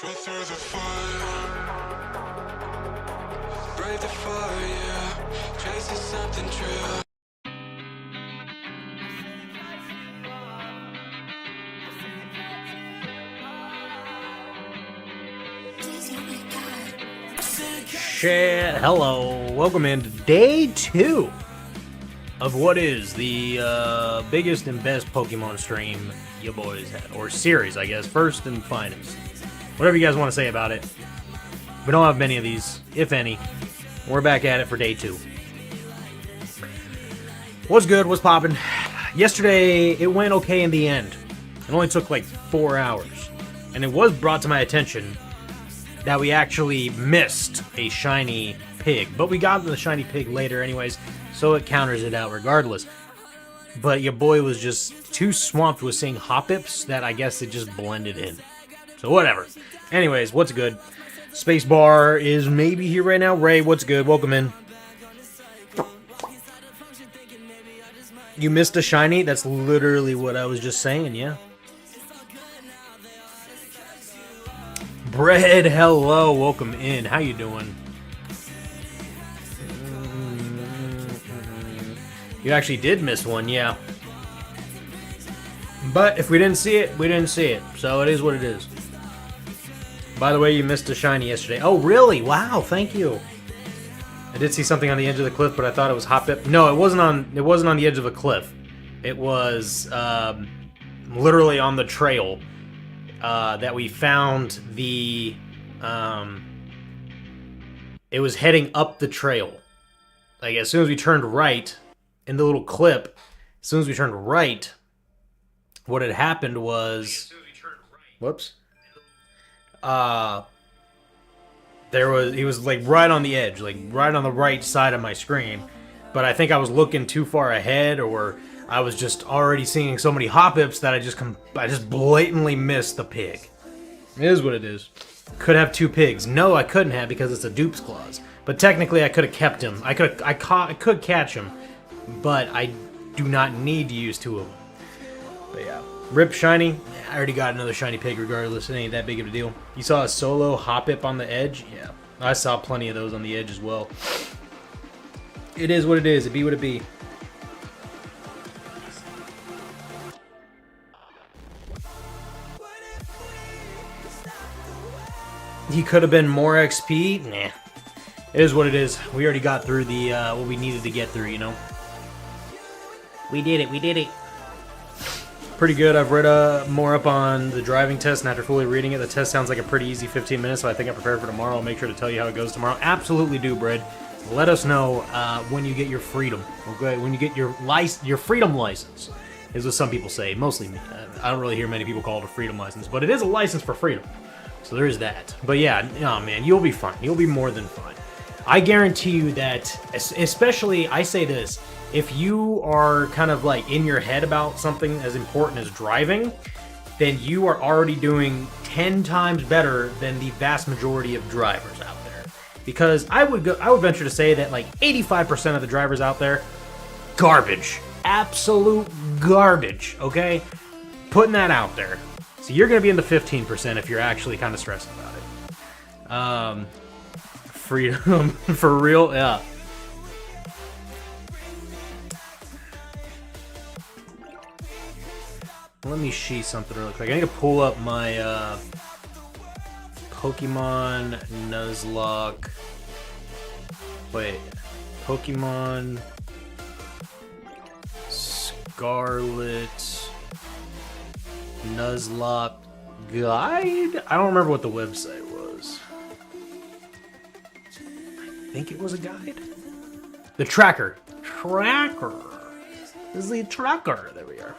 Go through the fire, break the fire, chasing something true. Shit, hello, welcome into day 2 of what is the biggest and best Pokemon stream you boys had, or series, I guess, first and finest. Whatever you guys want to say about it. We don't have many of these, if any. We're back at it for day 2. What's good? What's poppin'? Yesterday, it went okay in the end. It only took like 4 hours. And it was brought to my attention that we actually missed a shiny pig. But we got the shiny pig later anyways, so it counters it out regardless. But your boy was just too swamped with seeing Hoppips that I guess it just blended in. So whatever. Anyways, what's good? Spacebar is maybe here right now. Ray, what's good? Welcome in. You missed a shiny? That's literally what I was just saying, yeah. Bread, hello, welcome in. How you doing? You actually did miss one, yeah. But if we didn't see it, we didn't see it. So it is what it is. By the way, you missed a shiny yesterday. Oh, really? Wow, thank you. I did see something on the edge of the cliff, but I thought it was Hoppip. No, it wasn't on the edge of a cliff. It was literally on the trail that we found the it was heading up the trail. Like as soon as we turned right in the little clip, as soon as we turned right, what had happened was whoops. He was like right on the edge, like right on the right side of my screen. But I think I was looking too far ahead, or I was just already seeing so many Hoppips that I just blatantly missed the pig. It is what it is. Could have 2 pigs. No, I couldn't have because it's a dupe's clause. But technically I could have kept him. I could catch him, but I do not need to use 2 of them. But yeah. Rip shiny. I already got another shiny pig regardless. It ain't that big of a deal. You saw a solo Hoppip on the edge? Yeah. I saw plenty of those on the edge as well. It is what it is. It be what it be. He could have been more XP? Nah. It is what it is. We already got through the what we needed to get through, you know? We did it. We did it. Pretty good. I've read more up on the driving test, and after fully reading it, the test sounds like a pretty easy 15 minutes, so I think I'm prepared for tomorrow. I'll make sure to tell you how it goes tomorrow. Absolutely do, Bread. Let us know when you get your freedom. Okay, when you get your freedom license, is what some people say. Mostly me. I don't really hear many people call it a freedom license, but it is a license for freedom. So there is that. But yeah, oh man, you'll be fine. You'll be more than fine. I guarantee you that, especially, I say this, if you are kind of like in your head about something as important as driving, then you are already doing 10 times better than the vast majority of drivers out there. Because I would venture to say that like 85% of the drivers out there, garbage. Absolute garbage, okay? Putting that out there. So you're going to be in the 15% if you're actually kind of stressed about it. Freedom, for real? Yeah. Let me see something real quick. I need to pull up my Pokemon Nuzlocke. Wait. Pokemon Scarlet Nuzlocke guide? I don't remember what the website was. I think it was a guide? The tracker. This is the tracker. There we are.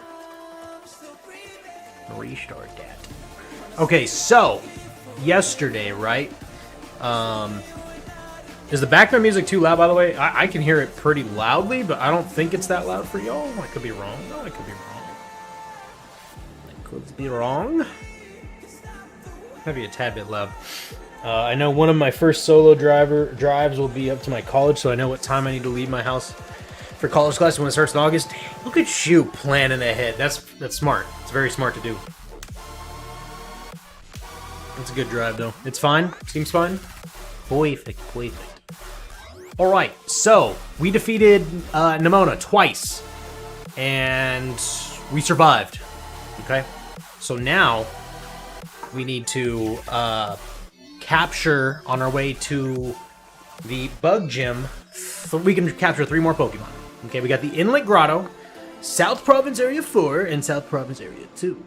Restart that. Okay, so yesterday, right? Is the background music too loud, by the way? I can hear it pretty loudly, but I don't think it's that loud for y'all. I could be wrong. No, I could be wrong. I could be wrong. Maybe a tad bit loud. I know one of my first solo drives will be up to my college, so I know what time I need to leave my house for college class when it starts in August. Look at you planning ahead. That's smart. It's very smart to do. It's a good drive, though. It's fine. Seems fine. Perfect. Alright, so we defeated Nimona twice. And we survived. Okay? So now we need to capture on our way to the bug gym. So we can capture 3 more Pokemon. Okay, we got the Inlet Grotto, South Province Area 4, and South Province Area 2.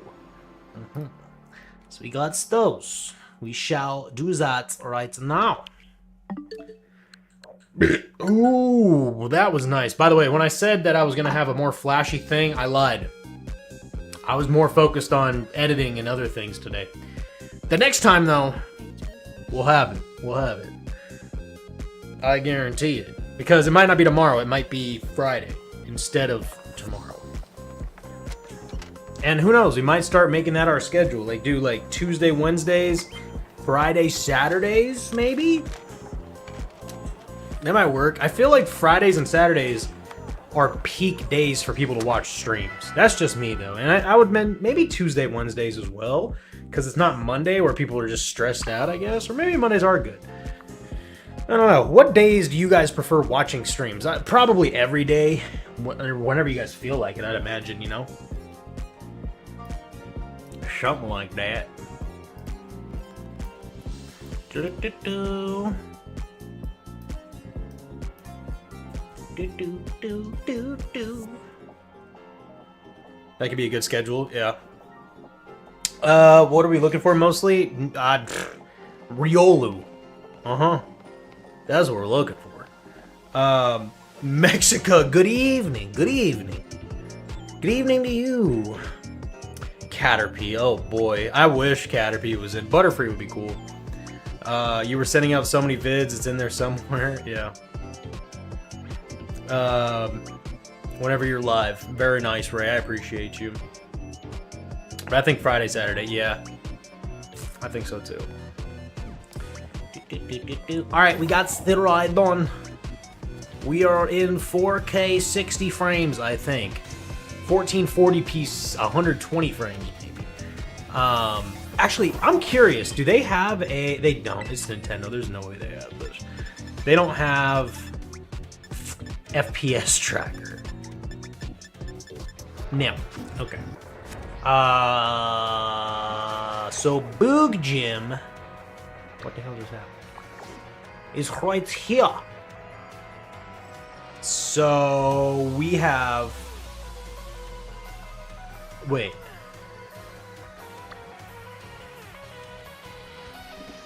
So we got those. We shall do that right now. Ooh, that was nice. By the way, when I said that I was going to have a more flashy thing, I lied. I was more focused on editing and other things today. The next time, though, we'll have it. We'll have it. I guarantee it. Because it might not be tomorrow. It might be Friday instead of tomorrow. And who knows? We might start making that our schedule. Like, do, like, Tuesday, Wednesdays, Friday, Saturdays, maybe? That might work. I feel like Fridays and Saturdays are peak days for people to watch streams. That's just me, though. And I would mean maybe Tuesday, Wednesdays as well. Because it's not Monday where people are just stressed out, I guess. Or maybe Mondays are good. I don't know. What days do you guys prefer watching streams? Probably every day. Whenever you guys feel like it, I'd imagine, you know? Something like that. Do-do-do-do. That could be a good schedule, yeah. What are we looking for mostly? Riolu. That's what we're looking for. Mexico, good evening. Good evening. Good evening to you. Caterpie, oh boy. I wish Caterpie was in. Butterfree would be cool. You were sending out so many vids, it's in there somewhere, yeah. Whenever you're live. Very nice, Ray. I appreciate you. But I think Friday, Saturday, yeah. I think so too. Alright, we got the ride on. We are in 4K 60 frames, I think. 1440p 120 frames, maybe. Actually, I'm curious. Do they have a... They don't. It's Nintendo. There's no way they have this. They don't have... FPS tracker. No. Okay. So Boog Gym. What the hell is that? Is right here. So we have. Wait.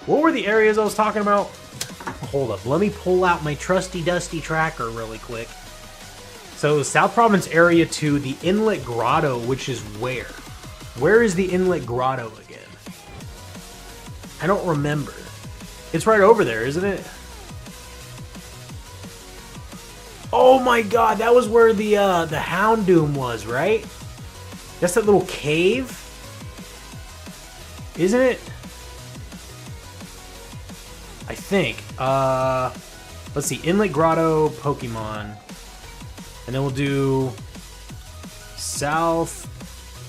What were the areas I was talking about? Hold up, let me pull out my trusty dusty tracker really quick. So South Province Area 2, the Inlet Grotto, which is where? Where is the Inlet Grotto again? I don't remember. It's right over there, isn't it? Oh my god, that was where the Houndoom was, right? That's that little cave? Isn't it? I think. Let's see. Inlet Grotto Pokemon. And then we'll do South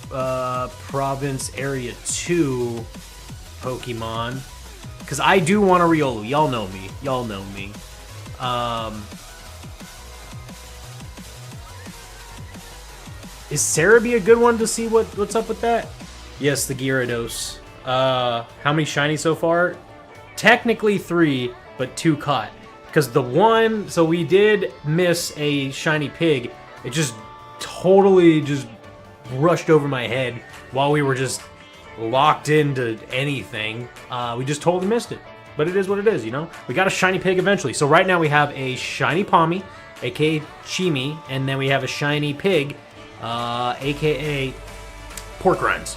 Province Area 2 Pokemon. Because I do want a Riolu. Y'all know me. Y'all know me. Is Cerebi a good one to see what's up with that? Yes, the Gyarados. How many shiny so far? Technically 3, but 2 caught. Because the one, so we did miss a shiny pig. It just totally just rushed over my head while we were just locked into anything. We just totally missed it. But it is what it is, you know? We got a shiny pig eventually. So right now we have a shiny Palmy, aka Chimi, and then we have a shiny pig, aka Pork Rinds.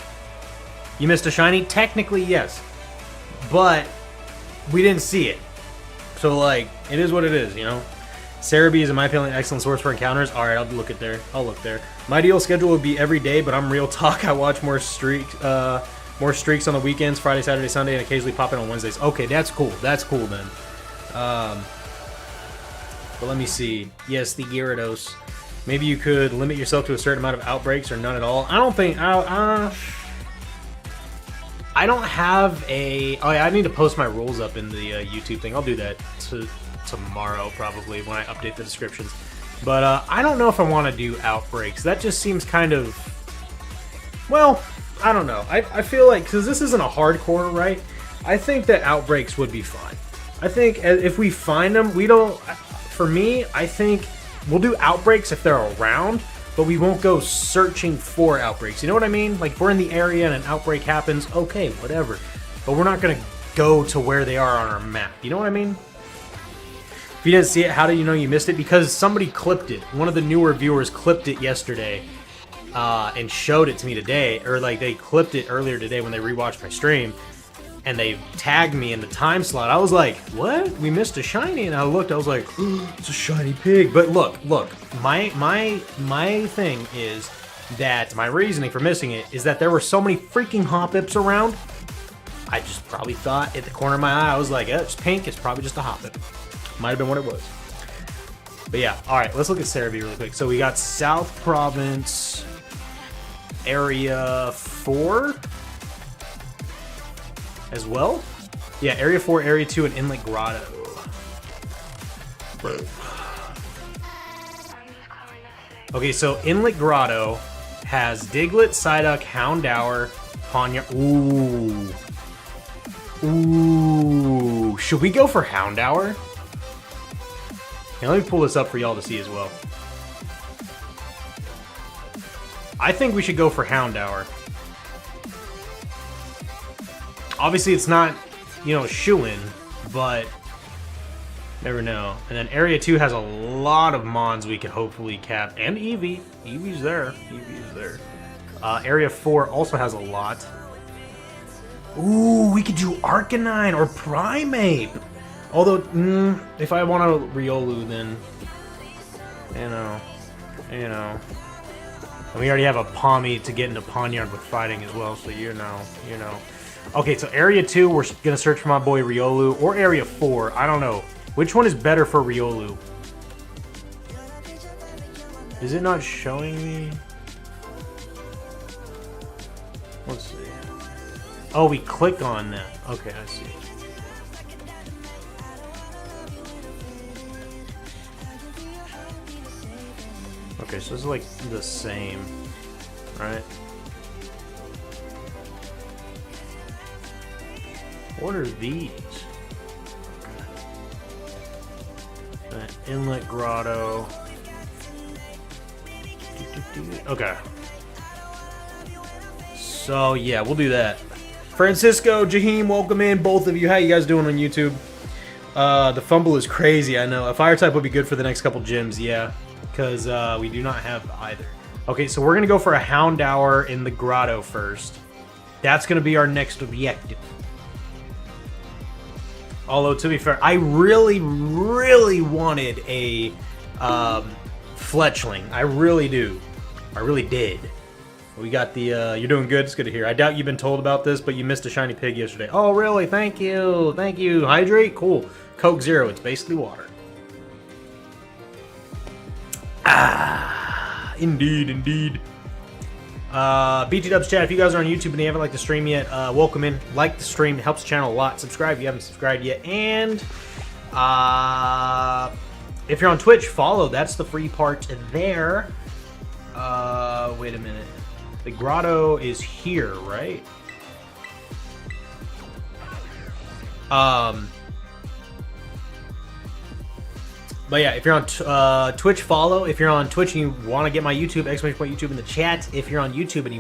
You missed a shiny? Technically, yes. But we didn't see it. So, like, it is what it is, you know? Cerebi is, in my opinion, an excellent source for encounters. Alright, I'll look at there. I'll look there. My ideal schedule would be every day, but I'm real talk. I watch more streaks on the weekends, Friday, Saturday, Sunday, and occasionally pop in on Wednesdays. Okay, that's cool. That's cool, then. But let me see. Yes, the Gyarados. Maybe you could limit yourself to a certain amount of outbreaks or none at all. I don't think... I I don't have a... Oh, yeah, I need to post my rules up in the YouTube thing. I'll do that tomorrow, probably, when I update the descriptions. But I don't know if I want to do outbreaks. That just seems kind of... Well, I don't know. I feel like, because this isn't a hardcore, right? I think that outbreaks would be fun. I think if we find them, we don't... For me, I think we'll do outbreaks if they're around, but we won't go searching for outbreaks. You know what I mean? Like, if we're in the area and an outbreak happens, okay, whatever. But we're not going to go to where they are on our map. You know what I mean? If you didn't see it, how do you know you missed it? Because somebody clipped it. One of the newer viewers clipped it yesterday and showed it to me today. Or, like, they clipped it earlier today when they rewatched my stream. And they tagged me in the time slot. I was like, what? We missed a shiny? And I looked, I was like, oh, it's a shiny pig. But look, my thing is that my reasoning for missing it is that there were so many freaking Hoppips around. I just probably thought at the corner of my eye, I was like, it's pink, it's probably just a Hoppip. Might have been what it was. But yeah, alright, let's look at Cerebi really quick. So we got South Province, Area 4. As well? Yeah, Area 4, Area 2, and Inlet Grotto. Bro. Okay, so Inlet Grotto has Diglett, Psyduck, Houndour, Pawniard. Ooh. Should we go for Houndour? Yeah, let me pull this up for y'all to see as well. I think we should go for Houndour. Obviously, it's not, you know, shoo-in, but never know. And then Area 2 has a lot of Mons we could hopefully cap. And Eevee. Eevee's there. Eevee's there. Area 4 also has a lot. Ooh, we could do Arcanine or Primeape. Although, if I want a Riolu, then, you know. And we already have a Pawmi to get into Pawniard with fighting as well, so you know. Okay, so Area 2, we're going to search for my boy Riolu, or Area 4, I don't know. Which one is better for Riolu? Is it not showing me? Let's see. Oh, we click on that. Okay, I see. Okay, so this is like the same, right? What are these? Okay. Inlet Grotto. Okay. So yeah, we'll do that. Francisco, Jaheim, welcome in, both of you. How you guys doing on YouTube? The fumble is crazy, I know. A fire type would be good for the next couple gyms, yeah. Because we do not have either. Okay, so we're going to go for a Houndour in the Grotto first. That's going to be our next objective. Although, to be fair, I really, really wanted a Fletchling. I really do. I really did. We got the, you're doing good. It's good to hear. I doubt you've been told about this, but you missed a shiny pig yesterday. Oh, really? Thank you. Thank you. Hydrate? Cool. Coke Zero. It's basically water. Ah, indeed, indeed. BG Dubs chat, if you guys are on YouTube and you haven't liked the stream yet, welcome in. Like the stream. It helps the channel a lot. Subscribe if you haven't subscribed yet. And if you're on Twitch, follow. That's the free part there. Wait a minute. The Grotto is here, right? But yeah, if you're on Twitch, follow. If you're on Twitch and you want to get my YouTube, !YouTube in the chat. If you're on YouTube and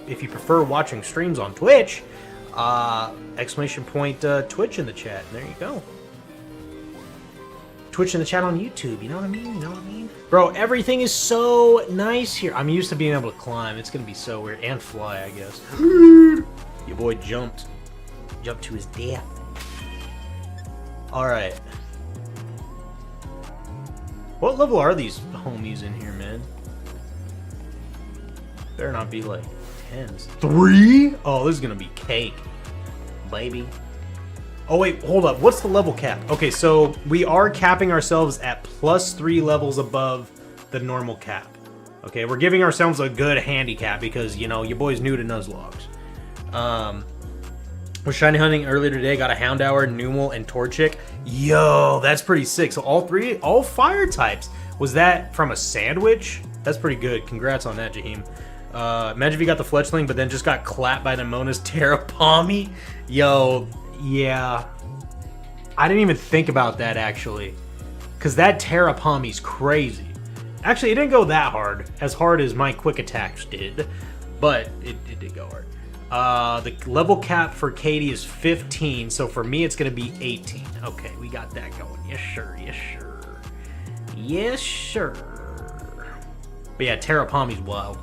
if you prefer watching streams on Twitch, !Twitch in the chat. And there you go. Twitch in the chat on YouTube, you know what I mean? You know what I mean? Bro, everything is so nice here. I'm used to being able to climb. It's going to be so weird. And fly, I guess. Your boy jumped. Jumped to his death. Alright. What level are these homies in here, man? Better not be like 10s. 3? Oh, this is going to be cake. Baby. Oh, wait, hold up. What's the level cap? Okay, so we are capping ourselves at +3 levels above the normal cap. Okay, we're giving ourselves a good handicap because, you know, your boy's new to Nuzlocke. Was shiny hunting earlier today. Got a Houndour, Numel, and Torchic. Yo, that's pretty sick. So all fire types. Was that from a sandwich? That's pretty good. Congrats on that, Jaheim. Imagine if you got the Fletchling, but then just got clapped by Nemona's Terrapami. Yo, yeah. I didn't even think about that, actually. Because that Terrapami's crazy. Actually, it didn't go that hard as my quick attacks did. But it did go hard. The level cap for Katie is 15, so for me it's going to be 18. Okay, we got that going. Yes, sure. Yes, sure. Yes, sure. But yeah, Terrapami's wild.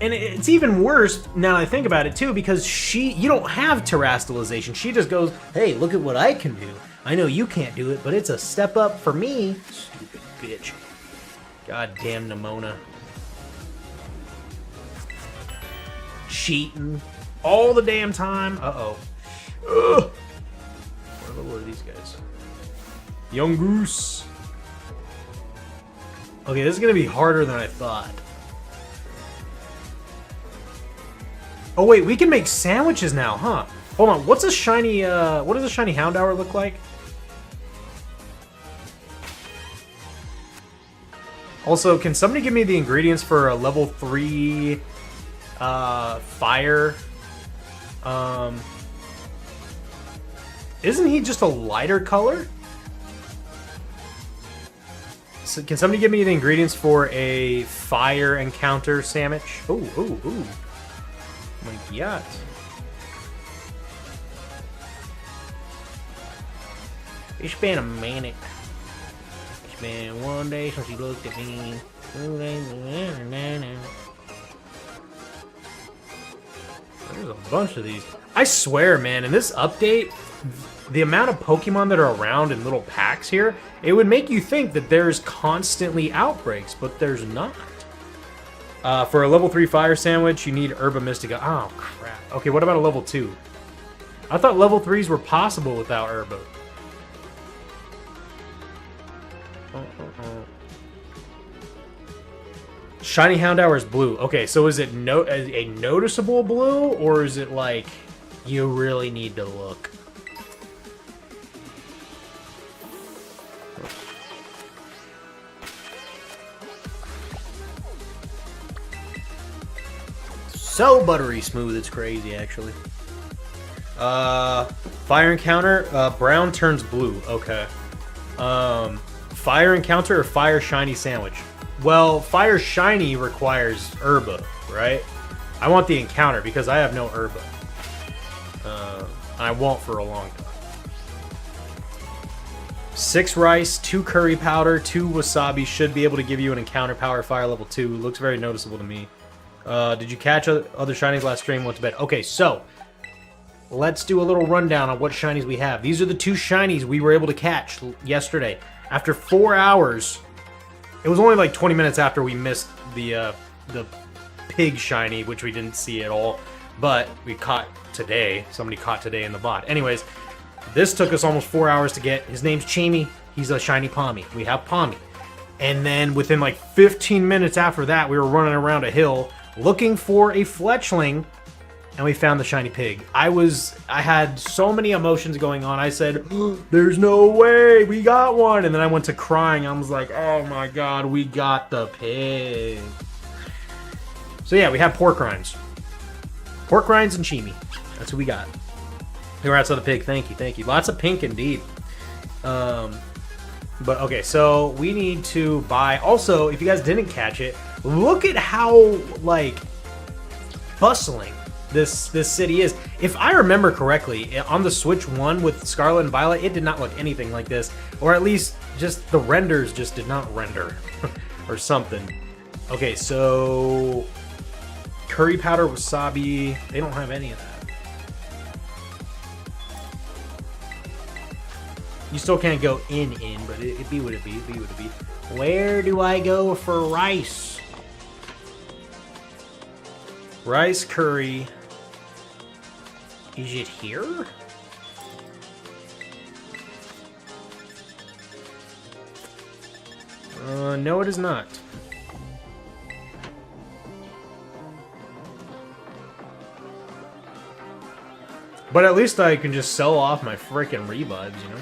And it's even worse now that I think about it, too, because you don't have terastallization. She just goes, hey, look at what I can do. I know you can't do it, but it's a step up for me. Stupid bitch. Goddamn Nemona. Cheating all the damn time. Uh-oh. Ugh. What are these guys? Young Goose. Okay, this is going to be harder than I thought. Oh, wait, we can make sandwiches now, huh? Hold on, what does a shiny Houndour look like? Also, can somebody give me the ingredients for a level 3 fire? Isn't he just a lighter color? So can somebody give me the ingredients for a fire encounter sandwich? Ooh. Oh my god. It's been a minute. It's been one day since you looked at me. 2 days. There's a bunch of these. I swear, man, in this update, the amount of Pokemon that are around in little packs here, it would make you think that there's constantly outbreaks, but there's not. For a level 3 fire sandwich, you need Herba Mystica. Oh, crap. Okay, what about a level 2? I thought level 3s were possible without Herba. Shiny Houndour is blue. Okay, so is it a noticeable blue, or is it like you really need to look? So buttery smooth, it's crazy, actually. Fire encounter, brown turns blue. Okay. Fire encounter or fire shiny sandwich? Well, fire shiny requires Herba, right? I want the encounter because I have no Herba. I won't for a long time. 6 rice, 2 curry powder, 2 wasabi should be able to give you an encounter power fire level 2. Looks very noticeable to me. Did you catch other shinies last stream? Went to bed. Okay, so let's do a little rundown on what shinies we have. These are the 2 shinies we were able to catch yesterday. After 4 hours, it was only like 20 minutes after we missed the pig shiny, which we didn't see at all, but we caught today. Somebody caught today in the bot. Anyways, this took us almost 4 hours to get. His name's Chimi. He's a shiny Pawmi. We have Pawmi. And then within like 15 minutes after that, we were running around a hill looking for a Fletchling, and we found the shiny pig. I had so many emotions going on. I said, there's no way, we got one. And then I went to crying. I was like, oh my god, we got the pig. So yeah, we have pork rinds. Pork rinds and Chimi. That's what we got. Congrats on the pig. Thank you. Lots of pink indeed. But okay, so we need to buy. Also, if you guys didn't catch it, look at how like bustling this city is. If I remember correctly, on the Switch 1 with Scarlet and Violet, it did not look anything like this, or at least just the renders just did not render or something. Okay, so curry powder, wasabi, they don't have any of that. You still can't go in, but it be what it be, Where do I go for rice? Rice curry. Is it here? No it is not. But at least I can just sell off my frickin' revives, you know?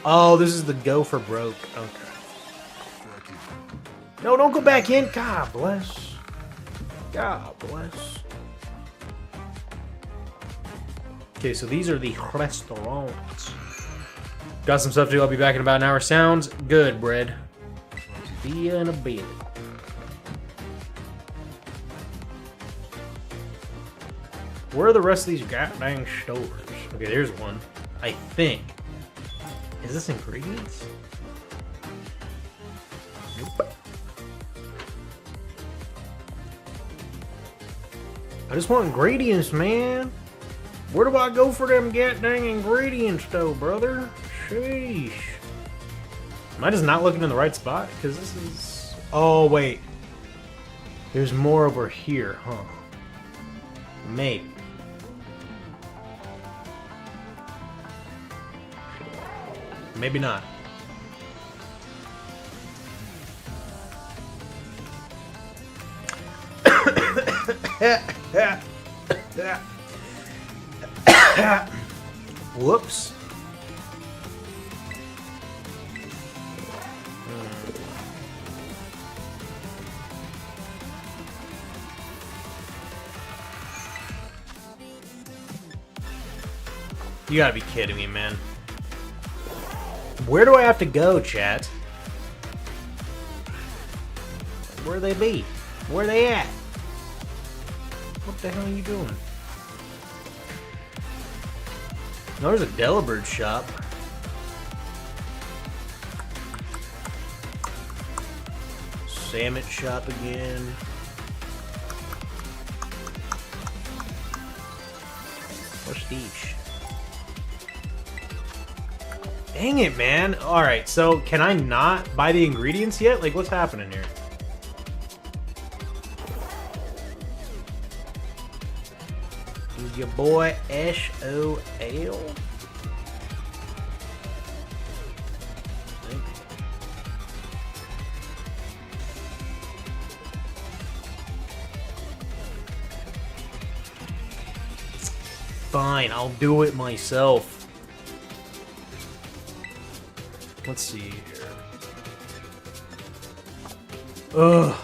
Oh, this is the go for broke. Okay. No, don't go back in. God bless. God bless. Okay, so these are the restaurants. Got some stuff to do. I'll be back in about an hour. Sounds good, bread. See you in a bit. Where are the rest of these goddamn stores? Okay, there's one. I think. Is this ingredients? Nope. I just want ingredients, man. Where do I go for them goddamn ingredients, though, brother? Sheesh. Am I just not looking in the right spot? Because this is... Oh, wait. There's more over here, huh? Maybe. Maybe not. Whoops. You gotta be kidding me, man. Where do I have to go, chat? Where they be? Where they at? What the hell are you doing? No, there's a Delibird shop. Salmon shop again. What's these? Dang it, man. Alright, so can I not buy the ingredients yet? Like, what's happening here? Is your boy S-O-L? Fine, I'll do it myself. Let's see here. Ugh.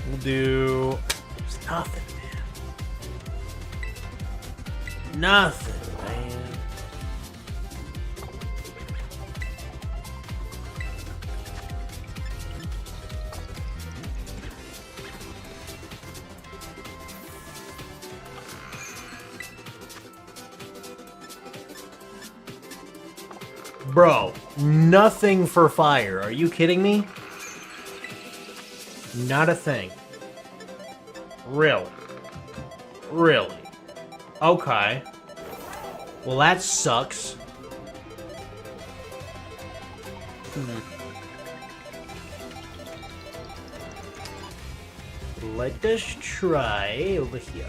We'll do... There's nothing, man. Nothing, man. Bro, nothing for fire. Are you kidding me? Not a thing. Really? Really? Okay. Well, that sucks. Let us try over here.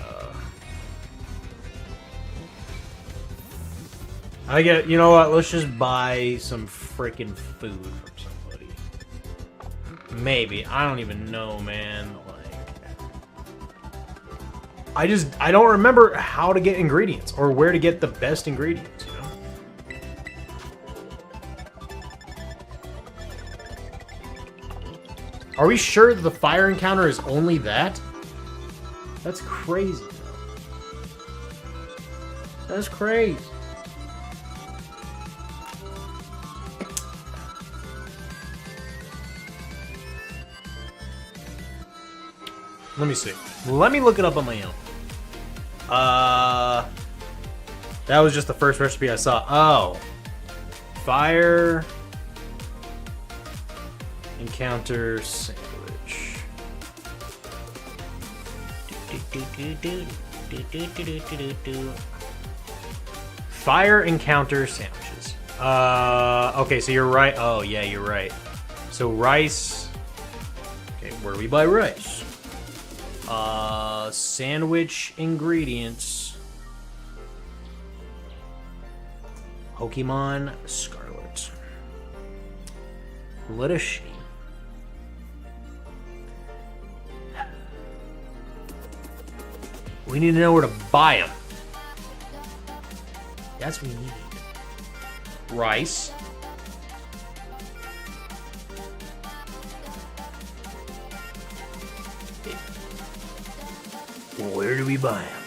I get, you know what, let's just buy some freaking food from somebody. Maybe, I don't even know, man. Like, I don't remember how to get ingredients or where to get the best ingredients, you know? Are we sure that the fire encounter is only that? That's crazy. That's crazy. Let me see. Let me look it up on my own. That was just the first recipe I saw. Oh. Fire encounter sandwich. Fire encounter sandwiches. Okay, so you're right. Oh, yeah, you're right. So rice. Okay, where do we buy rice? Sandwich ingredients. Pokemon Scarlet. Let us see. We need to know where to buy them. That's what we need. Rice. Where do we buy them?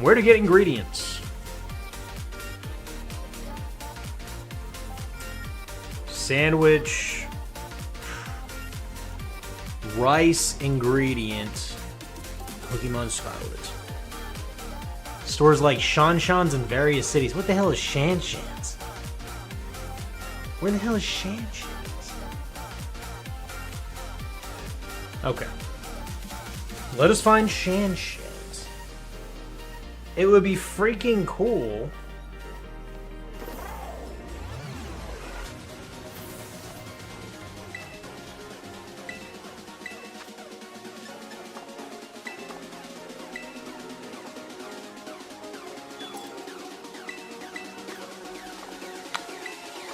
Where to get ingredients? Sandwich. Rice ingredient. Pokemon Scarlet. Stores like Shanshans in various cities. What the hell is Shanshans? Where the hell is Shanshans? Okay. Let us find Shanshans. It would be freaking cool.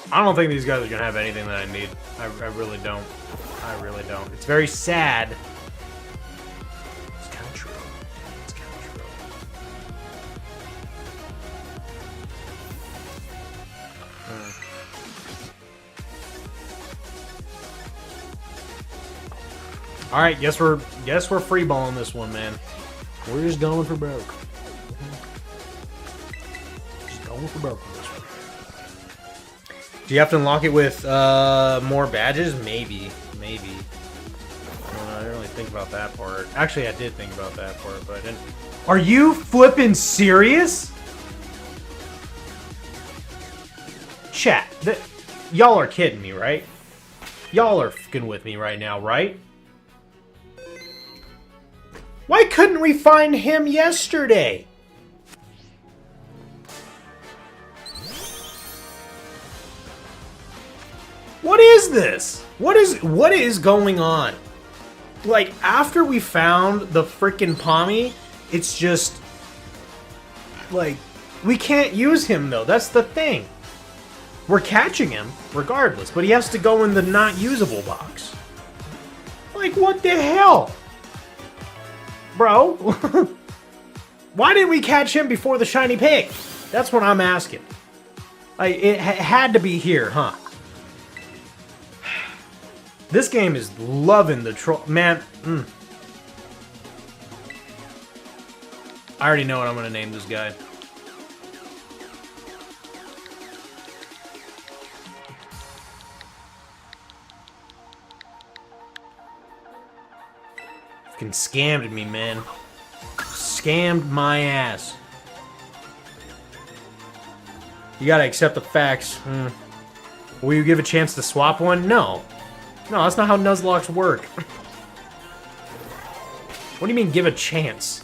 I don't think these guys are gonna have anything that I need. I really don't. I really don't. It's very sad. It's kind of true. It's kind of true. All right, guess we're freeballing this one, man. We're just going for broke. Just going for broke on this one. Do you have to unlock it with more badges? Maybe. I didn't really think about that part. Actually, I did think about that part, but I didn't. Are you flipping serious? Chat, y'all are kidding me, right? Y'all are fucking with me right now, right? Why couldn't we find him yesterday? What is this? What is going on? Like, after we found the frickin' Pommy, it's just like we can't use him though. That's the thing. We're catching him regardless, but he has to go in the not usable box. Like, what the hell? Bro, why didn't we catch him before the shiny pig? That's what I'm asking. Like, it had to be here, huh? This game is loving the troll. Man, I already know what I'm going to name this guy. Fucking scammed me, man. Scammed my ass. You gotta accept the facts. Will you give a chance to swap one? No. No, that's not how Nuzlocks work. What do you mean, give a chance?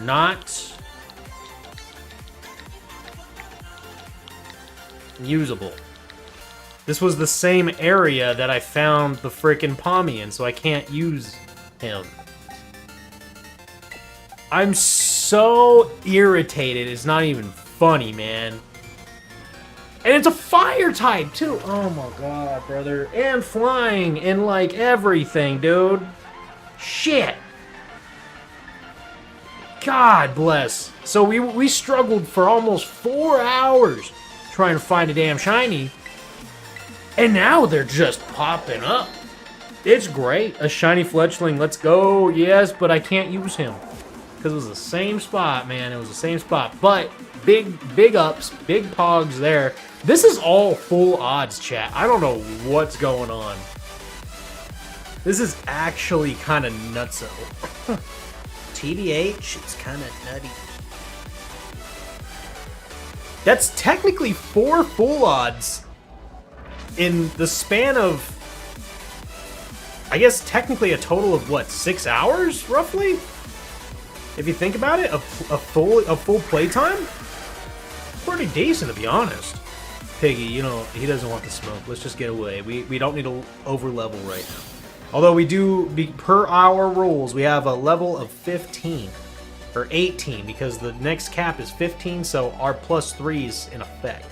Not usable. This was the same area that I found the frickin' Pommy in, so I can't use him. I'm so irritated, it's not even funny, man. And it's a fire type, too. Oh my god, brother. And flying and, like, everything, dude. Shit. God bless. So we struggled for almost 4 hours trying to find a damn shiny. And now they're just popping up. It's great. A shiny fletchling. Let's go. Yes, but I can't use him. Because it was the same spot, man. It was the same spot. But big ups, big pogs there. This is all full odds, chat. I don't know what's going on. This is actually kind of nutso. TBH, it's kind of nutty. That's technically 4 full odds in the span of, I guess, technically a total of, what, 6 hours, roughly? If you think about it, a full playtime? Pretty decent, to be honest. Piggy, you know, he doesn't want the smoke. Let's just get away. We don't need to over-level right now. Although we do, per our rules, we have a level of 15. Or 18, because the next cap is 15, so our +3's in effect.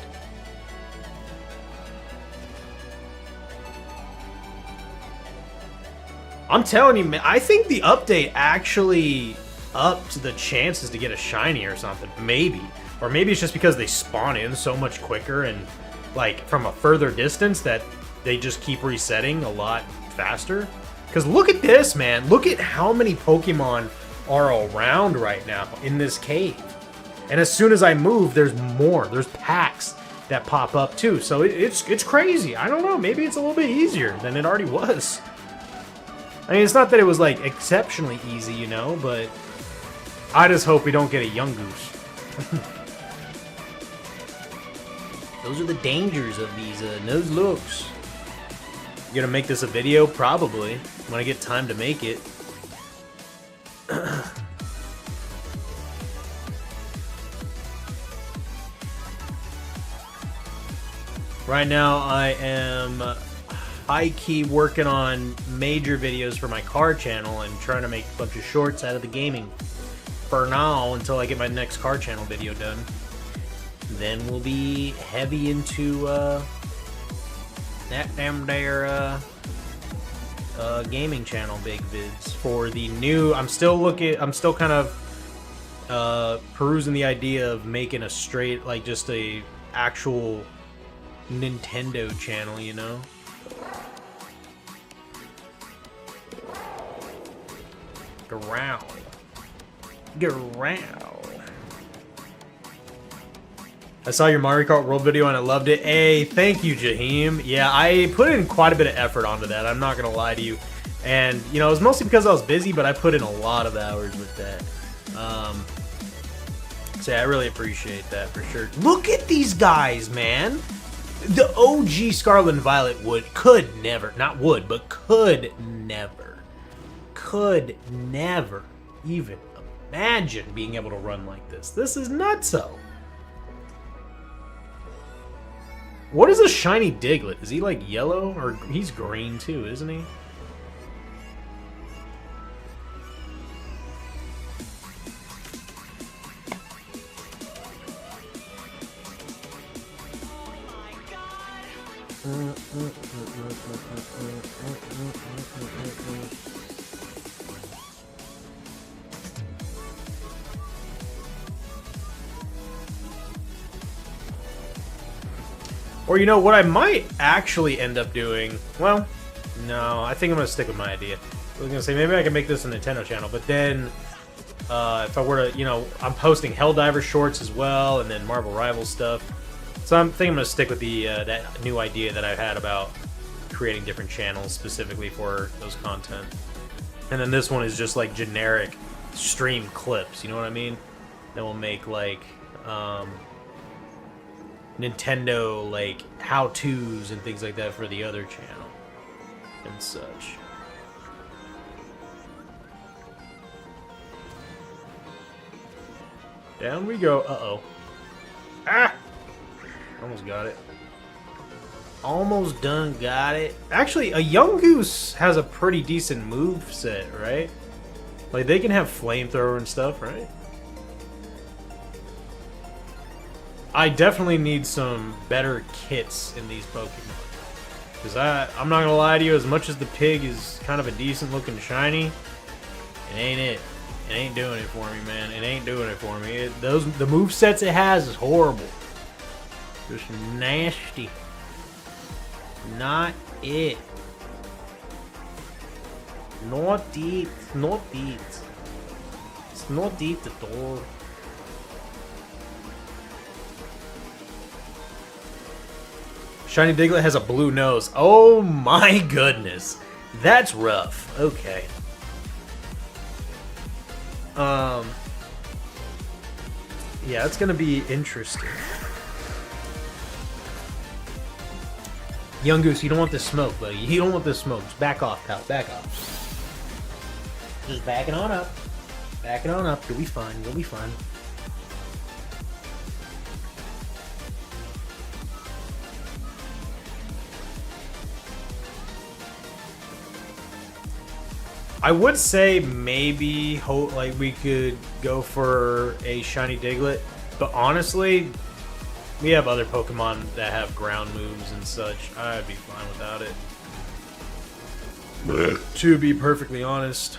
I'm telling you, man, I think the update actually upped the chances to get a shiny or something. Maybe. Or maybe it's just because they spawn in so much quicker and, like, from a further distance that they just keep resetting a lot faster. Because look at this, man. Look at how many Pokemon are around right now in this cave. And as soon as I move, there's more. There's packs that pop up, too. So it's crazy. I don't know. Maybe it's a little bit easier than it already was. I mean, it's not that it was, like, exceptionally easy, you know, but I just hope we don't get a Yungoos. Those are the dangers of these Nuzlockes. You gonna make this a video? Probably. When I get time to make it. Right now, I am high-key working on major videos for my car channel and trying to make a bunch of shorts out of the gaming for now until I get my next car channel video done. Then we'll be heavy into that damn there gaming channel big vids for the new. I'm still kind of perusing the idea of making a straight, like, just a actual Nintendo channel, you know. Around. Get around. I saw your Mario Kart World video and I loved it. Hey, thank you, Jaheim. Yeah, I put in quite a bit of effort onto that. I'm not gonna lie to you. And, you know, it was mostly because I was busy, but I put in a lot of hours with that. So yeah, I really appreciate that for sure. Look at these guys, man. The OG Scarlet and Violet could never even imagine being able to run like this. This is nutso. What is a shiny Diglett? Is he like yellow? Or he's green too, isn't he? Or, you know, what I might actually end up doing... Well, no, I think I'm going to stick with my idea. I was going to say, maybe I can make this a Nintendo channel, but then... if I were to, you know, I'm posting Helldiver shorts as well, and then Marvel Rivals stuff. So I'm thinking I'm going to stick with the that new idea that I had about creating different channels specifically for those content. And then this one is just like generic stream clips, you know what I mean? Then we'll make like Nintendo like how-tos and things like that for the other channel and such. Down we go. Uh-oh. Ah! Almost got it. Almost done got it. Actually, a Yungoos has a pretty decent move set, right? Like, they can have flamethrower and stuff, right? I definitely need some better kits in these Pokemon. Because I'm not going to lie to you, as much as the pig is kind of a decent looking shiny, it ain't it. It ain't doing it for me, man. It ain't doing it for me. The movesets it has is horrible. Just nasty. Not it. Not it. Not it. It's not it at all. Shiny Diglett has a blue nose. Oh my goodness. That's rough. Okay. Yeah, it's gonna be interesting. Yungoos, you don't want this smoke, buddy. You don't want this smoke. Just back off, pal. Back off. Just backing on up. Backing on up. You'll be fine. You'll be fine. I would say maybe like we could go for a shiny Diglett, but honestly, we have other Pokemon that have ground moves and such. I'd be fine without it. To be perfectly honest.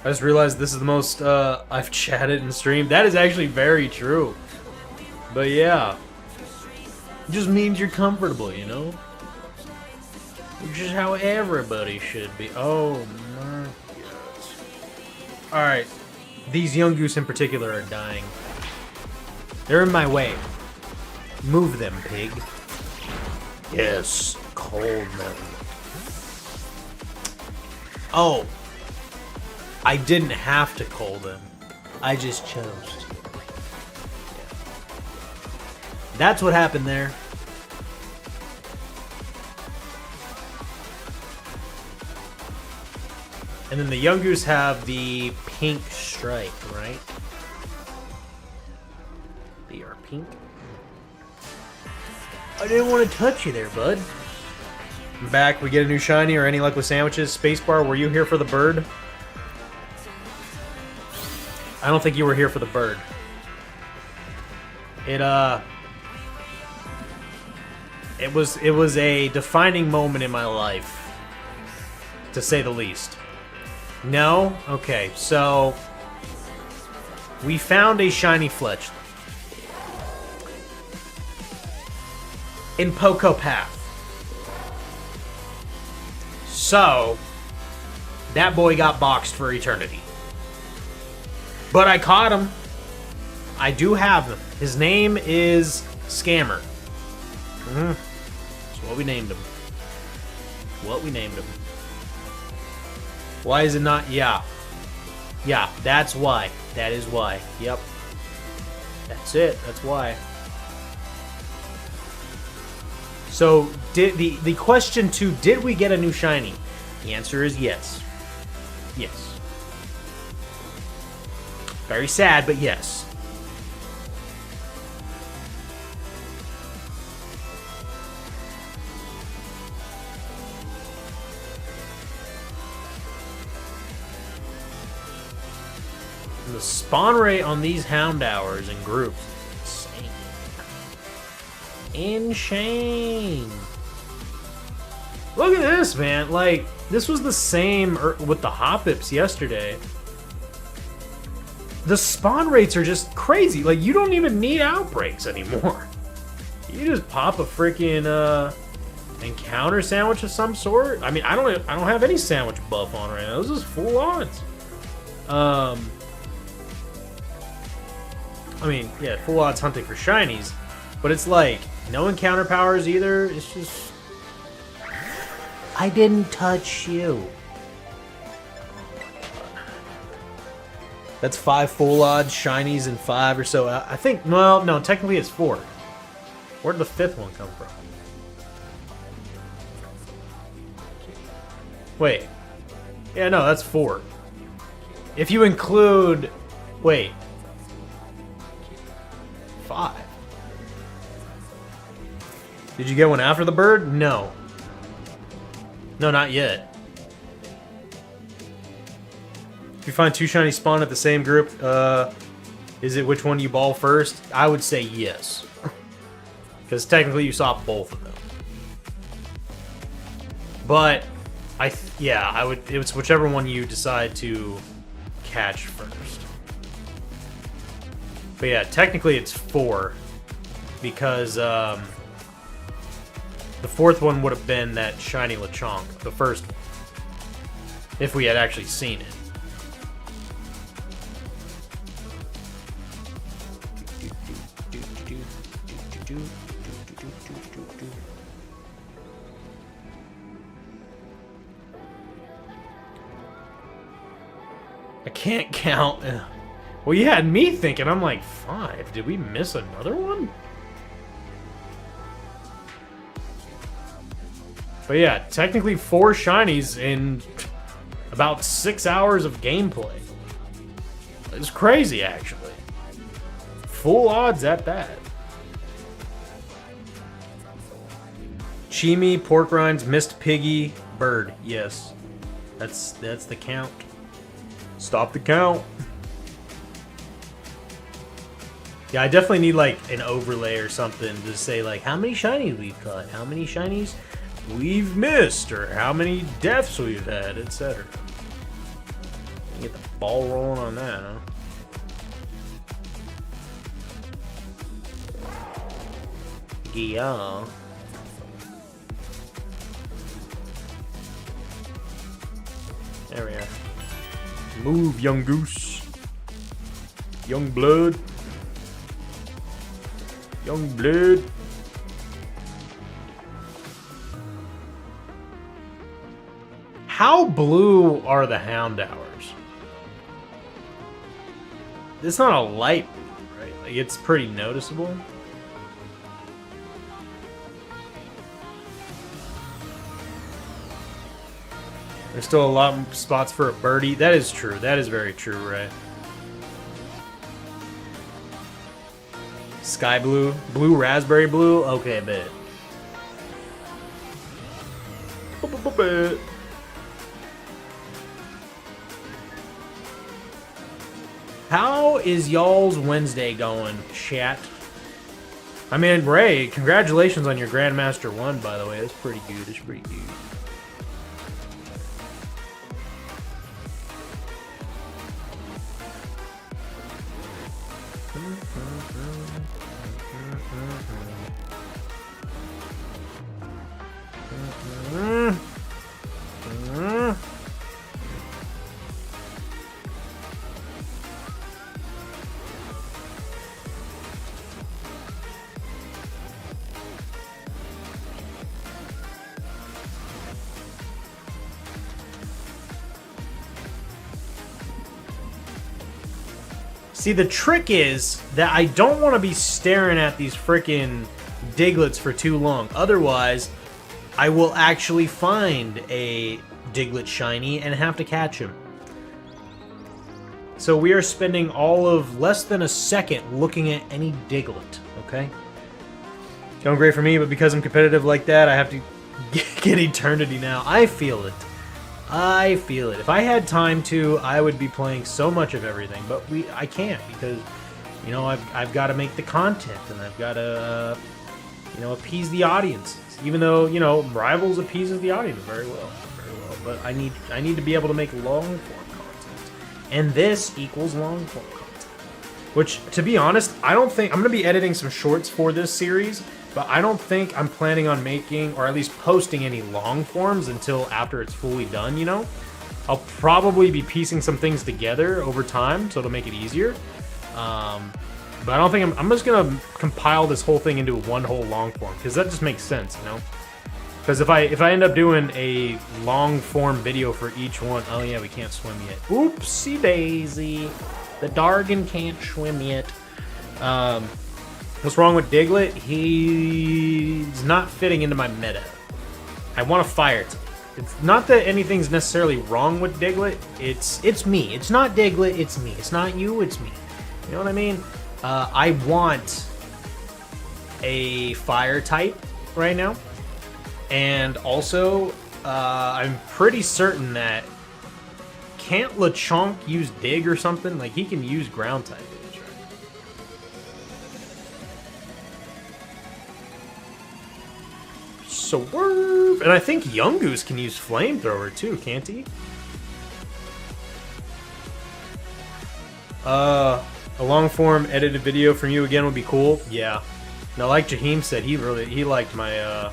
I just realized this is the most I've chatted and streamed. That is actually very true. But yeah. It just means you're comfortable, you know? Which is how everybody should be. Oh my god. Alright. These young goose in particular are dying. They're in my way. Move them, pig. Yes, cold them. Oh. I didn't have to cold them. I just chose to. That's what happened there. And then the young goose have the pink stripe, right? They are pink. I didn't want to touch you there, bud. I'm back. We get a new shiny or any luck with sandwiches. Spacebar, were you here for the bird? I don't think you were here for the bird. It was a defining moment in my life, to say the least. No? Okay, so we found a shiny Fletchling in Poco Path. So that boy got boxed for eternity. But I caught him. I do have him. His name is Scammer. That's what we named him. What we named him. Why is it not? Yeah. Yeah, that's why. That is why. Yep. That's it. That's why. So, did the question to did we get a new shiny? The answer is yes. Yes. Very sad, but yes. The spawn rate on these hound hours in groups is insane. Insane. Look at this, man. Like, this was the same with the Hoppips yesterday. The spawn rates are just crazy. Like, you don't even need outbreaks anymore. You just pop a freaking encounter sandwich of some sort. I mean, I don't have any sandwich buff on right now. This is full odds. I mean, yeah, full odds hunting for shinies, but it's like no encounter powers either. It's just I didn't touch you. That's 5 full odds shinies and 5 or so. I think, well, no, technically it's 4. Where did the 5th one come from? Wait. Yeah, no, that's 4. If you include, wait. 5. Did you get one after the bird? No. No, not yet. If you find 2 shiny spawn at the same group, is it which one you ball first? I would say yes. Because technically you saw both of them. But, I would, it's whichever one you decide to catch first. But yeah, technically it's 4. Because, the 4th one would have been that shiny Lechonk, the first one. If we had actually seen it. I can't count. Well, you had me thinking. I'm like, 5. Did we miss another one? But yeah, technically 4 shinies in about 6 hours of gameplay. It's crazy, actually. Full odds at that. Chimi, pork rinds, missed piggy, bird. Yes. That's the count. Stop the count. Yeah, I definitely need like an overlay or something to say like how many shinies we've caught, how many shinies we've missed, or how many deaths we've had, etc. Get the ball rolling on that, huh? Yeah. There we are. Move, young goose. Young blood. Young blood. How blue are the hound hours? It's not a light blue, right? Like, it's pretty noticeable. There's still a lot of spots for a birdie. That is true. That is very true, right? Sky blue. Blue raspberry blue? Okay, bet. How is y'all's Wednesday going, chat? I mean, Ray, congratulations on your Grandmaster 1, by the way. That's pretty good. It's pretty good. See, the trick is that I don't want to be staring at these freaking Diglets for too long. Otherwise, I will actually find a Diglett shiny and have to catch him. So we are spending all of less than a second looking at any Diglett, okay? Going great for me, but because I'm competitive like that, I have to get Eternity now. I feel it. I feel it. If I had time to, I would be playing so much of everything, but I can't because, you know, I've got to make the content and I've got to, you know, appease the audiences. Even though, you know, Rivals appeases the audience very well, but I need to be able to make long form content, and this equals long form content. Which, to be honest, I don't think I'm going to be editing some shorts for this series. But I don't think I'm planning on making, or at least posting, any long forms until after it's fully done, you know? I'll probably be piecing some things together over time, so it'll make it easier. But I don't think I'm just gonna compile this whole thing into one whole long form, because that just makes sense, you know? Because if I end up doing a long form video for each one, oh yeah, we can't swim yet. Oopsie daisy. The Dargan can't swim yet. What's wrong with Diglett? He's not fitting into my meta. I want a fire type. It's not that anything's necessarily wrong with Diglett. It's me. It's not Diglett, it's me. It's not you, it's me. You know what I mean? I want a fire type right now. And also, I'm pretty certain that can't Lechonk use Dig or something? Like, he can use ground type. Swerve! And I think Yungoos can use Flamethrower too, can't he? A long form edited video from you again would be cool. Yeah. Now, like Jaheim said, he liked my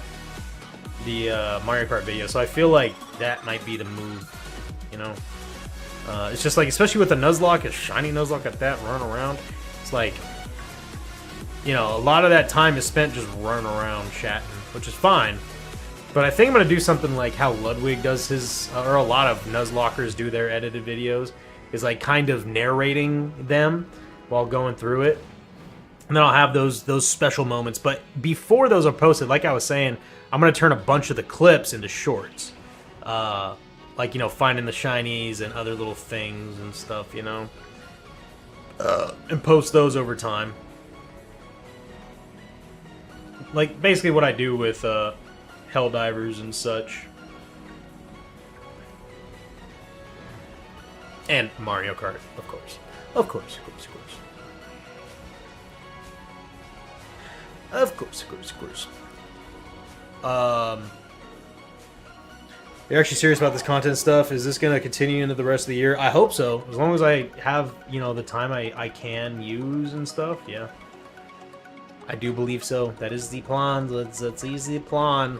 the Mario Kart video, so I feel like that might be the move. You know, it's just like, especially with a Nuzlocke, a shiny Nuzlocke at that, run around. It's like, you know, a lot of that time is spent just running around chatting, which is fine. But I think I'm going to do something like how Ludwig does his, or a lot of Nuzlockers do their edited videos, is like kind of narrating them while going through it. And then I'll have those special moments. But before those are posted, like I was saying, I'm going to turn a bunch of the clips into shorts. Like, you know, finding the shinies and other little things and stuff, you know. And post those over time. Like, basically what I do with Helldivers and such. And Mario Kart, of course. Of course, of course, of course. Of course, of course, of course. You're actually serious about this content stuff? Is this going to continue into the rest of the year? I hope so. As long as I have, you know, the time I can use and stuff, yeah. I do believe so. That is the plan. That's easy plan.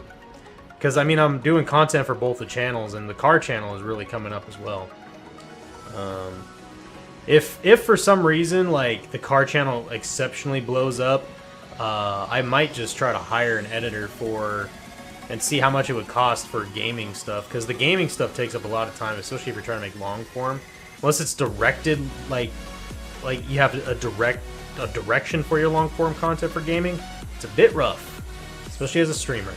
Because, I mean, I'm doing content for both the channels, and the car channel is really coming up as well. If for some reason, like, the car channel exceptionally blows up, I might just try to hire an editor for... and see how much it would cost for gaming stuff, because the gaming stuff takes up a lot of time, especially if you're trying to make long form. Unless it's directed, like you have a direction for your long form content for gaming, it's a bit rough, especially as a streamer.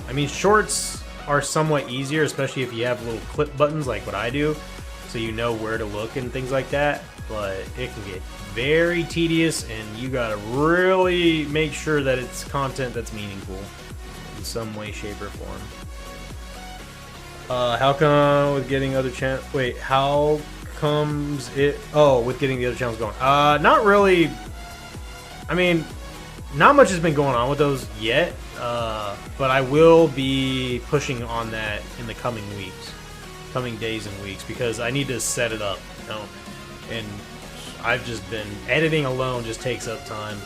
I mean, shorts are somewhat easier, especially if you have little clip buttons like what I do, so you know where to look and things like that. But it can get very tedious, and you gotta really make sure that it's content that's meaningful in some way, shape, or form. How come with getting other channels? Wait, how comes it? Oh, with getting the other channels going? Not really. I mean, not much has been going on with those yet. But I will be pushing on that in the coming weeks, coming days and weeks, because I need to set it up, you know. And I've just been editing alone just takes up time,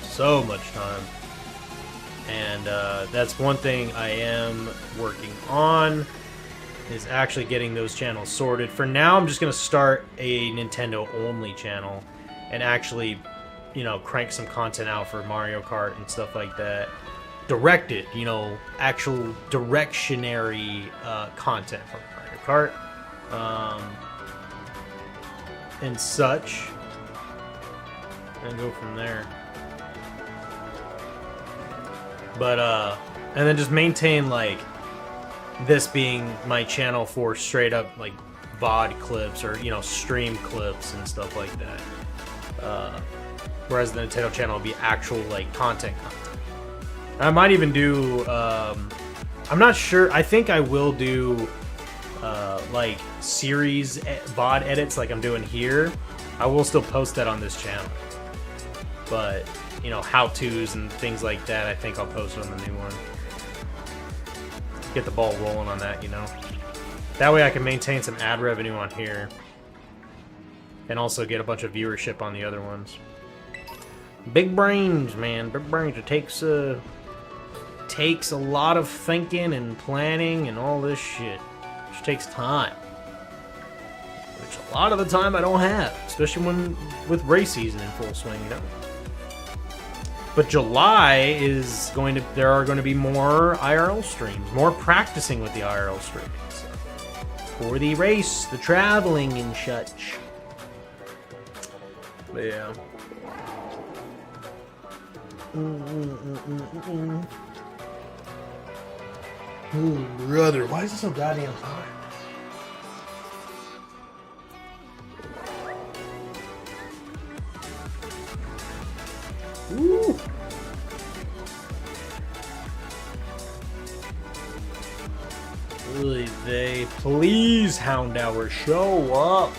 so much time, and that's one thing I am working on, is actually getting those channels sorted. For now, I'm just gonna start a Nintendo only channel and actually, you know, crank some content out for Mario Kart and stuff like that. Directed, you know, actual directionary content for Mario Kart. And such, and go from there. But and then just maintain, like, this being my channel for straight up, like, VOD clips, or, you know, stream clips and stuff like that. Whereas the Nintendo channel will be actual, like, content. I might even do, I'm not sure, I think I will do like series VOD edits like I'm doing here. I will still post that on this channel, but, you know, how-tos and things like that, I think I'll post on the new one. Get the ball rolling on that, you know. That way I can maintain some ad revenue on here, and also get a bunch of viewership on the other ones. Big brains, man. Big brains. It takes a lot of thinking and planning and all this shit. Which takes time. Which a lot of the time I don't have. Especially when with race season in full swing, you know. But July is going to... there are going to be more IRL streams. More practicing with the IRL streaming. So, for the race, the traveling and such. But yeah. Oh, brother, why is it so goddamn hot? Ooh. Really, they please, Hound Hour, show up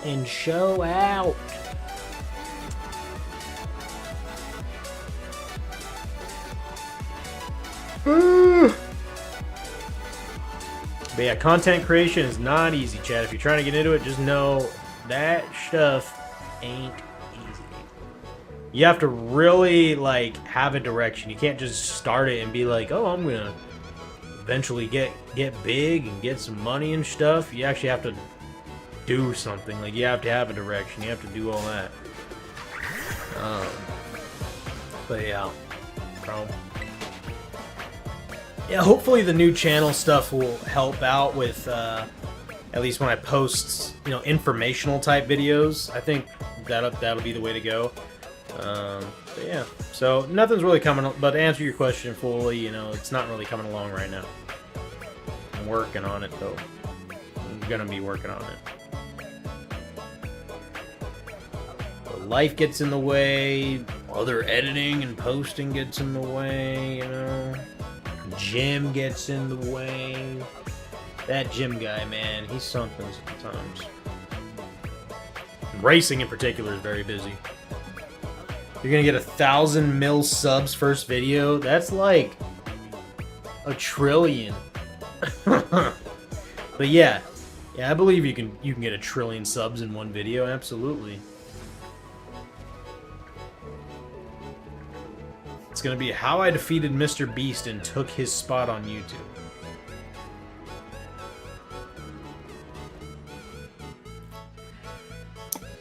and show out. But yeah, content creation is not easy, Chad. If you're trying to get into it, just know that stuff ain't easy. You have to really, like, have a direction. You can't just start it and be like, oh, I'm gonna eventually get big and get some money and stuff. You actually have to do something. Like, you have to have a direction. You have to do all that. But yeah, yeah, hopefully the new channel stuff will help out with, at least when I post, you know, informational type videos. I think that'll be the way to go. But yeah, so nothing's really coming, but to answer your question fully, you know, it's not really coming along right now. I'm working on it, though. I'm gonna be working on it. But life gets in the way, other editing and posting gets in the way, you know. Jim gets in the way. That Jim guy, man, he's something sometimes. Racing in particular is very busy. You're gonna get 1,000 mil subs first video. That's like a trillion. But yeah, I believe you can get 1 trillion subs in one video. Absolutely. It's gonna be how I defeated Mr. Beast and took his spot on YouTube.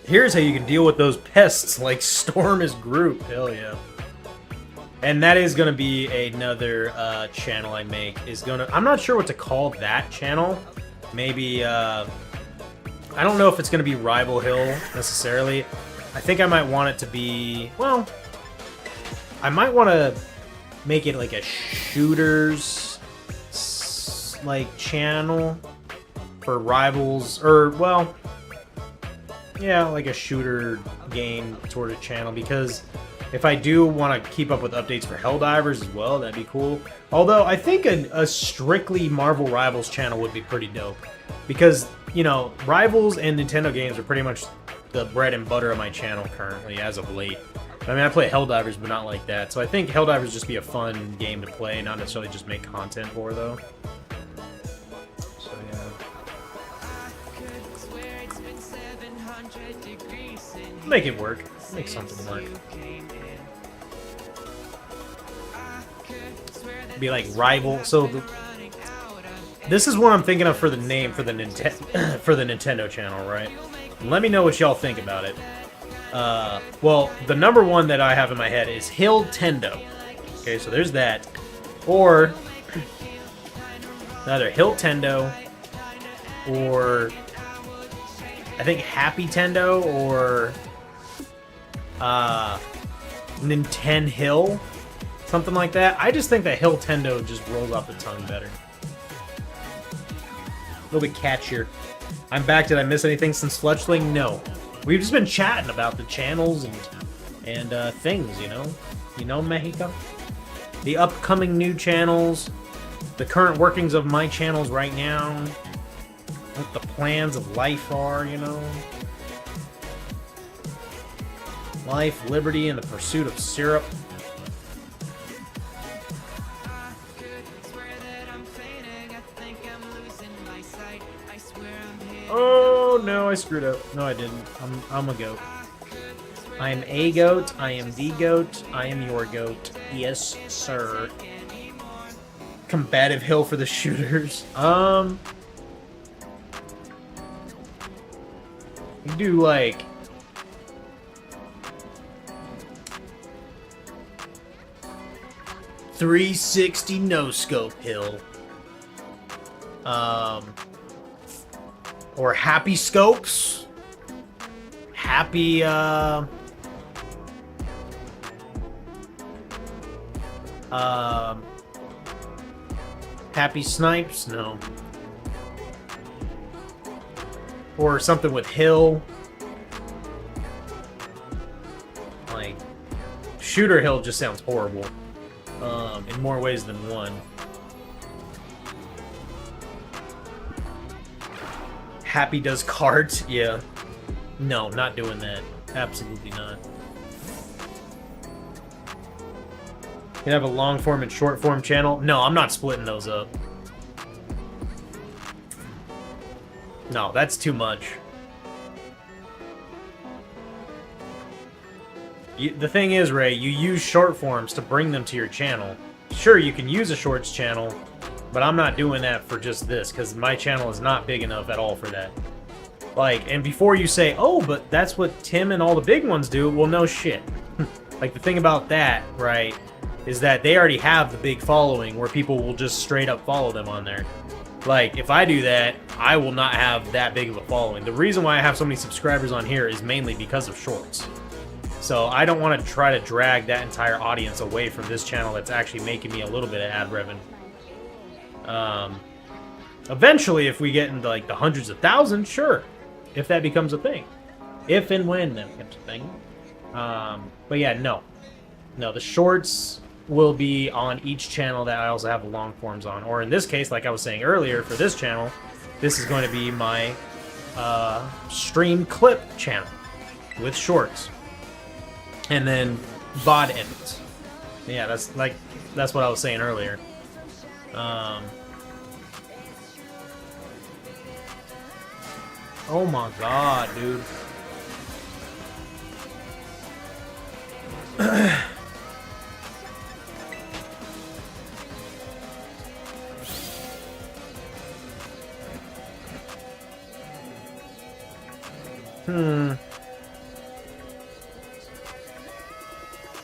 Here's how you can deal with those pests like Storm is Groot. Hell yeah. And that is going to be another channel I make. I'm not sure what to call that channel. Maybe, I don't know if it's going to be Rival Hill necessarily. I think I might want it to be, well, I might want to make it like a shooters like channel for rivals, or well, yeah, like a shooter game sort of channel, because if I do want to keep up with updates for Helldivers as well, that'd be cool. Although I think a strictly Marvel Rivals channel would be pretty dope, because you know, Rivals and Nintendo games are pretty much the bread and butter of my channel currently as of late. I mean, I play Helldivers, but not like that. So I think Helldivers just be a fun game to play, not necessarily just make content for, though. So, yeah. Make it work. Make something work. Be like rival. So this is what I'm thinking of for the name for the Nintendo channel, right? Let me know what y'all think about it. Well, the number one that I have in my head is Hill Tendo. Okay, so there's that. Or either Hill Tendo or I think Happy Tendo or Nintendo Hill, something like that. I just think that Hill Tendo just rolls off the tongue better. A little bit catchier. I'm back. Did I miss anything since Fletchling? No. We've just been chatting about the channels and things, you know? You know, Mexico? The upcoming new channels, the current workings of my channels right now, what the plans of life are, you know? Life, liberty, and the pursuit of syrup. Oh no, I screwed up. No, I didn't. I'm a goat. I am a goat. I am the goat. I am your goat. Yes, sir. Combative hill for the shooters. You do like 360 no scope hill. Or Happy Scopes. Happy, Happy Snipes? No. Or something with Hill. Like, Shooter Hill just sounds horrible. In more ways than one. Happy does cards? Yeah. No, not doing that. Absolutely not. You have a long form and short form channel? No, I'm not splitting those up. No, that's too much. The thing is, Ray, you use short forms to bring them to your channel. Sure, you can use a shorts channel, but I'm not doing that for just this, because my channel is not big enough at all for that. Like, and before you say, oh, but that's what Tim and all the big ones do, well, no shit. Like, the thing about that, right, is that they already have the big following where people will just straight up follow them on there. Like, if I do that, I will not have that big of a following. The reason why I have so many subscribers on here is mainly because of shorts. So I don't want to try to drag that entire audience away from this channel that's actually making me a little bit of ad revenue. Eventually, if we get into like the hundreds of thousands, sure. If that becomes a thing. If and when that becomes a thing. But yeah, no. No, the shorts, will be on each channel that I also have the long forms on. Or in this case, like I was saying earlier, for this channel, this is going to be my stream clip channel with shorts. And then VOD edits. Yeah, that's what I was saying earlier. Oh my god, dude.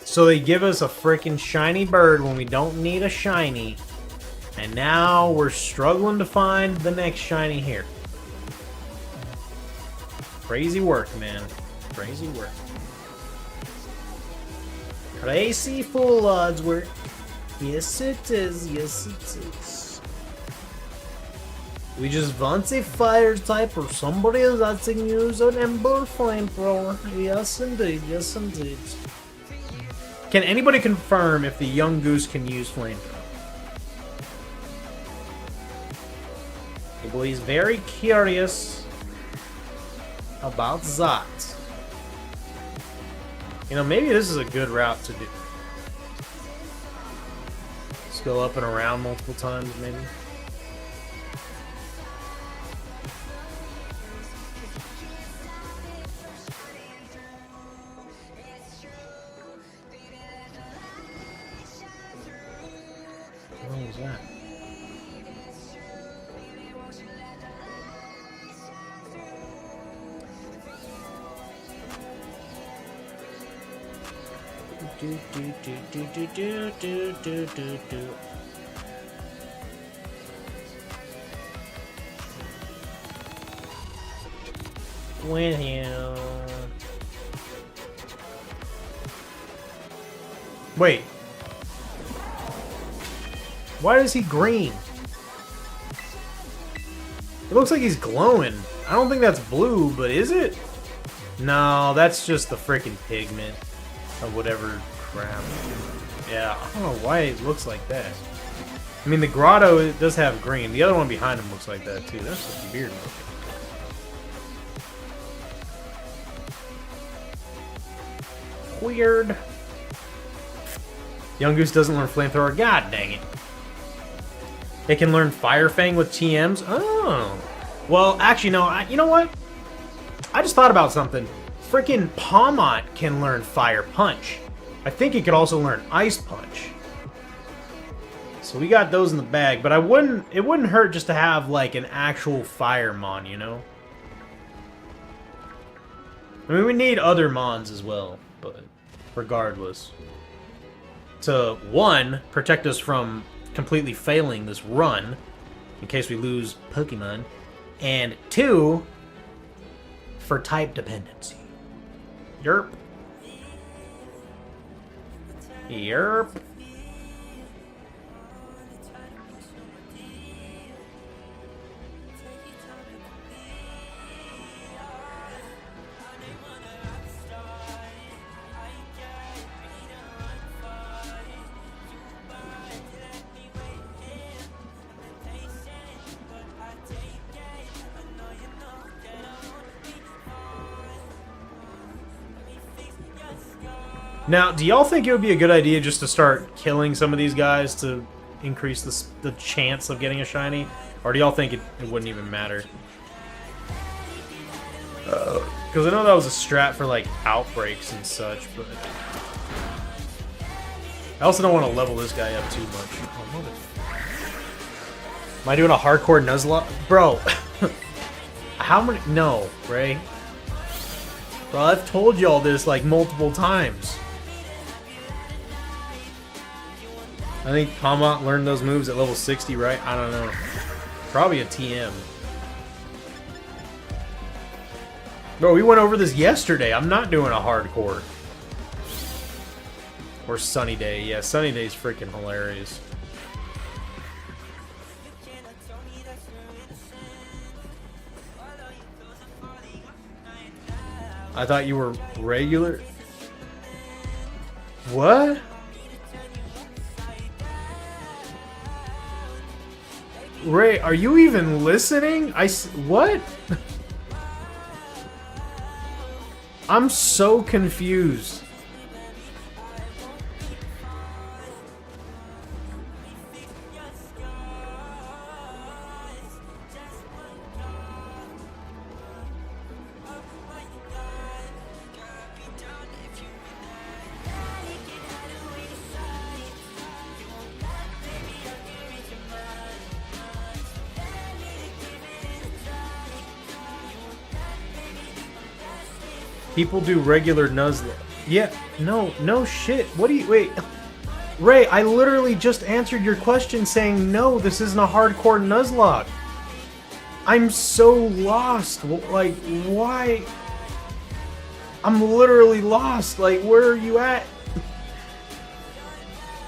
So they give us a freaking shiny bird when we don't need a shiny. And now we're struggling to find the next shiny here. Crazy work, man. Crazy work. Crazy full odds work. Yes, it is. Yes, it is. We just want a fire type or somebody that can use an ember flamethrower. Yes, indeed. Yes, indeed. Can anybody confirm if the young goose can use flamethrower? He's very curious about that. You know, maybe this is a good route to do. Just go up and around multiple times, maybe. What was that? Do. With you. Wait. Why is he green? It looks like he's glowing. I don't think that's blue, but is it? No, that's just the freaking pigment of whatever crap. Yeah, I don't know why it looks like that. I mean, the grotto, it does have green. The other one behind him looks like that, too. That's just weird looking. Weird. Young Goose doesn't learn Flamethrower. God dang it. It can learn Fire Fang with TMs? Oh. Well, actually, no. You know what? I just thought about something. Freaking Palmont can learn Fire Punch. I think he could also learn Ice Punch. So we got those in the bag, but it wouldn't hurt just to have like an actual Fire Mon, you know? I mean, we need other Mons as well, but regardless. To, one, protect us from completely failing this run, in case we lose Pokemon, and two, for type dependency. Yerp. Yerp. Now, do y'all think it would be a good idea just to start killing some of these guys to increase the chance of getting a shiny? Or do y'all think it wouldn't even matter? Because I know that was a strat for, like, outbreaks and such, but... I also don't want to level this guy up too much. Oh, am I doing a hardcore Nuzlocke? Bro! How many... No, Ray. Bro, I've told y'all this, like, multiple times. I think Palmont learned those moves at level 60, right? I don't know. Probably a TM. Bro, we went over this yesterday. I'm not doing a hardcore. Or Sunny Day. Yeah, Sunny Day's freaking hilarious. I thought you were regular. What? Ray, are you even listening? What? I'm so confused. People do regular Nuzlocke. Yeah, no shit. What do you... Wait. Ray, I literally just answered your question saying, no, this isn't a hardcore Nuzlocke. I'm so lost. Like, why? I'm literally lost. Like, where are you at?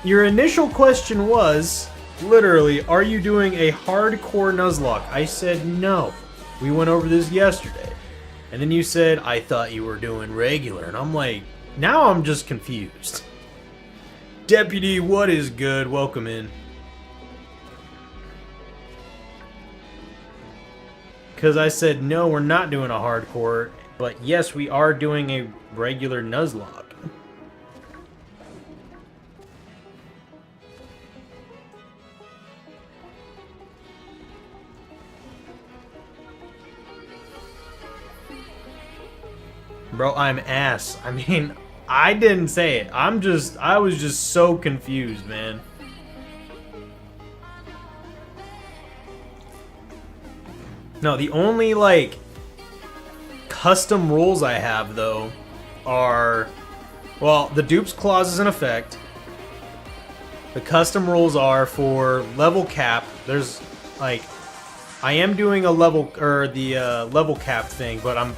Your initial question was, literally, are you doing a hardcore Nuzlocke? I said no. We went over this yesterday. And then you said, I thought you were doing regular. And I'm like, now I'm just confused. Deputy, what is good? Welcome in. Because I said, no, we're not doing a hardcore. But yes, we are doing a regular Nuzlocke. Bro, I'm ass. I mean, I didn't say it. I was just so confused, man. No, the only, like, custom rules I have, though, are... Well, the dupes clause is in effect. The custom rules are for level cap. There's, like... I am doing a level... Or the level cap thing, but I'm...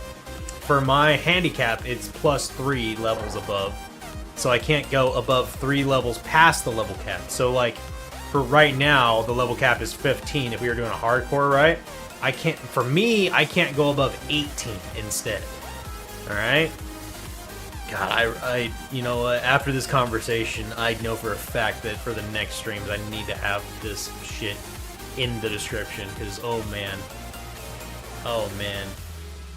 For my handicap, it's +3 levels above. So I can't go above 3 levels past the level cap. So, like, for right now, the level cap is 15 if we were doing a hardcore, right? I can't, for me, I can't go above 18 instead. Alright? God, you know, after this conversation, I know for a fact that for the next streams, I need to have this shit in the description. Because, oh man. Oh man.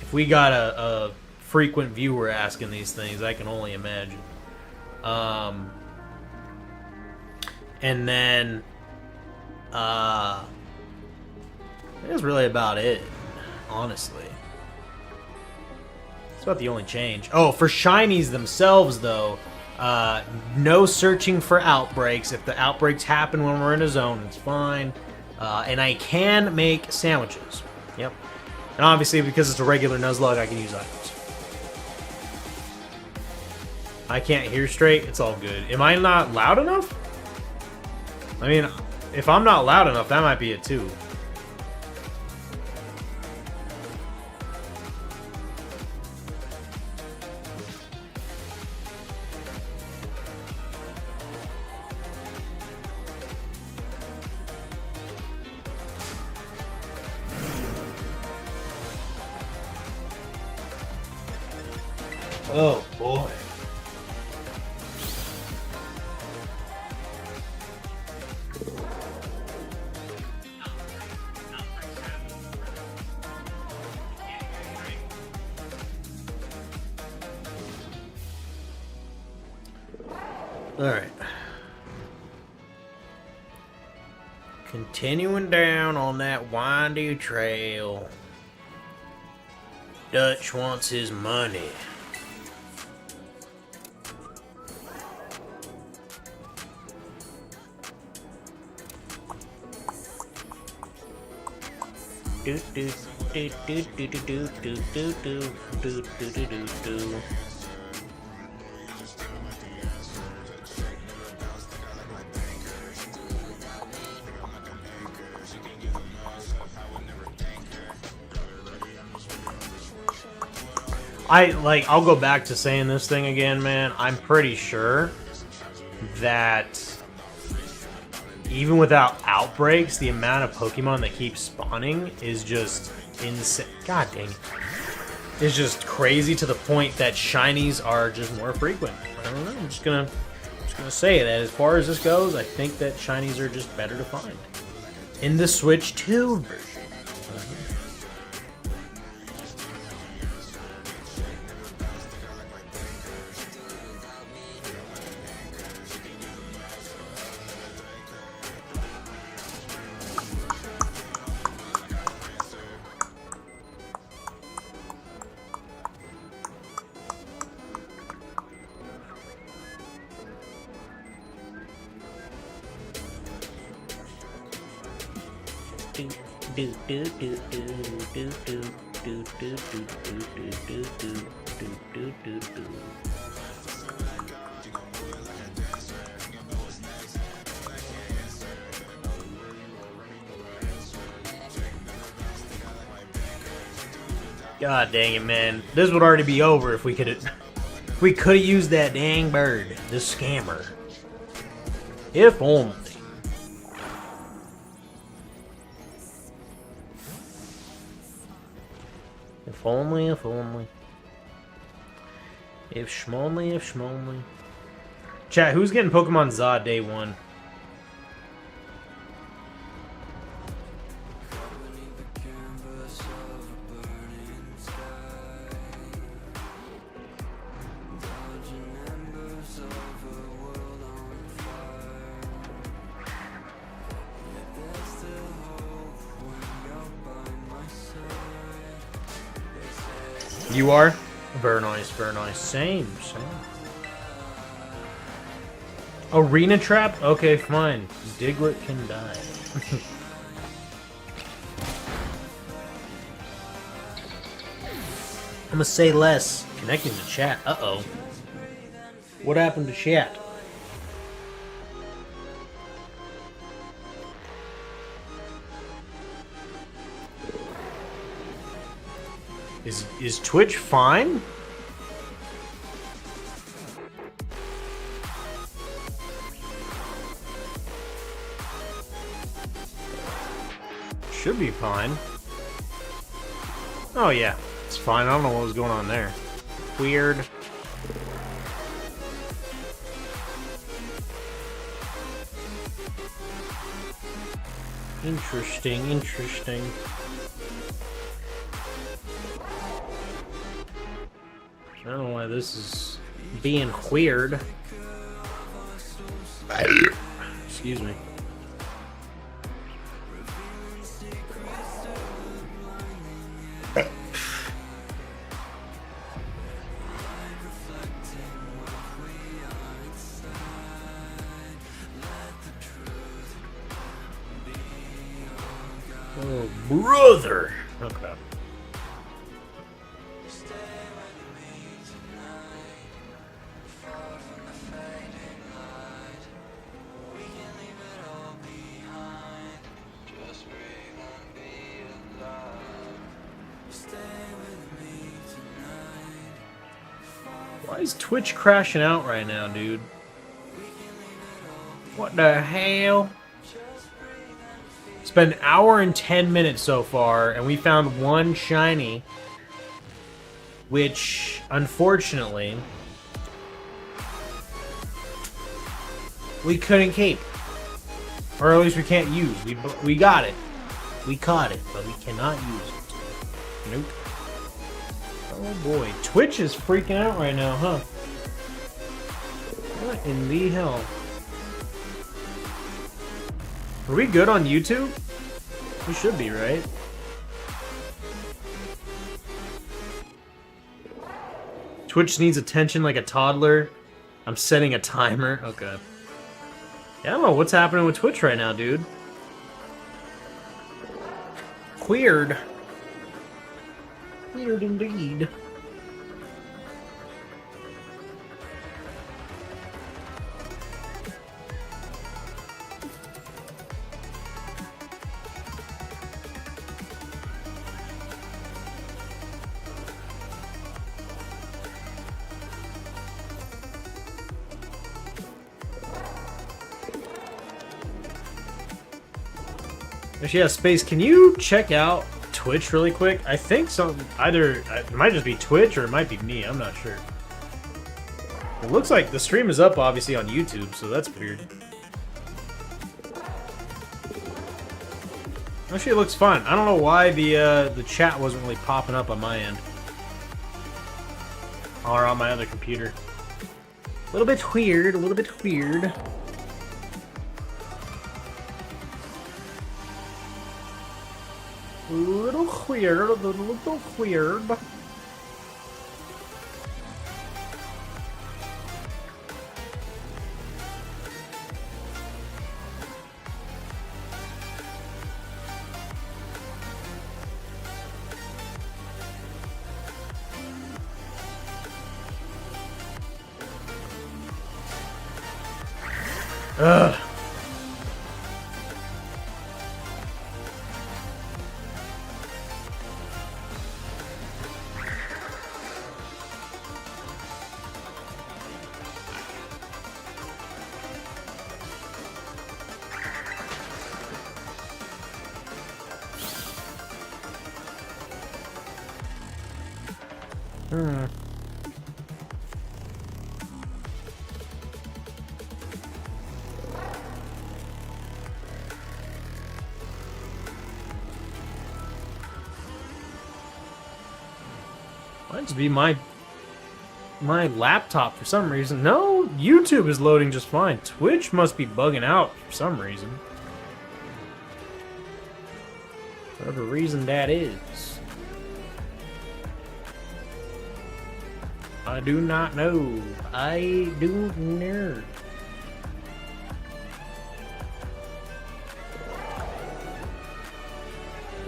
If we got a frequent viewer asking these things, I can only imagine. And then, that's really about it, honestly. That's about the only change. Oh, for shinies themselves, though, no searching for outbreaks. If the outbreaks happen when we're in a zone, it's fine. And I can make sandwiches. Yep. And obviously, because it's a regular Nuzlocke, I can use items. I can't hear straight. It's all good. Am I not loud enough? I mean, if I'm not loud enough, that might be it too. Oh boy. All right. Continuing down on that windy trail. Dutch wants his money. Do do do do do do do do do do do do do do. I'll go back to saying this thing again, man. I'm pretty sure that even without outbreaks, the amount of Pokemon that keep spawning is just insane. God dang it. It's just crazy to the point that shinies are just more frequent. I don't know. I'm just gonna say that as far as this goes, I think that shinies are just better to find. In the Switch 2 version. God dang it, man. This would already be over if we could have used that dang bird, this scammer. If only. If only, if only. If schmonly, if schmonly. Chat, who's getting Pokemon Zod day 1? You are? Very nice, very nice. Same. Arena trap? Okay, fine. Diglett can die. I'm gonna say less. Connecting to chat. Uh-oh. What happened to chat? Is Twitch fine? Should be fine. Oh yeah, it's fine. I don't know what was going on there. Weird. Interesting, interesting. I don't know why this is being weird. Excuse me. Oh, brother! Okay. Why is Twitch crashing out right now, dude? What the hell? It's been an hour and 10 minutes so far, and we found one shiny, which, unfortunately, we couldn't keep. Or at least we can't use. We got it. We caught it, but we cannot use it. Nope. Oh boy, Twitch is freaking out right now, huh? What in the hell? Are we good on YouTube? We should be, right? Twitch needs attention like a toddler. I'm setting a timer. Okay. Yeah, I don't know what's happening with Twitch right now, dude. Weird. Weird indeed. Actually, yeah, Space, can you check out Twitch really quick? I think either it might just be Twitch or it might be me. I'm not sure. It looks like the stream is up, obviously, on YouTube, so that's weird. Actually, it looks fun. I don't know why the chat wasn't really popping up on my end. Or on my other computer. A little bit weird, a little bit weird. A little weird, a little weird. Ugh. Might be my laptop for some reason. No, YouTube is loading just fine. Twitch must be bugging out for some reason. Whatever reason that is. I do not know. I do know.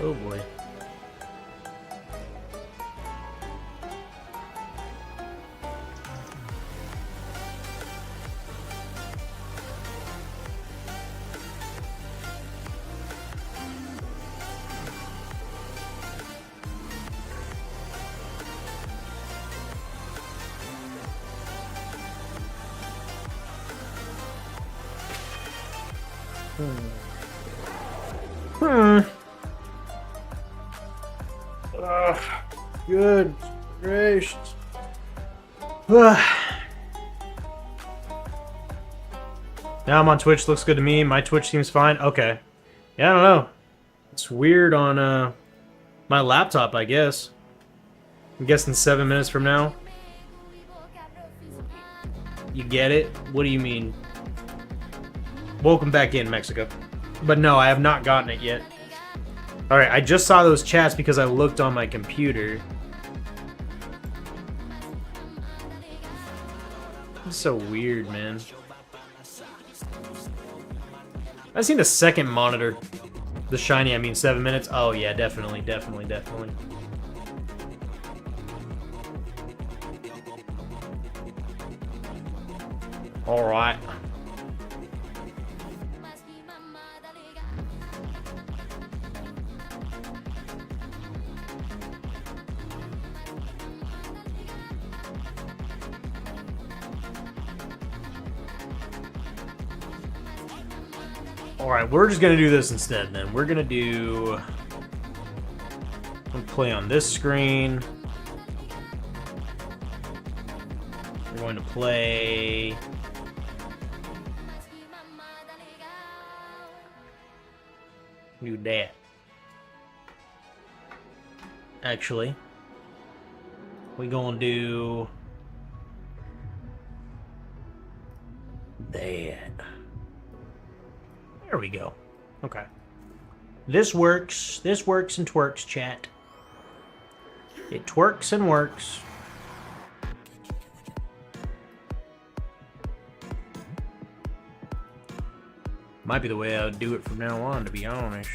Oh boy. Good gracious. Now I'm on Twitch, looks good to me. My Twitch seems fine. Okay. Yeah, I don't know. It's weird on my laptop, I guess. I'm guessing 7 minutes from now. You get it? What do you mean? Welcome back in, Mexico. But no, I have not gotten it yet. Alright, I just saw those chats because I looked on my computer. It's so weird, man. I've seen a second monitor. The shiny, I mean 7 minutes. Oh yeah, definitely, definitely, definitely. Alright. Alright, we're just gonna do this instead then. We're gonna play on this screen. We're going to play... do that. Actually, we gonna do that. There we go. Okay. This works. This works and twerks, chat. It twerks and works. Might be the way I would do it from now on, to be honest.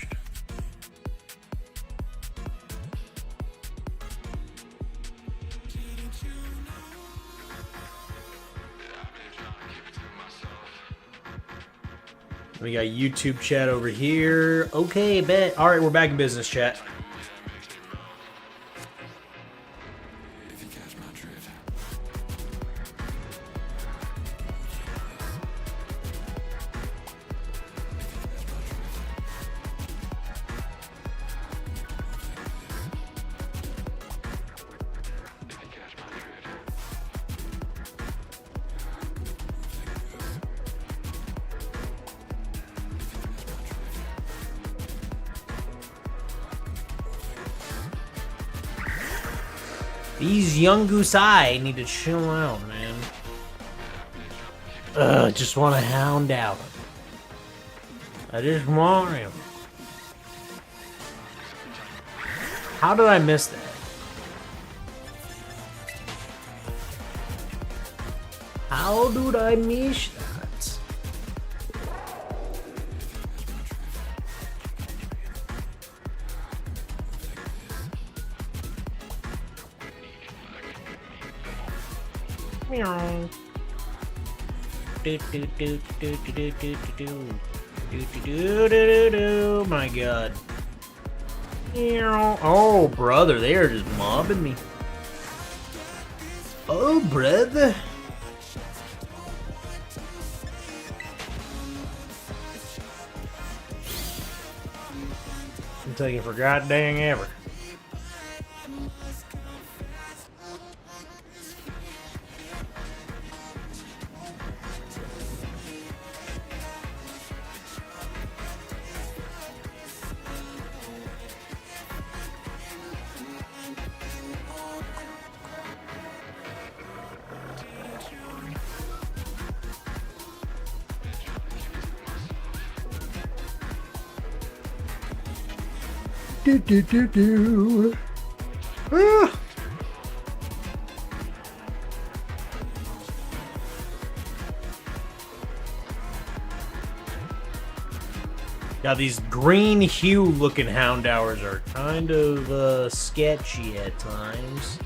We got YouTube chat over here. Okay, bet. All right, we're back in business, chat. These young Gusai need to chill out, man. Just want to hound out. I just want him. How did I miss that? How did I miss that? Meow. My God. Oh, brother, they are just mobbing me. Oh, brother. I'm taking for goddamn ever. Ah. Now these green hue looking Houndours are kind of sketchy at times,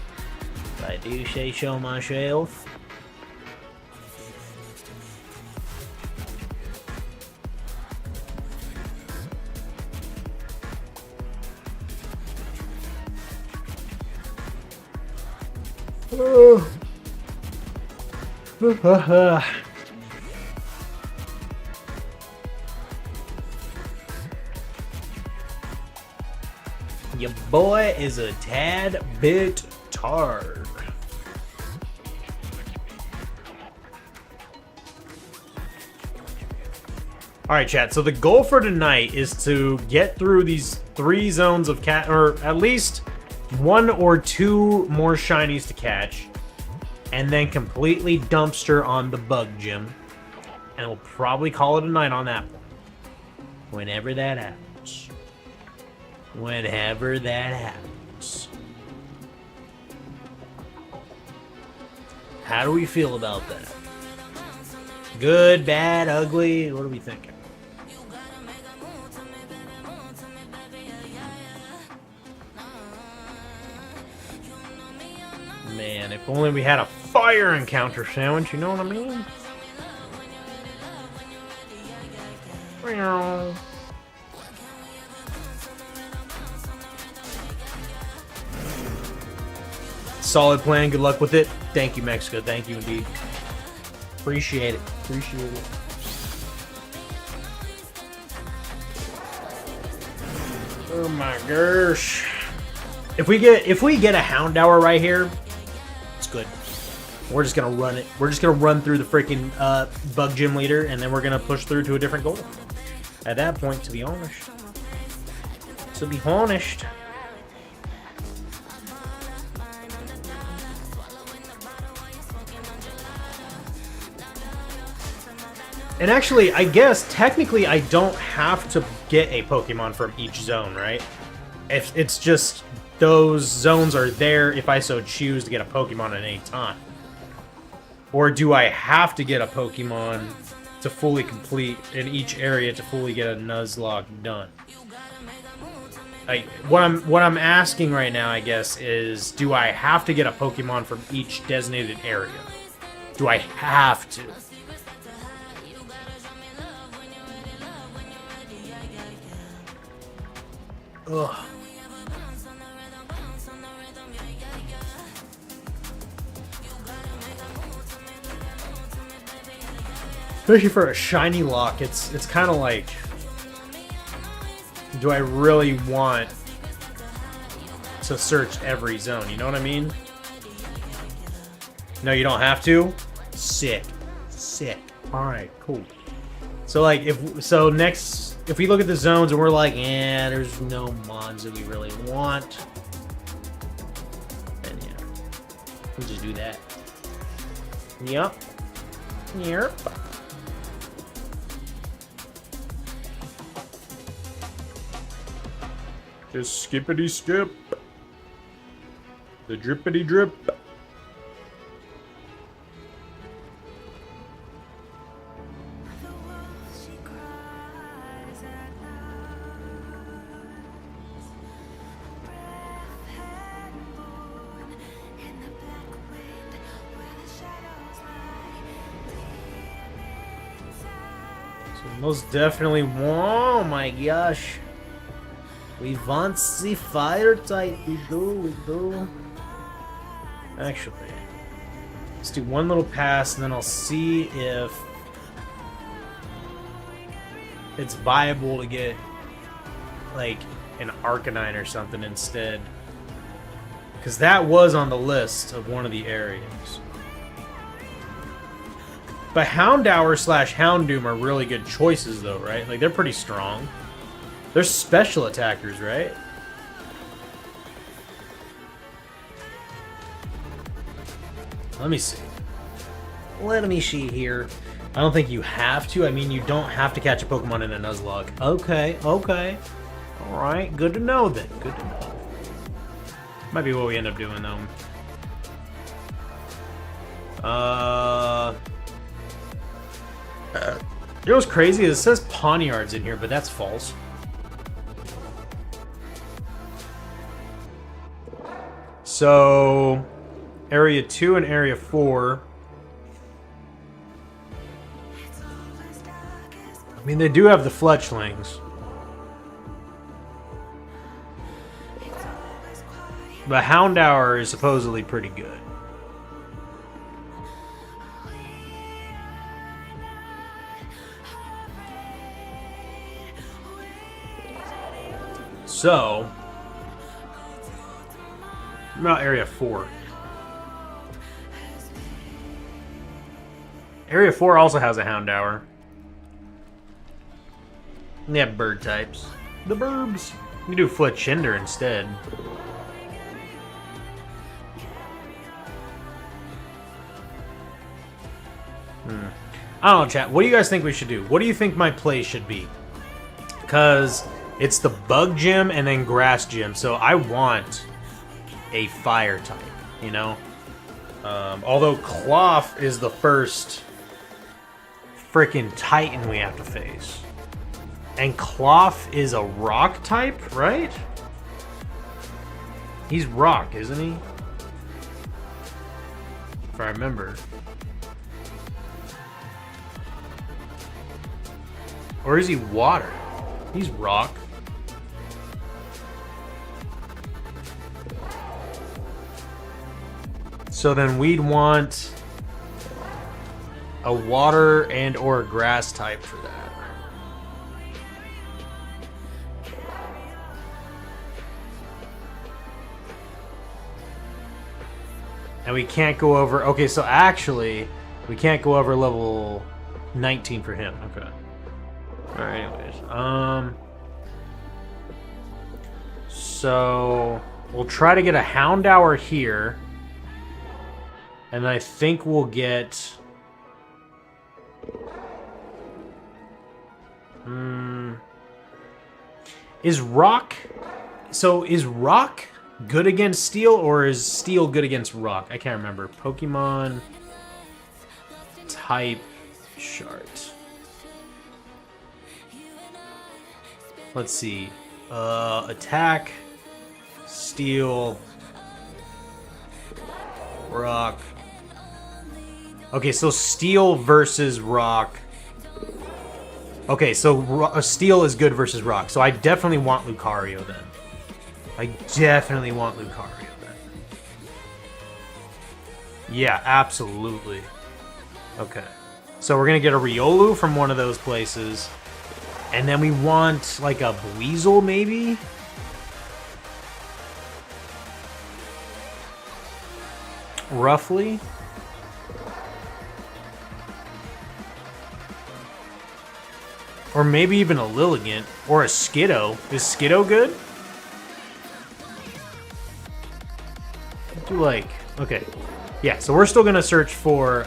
if I do say so myself. Your boy is a tad bit tired. Alright, chat, so the goal for tonight is to get through these 3 zones of or at least 1 or 2 more shinies to catch, and then completely dumpster on the bug gym, and we'll probably call it a night on that one. Whenever that happens. Whenever that happens. How do we feel about that? Good, bad, ugly? What are we thinking? Man, if only we had a fire encounter sandwich, you know what I mean? Solid plan, good luck with it. Thank you, Mexico. Thank you indeed. Appreciate it. Appreciate it. Oh my gosh. If we get a Houndour right here, it's good. We're just gonna run it. We're just gonna run through the freaking bug gym leader, and then we're gonna push through to a different goal. At that point, to be honest. To be honest. And actually, I guess, technically, I don't have to get a Pokemon from each zone, right? If it's just those zones are there if I so choose to get a Pokemon at any time. Or do I have to get a Pokemon to fully complete in each area to fully get a Nuzlocke done? Like, what I'm asking right now, I guess, is do I have to get a Pokemon from each designated area? Do I have to? Ugh. Especially for a shiny lock, it's kind of like, do I really want to search every zone? You know what I mean? No, you don't have to? Sick. Sick. Alright, cool. So like, if we look at the zones and we're like, yeah, there's no mons that we really want, then yeah. We'll just do that. Yep. Yep. Just skippity skip. The drippity drip. Most definitely. Oh my gosh. We want the fire type. We do. Actually, let's do one little pass and then I'll see if it's viable to get like an Arcanine or something instead. Because that was on the list of one of the areas. But Houndour / Houndoom are really good choices, though, right? Like, they're pretty strong. They're special attackers, right? Let me see. Let me see here. I don't think you have to. I mean, you don't have to catch a Pokemon in a Nuzlocke. Okay, okay. Alright, good to know, then. Good to know. Might be what we end up doing, though. You know what's crazy? It says Pawniard's in here, but that's false. So, Area 2 and Area 4. I mean, they do have the Fletchlings. But Houndour is supposedly pretty good. So, what about Area 4? Area 4 also has a Houndour. And they have bird types. The burbs. You can do Fletchinder instead. I don't know, chat. What do you guys think we should do? What do you think my play should be? Because it's the bug gym and then grass gym, so I want a fire type, you know? Although Cloth is the first freaking Titan we have to face. And Cloth is a rock type, right? He's rock, isn't he? If I remember. Or is he water? He's rock. So then we'd want a water and or a grass type for that. And we can't go over... Okay, so actually, we can't go over level 19 for him. Okay. Alright, anyways. So, we'll try to get a Houndour here. And I think we'll get... Is rock... So, is rock good against steel, or is steel good against rock? I can't remember. Pokemon... Type... Chart. Let's see. Attack... Steel... Rock... Okay, so steel versus rock. Okay, so steel is good versus rock. So I definitely want Lucario then. I definitely want Lucario then. Yeah, absolutely. Okay. So we're going to get a Riolu from one of those places. And then we want like a Weasel maybe? Roughly. Or maybe even a Lilligant. Or a Skiddo. Is Skiddo good? Do like... Okay. Yeah, so we're still going to search for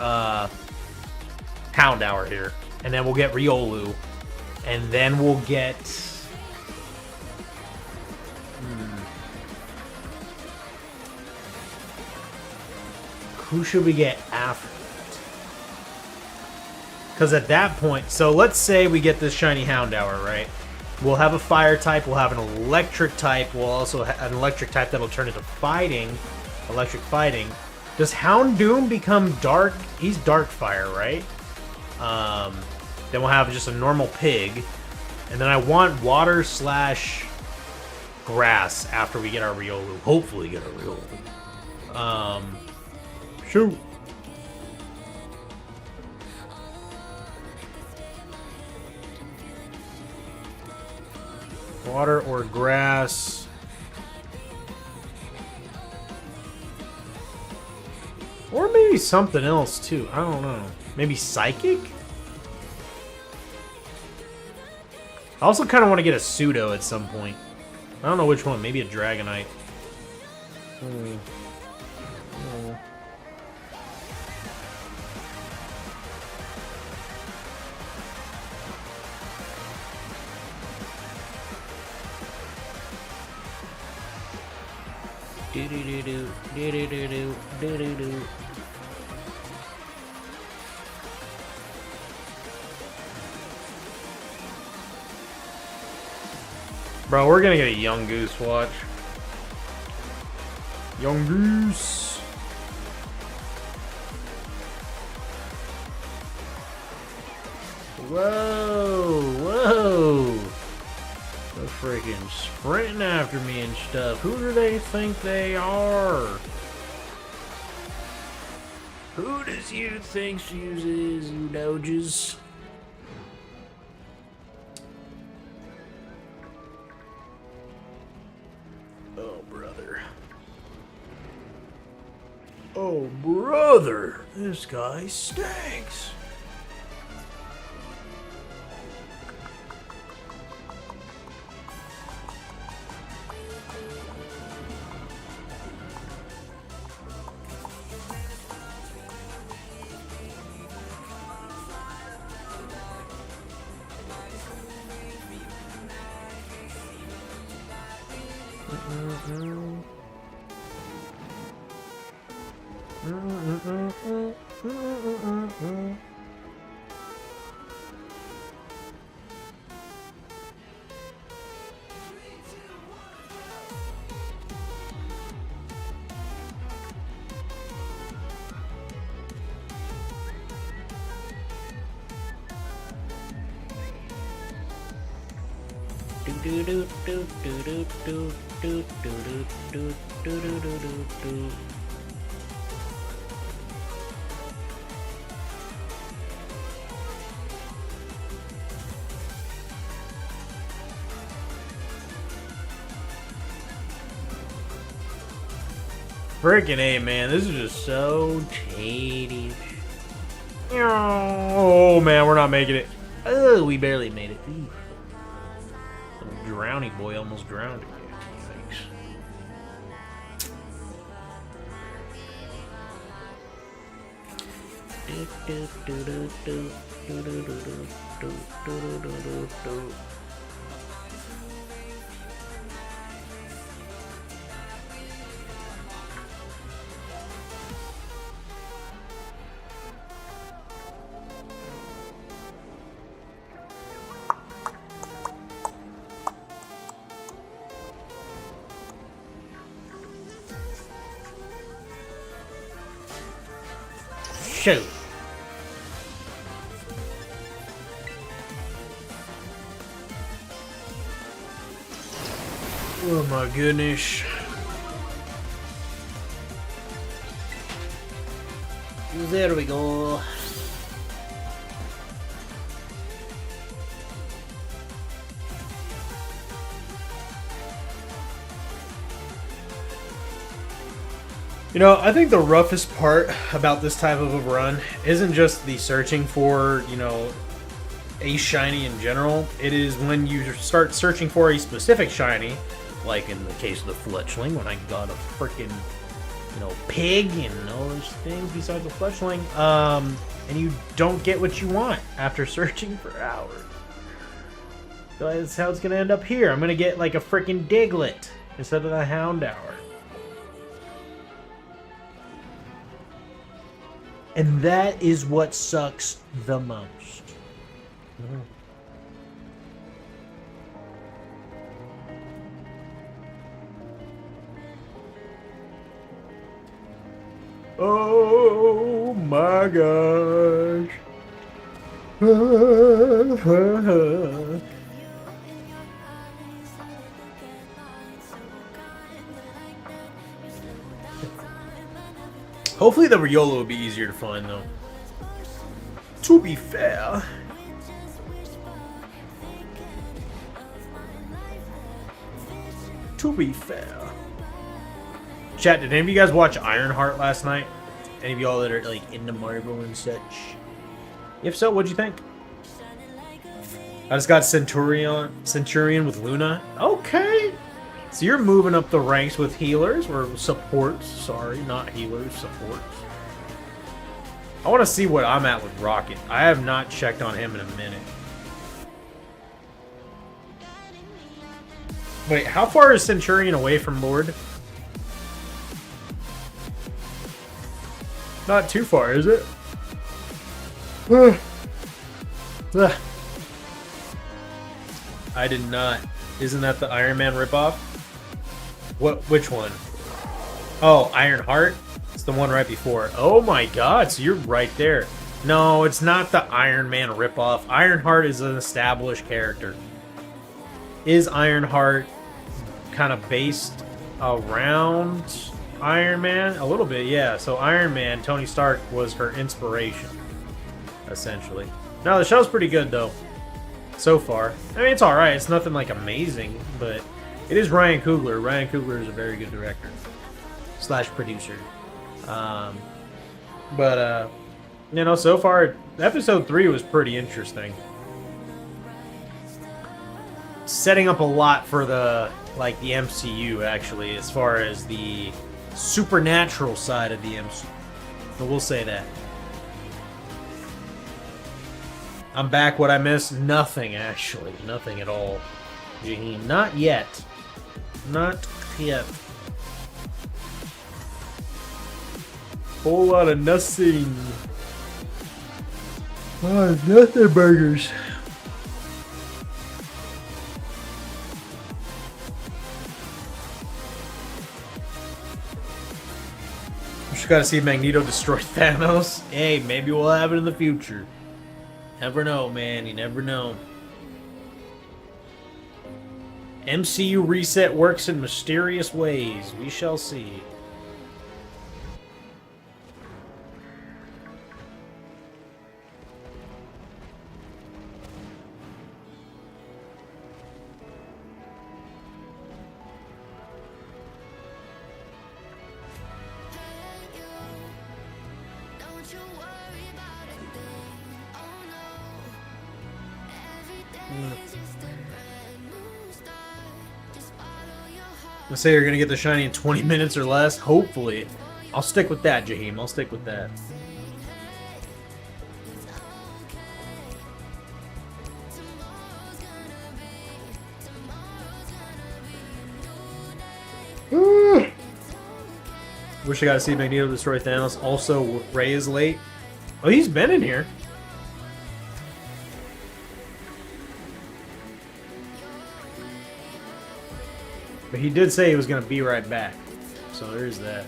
Houndour here. And then we'll get Riolu. And then we'll get... Who should we get after? Because at that point... So let's say we get this shiny Houndour, right? We'll have a fire type. We'll have an electric type. We'll also have an electric type that'll turn into fighting. Electric fighting. Does Houndoom become dark? He's dark fire, right? Then we'll have just a normal pig. And then I want water / grass after we get our Riolu. Hopefully get our Riolu. Shoot. Water or grass. Or maybe something else too. I don't know. Maybe psychic? I also kind of want to get a pseudo at some point. I don't know which one. Maybe a Dragonite. Bro, we're gonna get a young goose, watch. Young goose. Whoa, whoa. They're freaking sprinting after me and stuff. Who do they think they are? Who does you think she is, you doges? Oh, brother. Oh, brother. This guy stinks. Freaking A, man. This is just so tedious. Oh, man. We're not making it. Oh, we barely made it. Ooh. Little drowny boy almost drowned again. Thanks. Shoot. Oh my goodness. There we go. You know, I think the roughest part about this type of a run isn't just the searching for, you know, a shiny in general. It is when you start searching for a specific shiny, like in the case of the Fletchling, when I got a freaking you know, pig and all those things besides the fleshling. And you don't get what you want after searching for hours. So that's how it's gonna end up here. I'm gonna get like a freaking Diglett instead of the Houndour. And that is what sucks the most. Oh my gosh. Hopefully the Riolo will be easier to find though. To be fair. To be fair. Chat, did any of you guys watch Ironheart last night? Any of y'all that are like into Marvel and such? If so, what'd you think? I just got Centurion with Luna. Okay. So you're moving up the ranks with healers or supports. Sorry, not healers, supports. I want to see what I'm at with Rocket. I have not checked on him in a minute. Wait, how far is Centurion away from Lord? Not too far, is it? I did not. Isn't that the Iron Man ripoff? What? Which one? Oh, Ironheart? It's the one right before. Oh my god, so you're right there. No, it's not the Iron Man ripoff. Ironheart is an established character. Is Ironheart kind of based around Iron Man? A little bit, yeah. So Iron Man, Tony Stark was her inspiration, essentially. No, the show's pretty good, though, so far. I mean, it's alright. It's nothing, like, amazing, but it is Ryan Coogler. Ryan Coogler is a very good director / producer. You know, so far, episode 3 was pretty interesting. Setting up a lot for the MCU, actually, as far as the supernatural side of the MCU. So we'll say that. I'm back. What I missed? Nothing, actually. Nothing at all. Jaheen. Not yet. Not yet. Whole lot of nothing. Oh, nothing burgers. Just gotta see Magneto destroy Thanos. Hey, maybe we'll have it in the future. Never know, man. You never know. MCU reset works in mysterious ways. We shall see. Let's say you're gonna get the shiny in 20 minutes or less. Hopefully. I'll stick with that, Jaheim. I'll stick with that. Wish I got to see Magneto destroy Thanos. Also, Ray is late. Oh, he's been in here. But he did say he was going to be right back. So there's that.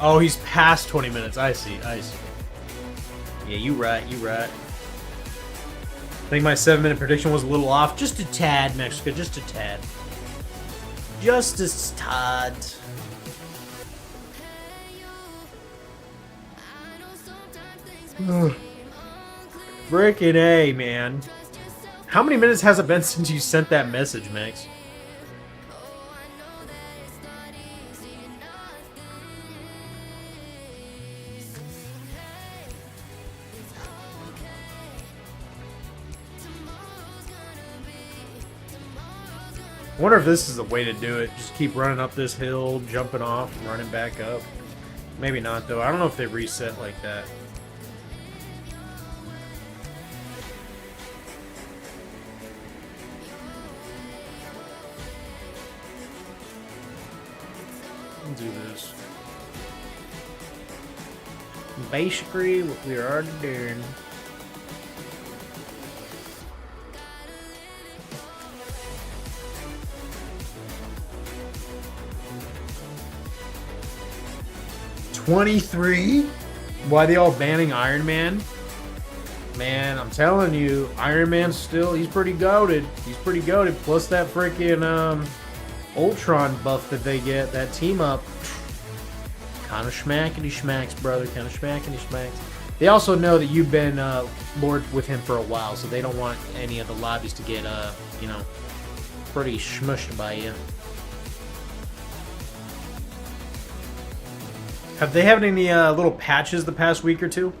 Oh, he's past 20 minutes. I see. I see. Yeah, you right. You right. I think my 7-minute prediction was a little off. Just a tad, Mexico. Just a tad. Just a tad. Frickin' A, man. How many minutes has it been since you sent that message, Max? I wonder if this is the way to do it. Just keep running up this hill, jumping off, and running back up. Maybe not, though. I don't know if they reset like that. Let's do this. Basically, what we're already doing. $23? Why they all banning Iron Man? Man, I'm telling you, Iron Man's still, he's pretty goated. He's pretty goated. Plus that freaking Ultron buff that they get, that team up. Kind of schmackety schmacks, brother. Kind of schmackety schmacks. They also know that you've been Lord with him for a while, so they don't want any of the lobbies to get, you know, pretty smushed by you. Have they had any little patches the past week or two?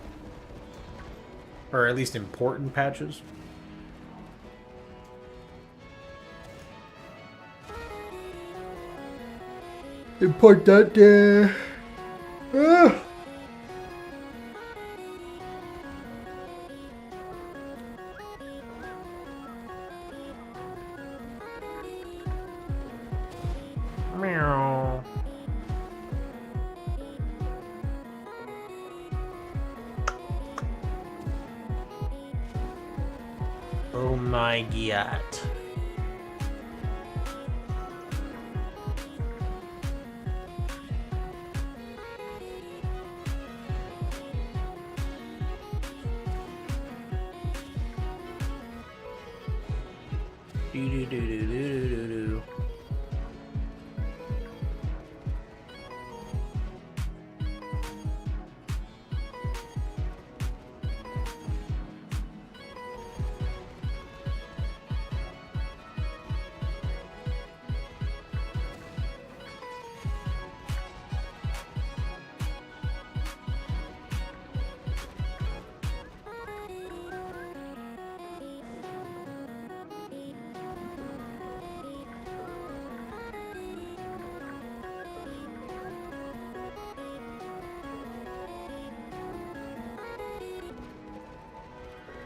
Or at least important patches? Important. Meow. Oh my god. Do-do-do-do-do-do-do.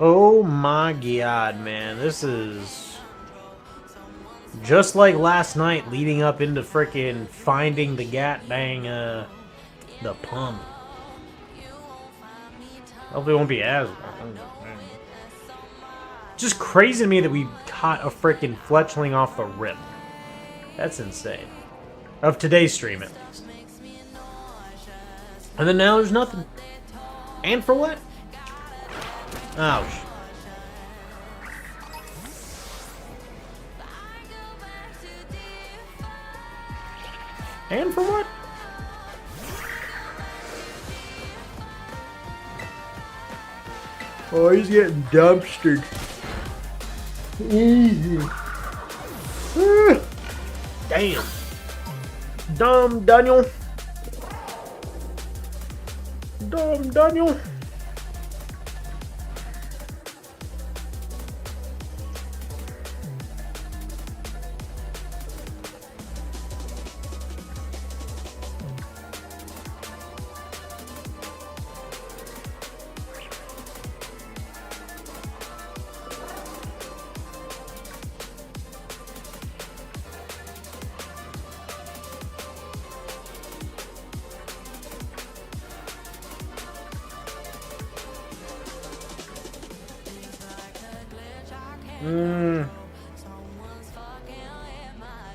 Oh my god, man. This is just like last night leading up into frickin' finding the dang, the pump. Hopefully it won't be as... Just crazy to me that we caught a frickin' fletchling off the rip. That's insane. Of today's stream, at least. And then now there's nothing. And for what? Ouch. And for what? Oh, he's getting dumpstered. Easy. Damn. Dumb Daniel. Dumb Daniel.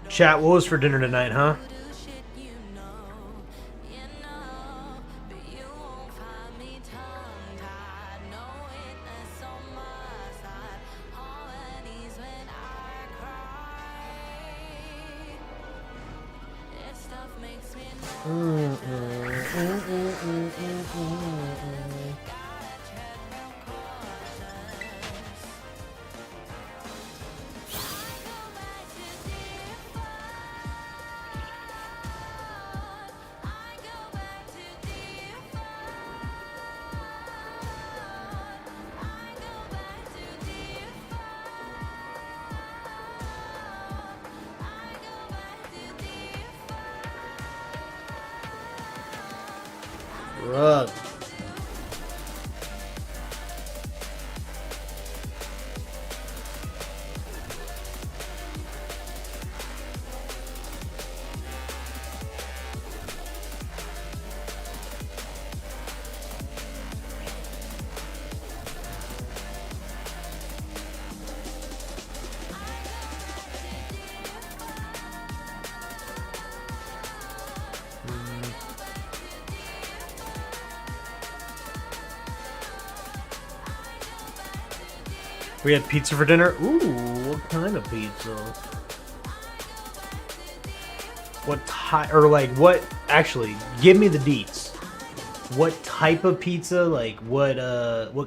Chat, what was for dinner tonight, huh? Rug. We had pizza for dinner. Ooh, what kind of pizza? What type, or like what? Actually, give me the deets. What type of pizza? Like what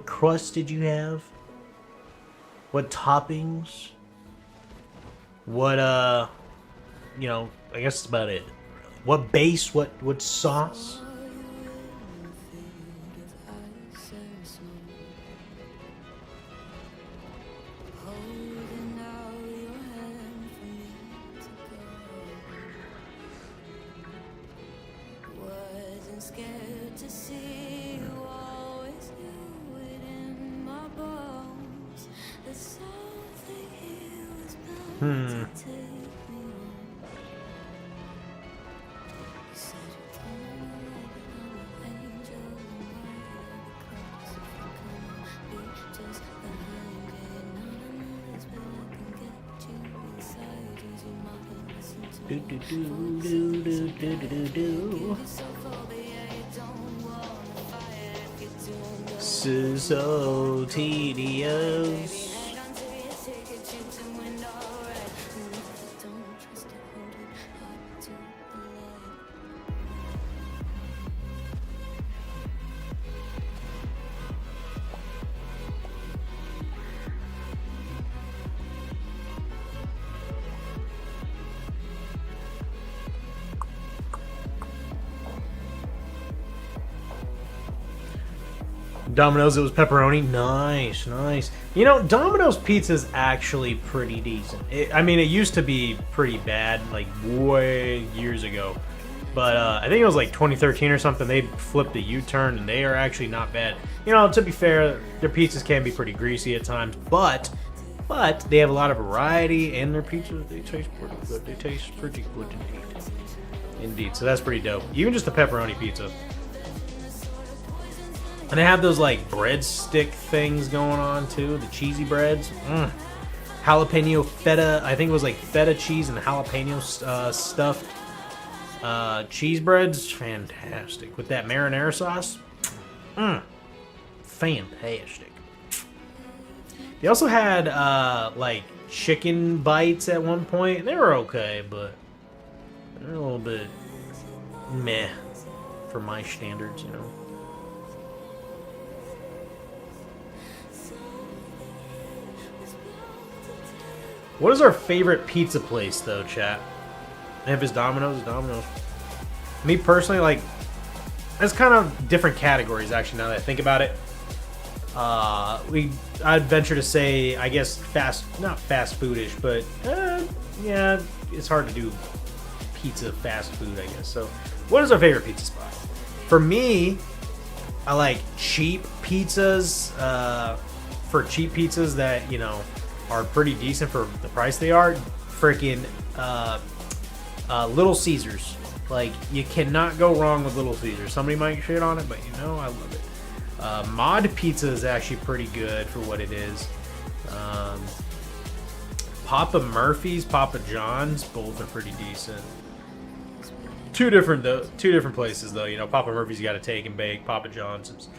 crust did you have? What toppings? What you know, I guess that's about it. What base? What sauce? Do, do, do, do, do, do, do, do. This is so tedious. Domino's, it was pepperoni. Nice, nice. You know, Domino's pizza is actually pretty decent. I mean, it used to be pretty bad, like way years ago. But I think it was like 2013 or something. They flipped a U-turn, and they are actually not bad. You know, to be fair, their pizzas can be pretty greasy at times, but they have a lot of variety, and their pizzas, they taste pretty good. They taste pretty good indeed. Indeed, so that's pretty dope. Even just the pepperoni pizza. And they have those like breadstick things going on too, the cheesy breads. Jalapeno feta, I think it was like feta cheese and jalapeno stuffed cheese breads. Fantastic. With that marinara sauce. Fantastic. They also had like chicken bites at one point. They were okay, but they're a little bit meh for my standards, you know. What is our favorite pizza place, though, chat? If it's Domino's, it's Domino's. Me personally, like, it's kind of different categories, actually, now that I think about it. I'd venture to say, I guess, not fast foodish, but, yeah, it's hard to do pizza fast food, I guess. So, what is our favorite pizza spot? For me, I like cheap pizzas, for cheap pizzas that, you know, are pretty decent for the price they are. Freaking Little Caesars. Like, you cannot go wrong with Little Caesars. Somebody might shit on it, but you know, I love it. Mod Pizza is actually pretty good for what it is. Papa Murphy's, Papa John's, both are pretty decent. Two different places though. You know, Papa Murphy's, you got to take and bake. Papa John's is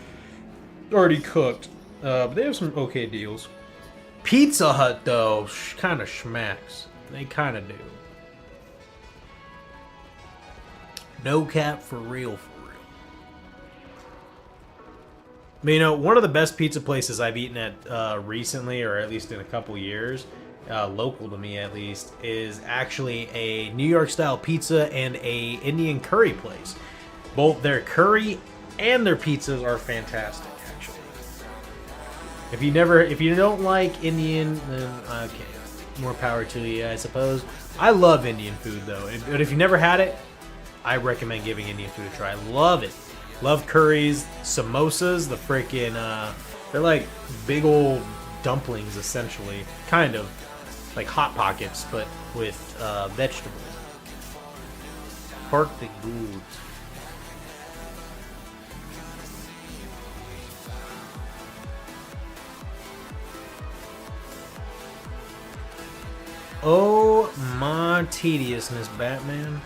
already cooked. But they have some okay deals. Pizza Hut, though, kind of schmacks. They kind of do. No cap, for real, for real. But, you know, one of the best pizza places I've eaten at recently, or at least in a couple years, local to me at least, is actually a New York-style pizza and a Indian curry place. Both their curry and their pizzas are fantastic. If you don't like Indian, then okay, more power to you, I suppose. I love Indian food though, but if you never had it, I recommend giving Indian food a try. I love it. Love curries, samosas, the freaking, they're like big old dumplings, essentially. Kind of. Like Hot Pockets, but with vegetables. Park the good. Oh, my tediousness, Batman.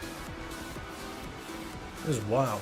This is wild.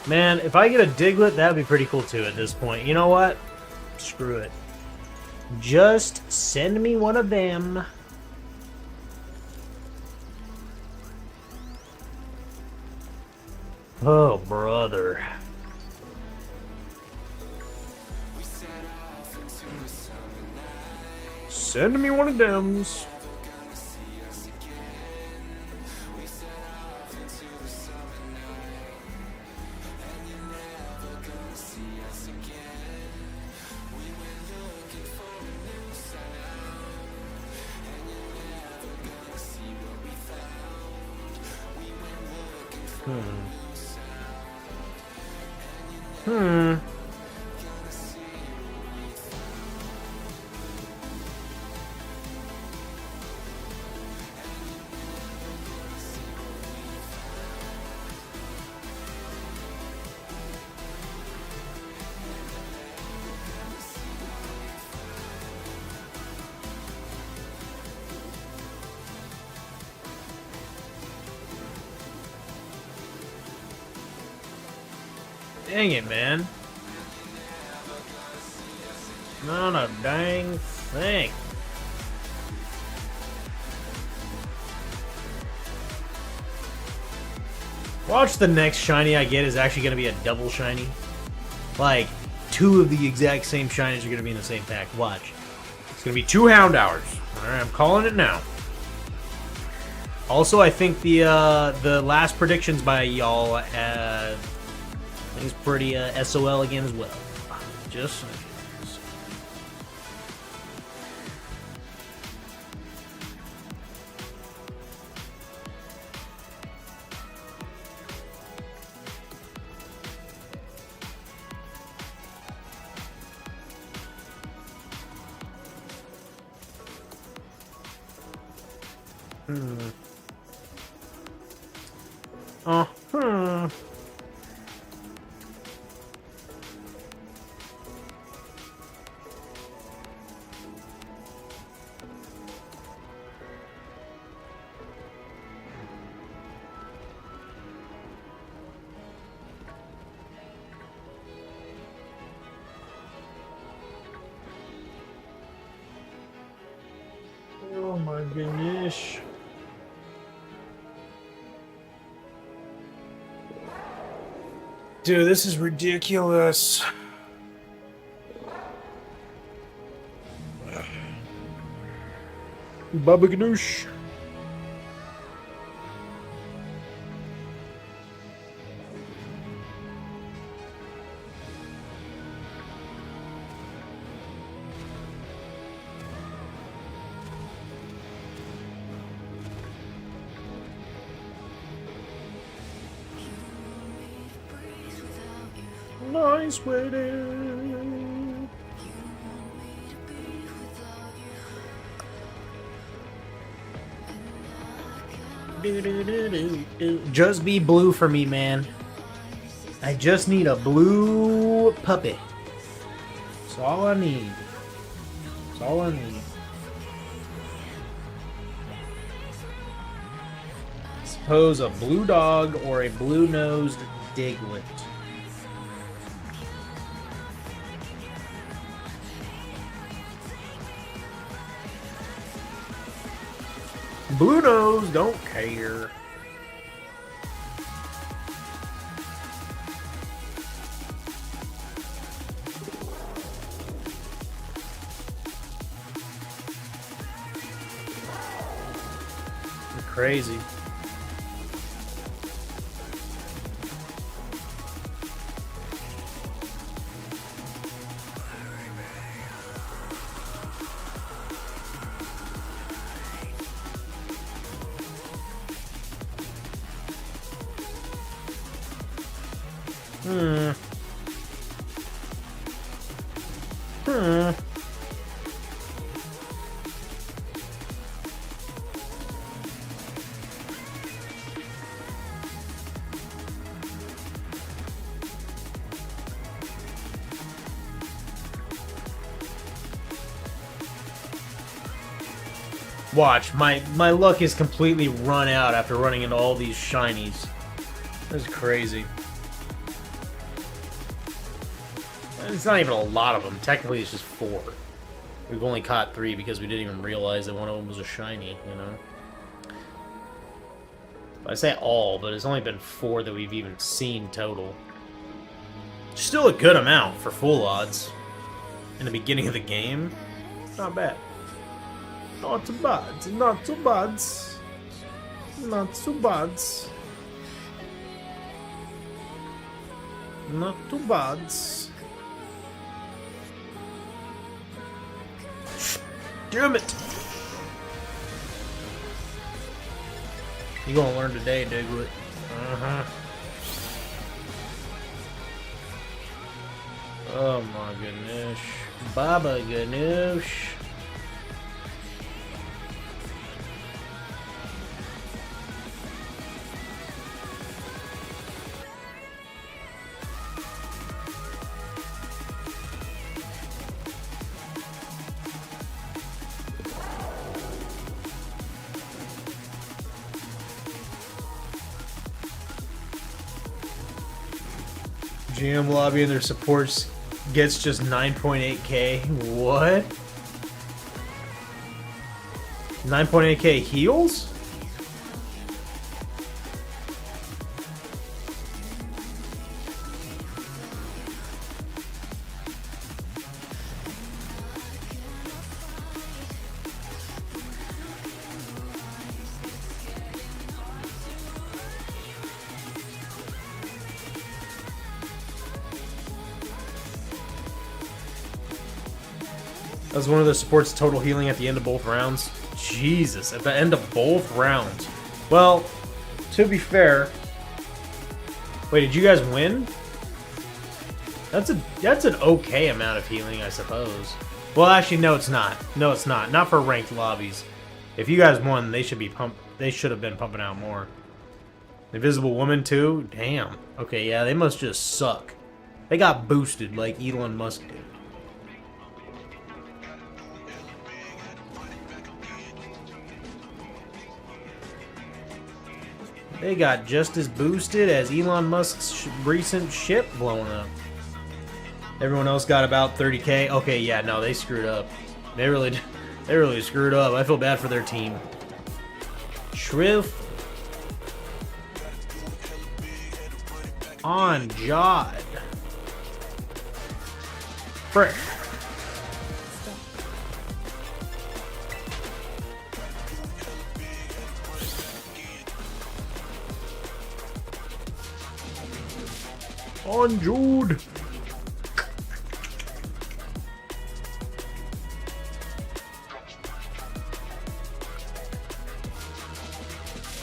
Man, if I get a Diglett, that'd be pretty cool too at this point. You know what? Screw it. Just send me one of them. Oh, brother. Send me one of them's. Dang it, man. Not a dang thing. Watch, the next shiny I get is actually going to be a double shiny. Like, two of the exact same shinies are going to be in the same pack. Watch. It's going to be 2 Houndours. Alright, I'm calling it now. Also, I think the last predictions by y'all, I think it's pretty SOL again as well. Just saying. Oh my goodness. Dude, this is ridiculous. Baba Ganoush. Nice waiting. Just be blue for me, man. I just need a blue puppy. That's all I need. That's all I need. suppose a blue dog or a blue-nosed Diglett. Blue nose don't care. You're crazy. Watch, my luck is completely run out after running into all these shinies. That's crazy. It's not even a lot of them. Technically, it's just 4. We've only caught 3 because we didn't even realize that one of them was a shiny, you know? I say all, but it's only been 4 that we've even seen total. Still a good amount for full odds. In the beginning of the game. Not bad. Not too bad. Not too bad. Not too bad. Not too bad. Damn it! You gonna learn today, Diglett. Uh-huh. Oh my goodness. Baba ganoush. GM lobby and their supports gets just 9.8k. What? 9.8k heals? That's one of the supports total healing at the end of both rounds. Jesus, at the end of both rounds. Well, to be fair... Wait, did you guys win? That's an okay amount of healing, I suppose. Well, actually, no, it's not. No, it's not. Not for ranked lobbies. If you guys won, they should have been pumping out more. Invisible Woman, too? Damn. Okay, yeah, they must just suck. They got boosted like Elon Musk did. They got just as boosted as Elon Musk's recent ship blowing up. Everyone else got about 30k. Okay, yeah, no, they screwed up. They really screwed up. I feel bad for their team. Shrift. On Jod. Frick. On Jude.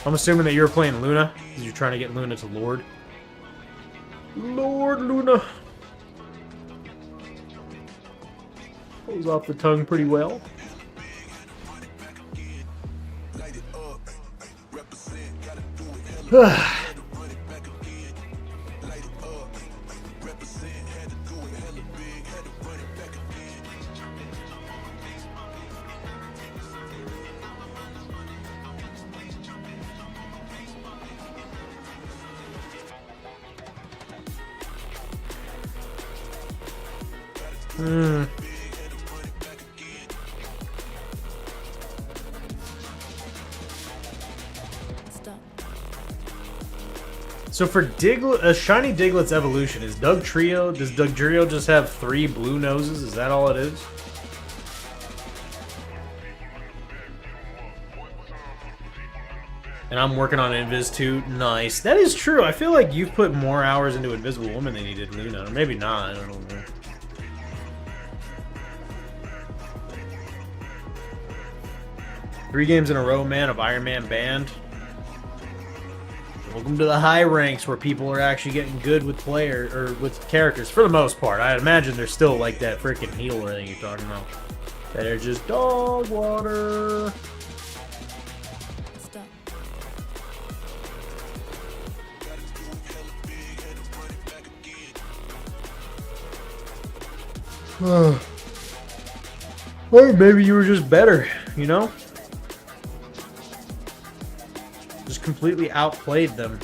I'm assuming that you're playing Luna, because you're trying to get Luna to Lord. Lord Luna. Goes off the tongue pretty well. Hmm. So for Shiny Diglett's evolution, does Doug Trio just have 3 blue noses? Is that all it is? And I'm working on Invis too. Nice. That is true. I feel like you've put more hours into Invisible Woman than you did Luna. Or maybe not. I don't know. Three games in a row, man, of Iron Man banned. Welcome to the high ranks where people are actually getting good with with characters for the most part. I imagine there's still like that freaking healer thing you're talking about. That are just dog water. Or maybe you were just better, you know? Just completely outplayed them.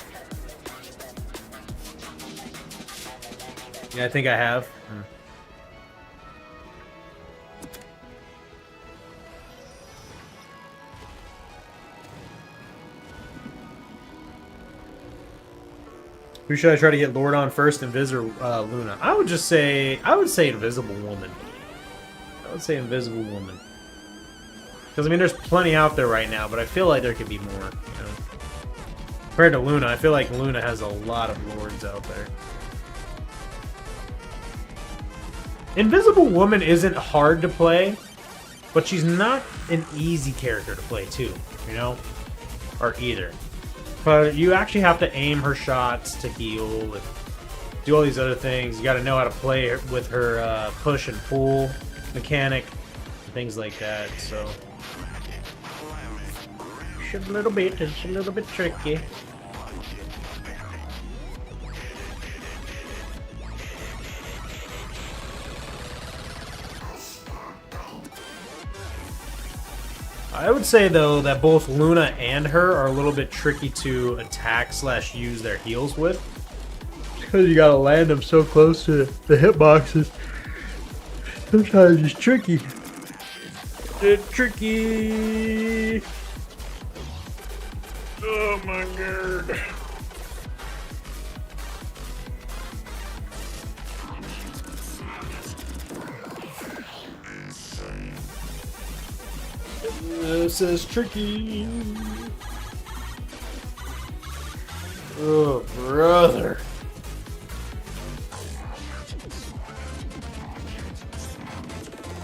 Yeah, I think I have. Who should I try to get Lord on first, Invis or Luna? I would say Invisible Woman. I would say Invisible Woman. Because, I mean, there's plenty out there right now, but I feel like there could be more, you know? Compared to Luna, I feel like Luna has a lot of Lords out there. Invisible Woman isn't hard to play, but she's not an easy character to play, too, you know? Or either. But you actually have to aim her shots to heal and do all these other things. You got to know how to play with her push and pull mechanic, things like that. So it's a little bit tricky. I would say, though, that both Luna and her are a little bit tricky to attack / use their heals with. Because you gotta land them so close to the hitboxes. Sometimes it's tricky. It's tricky. Oh my god. This is tricky. Oh, brother.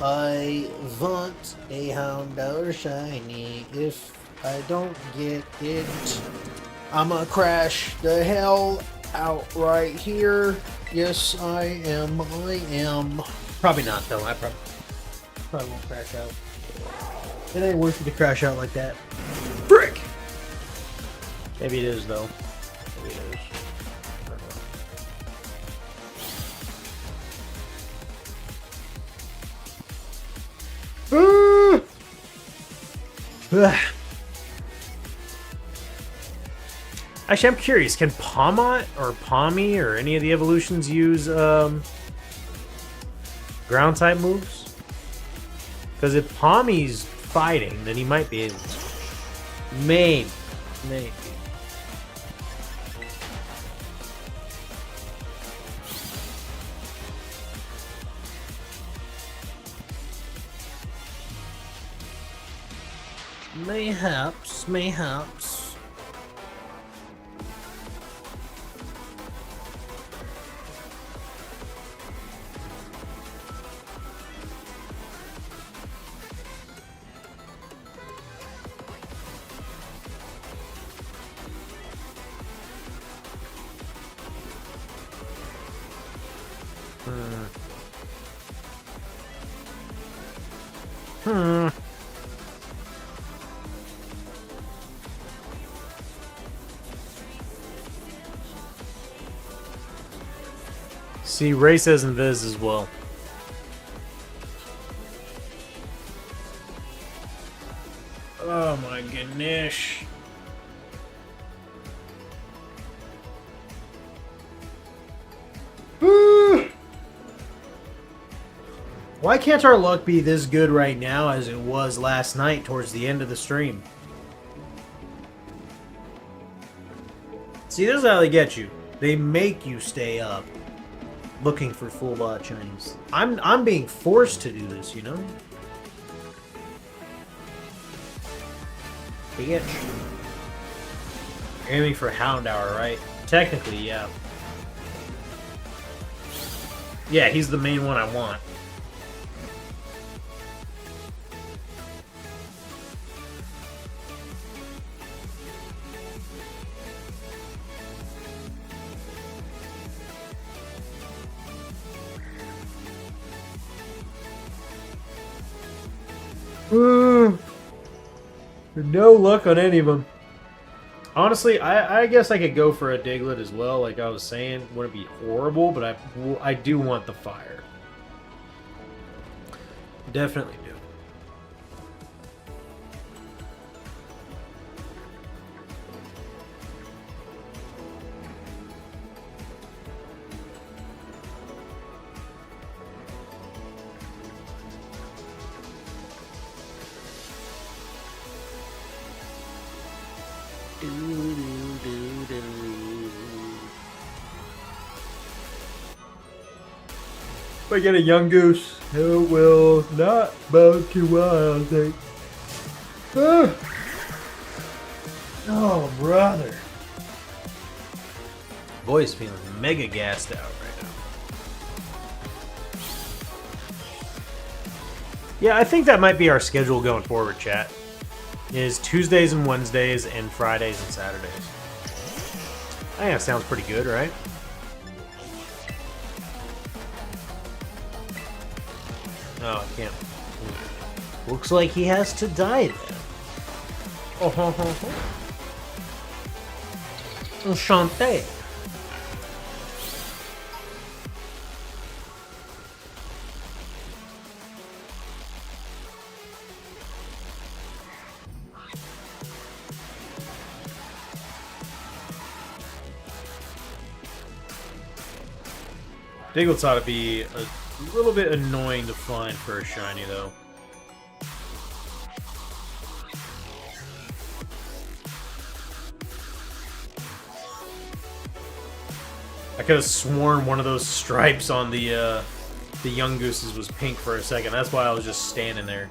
I want a $100 shiny. If I don't get it, I'ma crash the hell out right here. Yes, I am. Probably not, though. I probably won't crash out. It ain't worth it to crash out like that. Frick! Maybe it is, though. Maybe it is. Actually, I'm curious. Can Pawmot or Pawmi or any of the evolutions use ground type moves? Because if Pawmi's fighting, then he might be able to. Maybe. Mayhaps. See, Ray says Invis as well. Oh my goodness. Why can't our luck be this good right now as it was last night towards the end of the stream? See, this is how they get you. They make you stay up looking for full bot Chinese. I'm being forced to do this, you know? Bitch. You're aiming for Hound Hour, right? Technically, yeah. Yeah, he's the main one I want. No luck on any of them. Honestly, I guess I could go for a Diglett as well, like I was saying. Wouldn't be horrible, but I do want the fire. Definitely do. If I get a young goose, it will not bug too well, I think. Oh, brother. Boy's feeling mega gassed out right now. Yeah, I think that might be our schedule going forward, chat. Is Tuesdays and Wednesdays and Fridays and Saturdays. I think that sounds pretty good, right? Oh, I can't. Looks like he has to die then. Oh, ho, ho, ho. Enchanté. Diglett's ought to be a little bit annoying to find for a shiny, though. I could have sworn one of those stripes on the young gooses was pink for a second. That's why I was just standing there.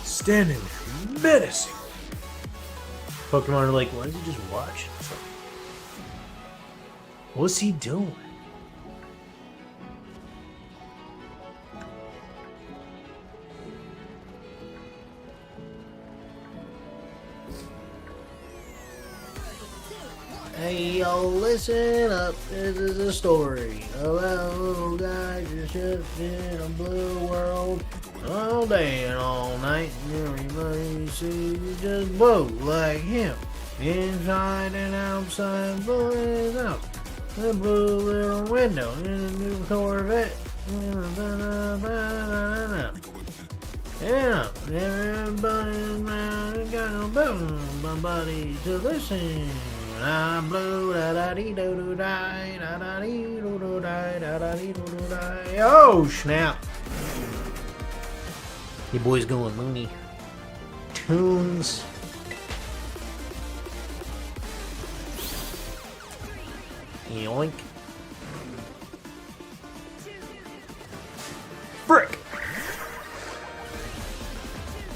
Standing menacing. Pokemon are like, why is he just watching? What's he doing? Hey, yo, listen up. This is a story about a little guy just ships in a blue world all day and all night. Everybody sees just blow like him. Inside and outside, blowing out the blue little window in a new Corvette. Yeah, everybody's around, got no boom, somebody to listen. I blew da da dee do do die, da da dee do do die, da da dee do do die. Oh snap! You boys going loony. Tunes. Yoink. Frick!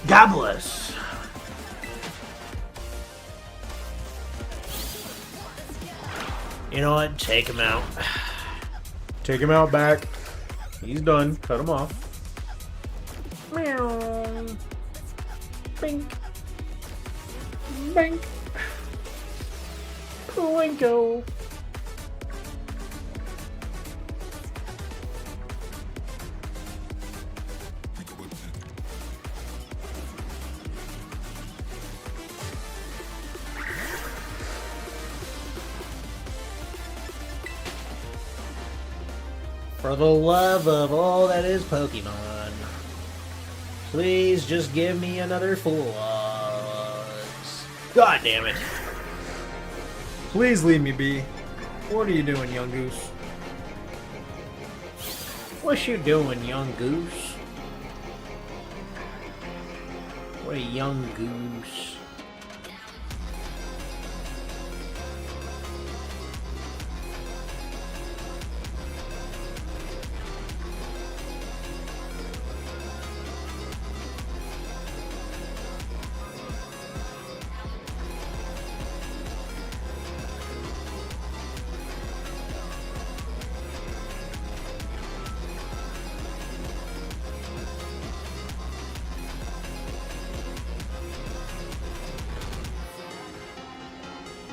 God bless. You know what? Take him out. Take him out back. He's done. Cut him off. Meow. Bink. Bink. Plinko. For the love of all that is Pokemon, please just give me another full odds. God damn it. Please leave me be. What are you doing, young goose? What you doing, young goose? What a young goose.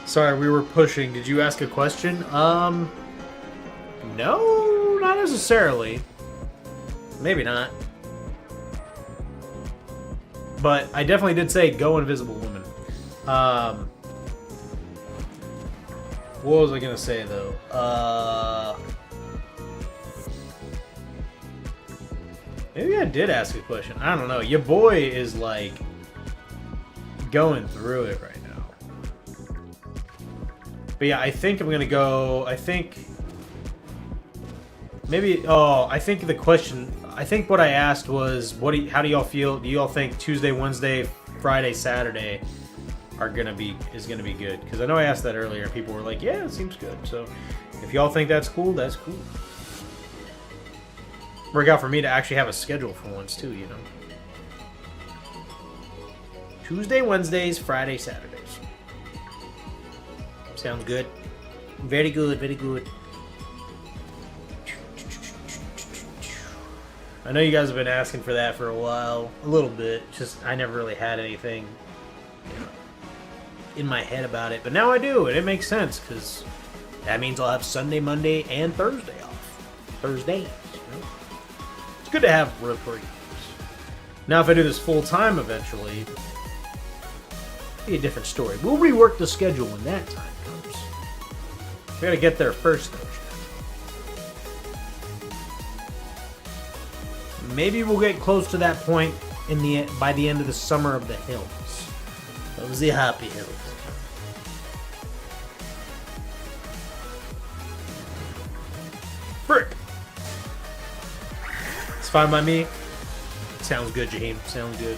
Sorry, we were pushing. Did you ask a question? No, not necessarily. Maybe not. But I definitely did say go Invisible Woman. What was I gonna say though? Maybe I did ask a question. I don't know. Your boy is like going through it right now. But yeah, I think I'm gonna go. I think maybe. Oh, I think the question. I think what I asked was, how do y'all feel? Do y'all think Tuesday, Wednesday, Friday, Saturday is gonna be good? Because I know I asked that earlier, and people were like, "Yeah, it seems good." So if y'all think that's cool, that's cool. Work out for me to actually have a schedule for once too, you know. Tuesday, Wednesdays, Friday, Saturdays. Sounds good. Very good, very good. I know you guys have been asking for that for a while. A little bit. Just, I never really had anything, you know, in my head about it. But now I do, and it makes sense, because that means I'll have Sunday, Monday, and Thursday off. Thursdays, you know? It's good to have reprieve. Now, if I do this full-time eventually, it'll be a different story. We'll rework the schedule when that time comes. We gotta get there first, though. Maybe we'll get close to that point by the end of the summer of the hills. Of the HappyHill. Frick! It's fine by me. Sounds good, Jaheim. Sounds good.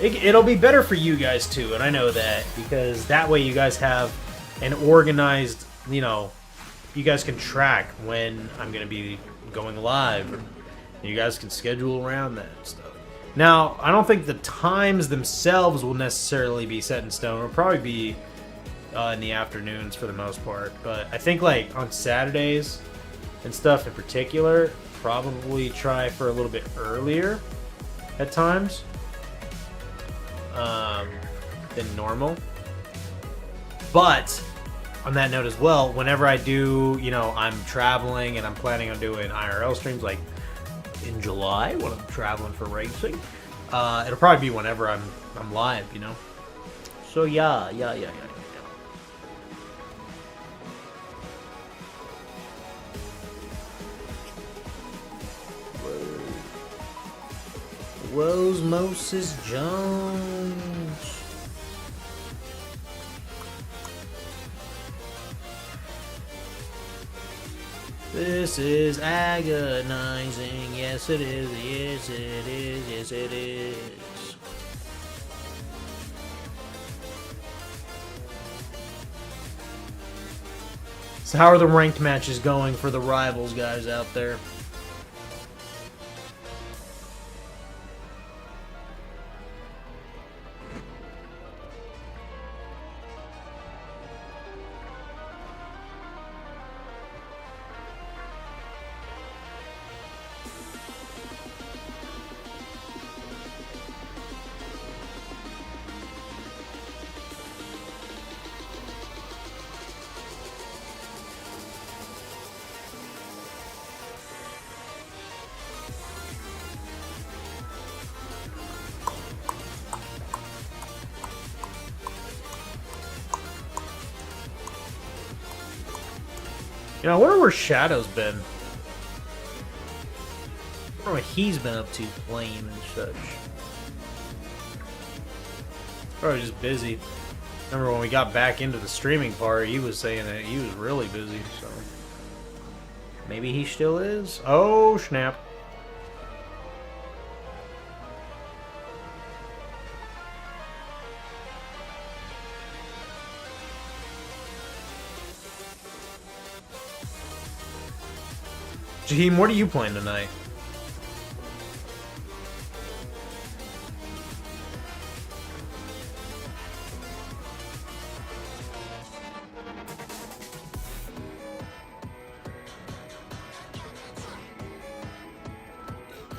It'll be better for you guys, too, and I know that, because that way you guys have an organized, you know, you guys can track when I'm going to be going live. You guys can schedule around that and stuff. Now, I don't think the times themselves will necessarily be set in stone. It'll probably be in the afternoons for the most part. But I think, like, on Saturdays and stuff in particular, probably try for a little bit earlier at times than normal. But on that note as well, whenever I do, you know, I'm traveling and I'm planning on doing IRL streams, like in July when I'm traveling for racing, it'll probably be whenever I'm live, you know. So yeah. Whoa. Moses Jones. This is agonizing. Yes, it is. Yes, it is. Yes, it is. So how are the ranked matches going for the rivals guys out there? You know, I wonder where Shadow's been. I wonder what he's been up to playing and such. Probably just busy. Remember when we got back into the streaming part, he was saying that he was really busy, so... Maybe he still is? Oh, snap. Jaheim, what are you playing tonight?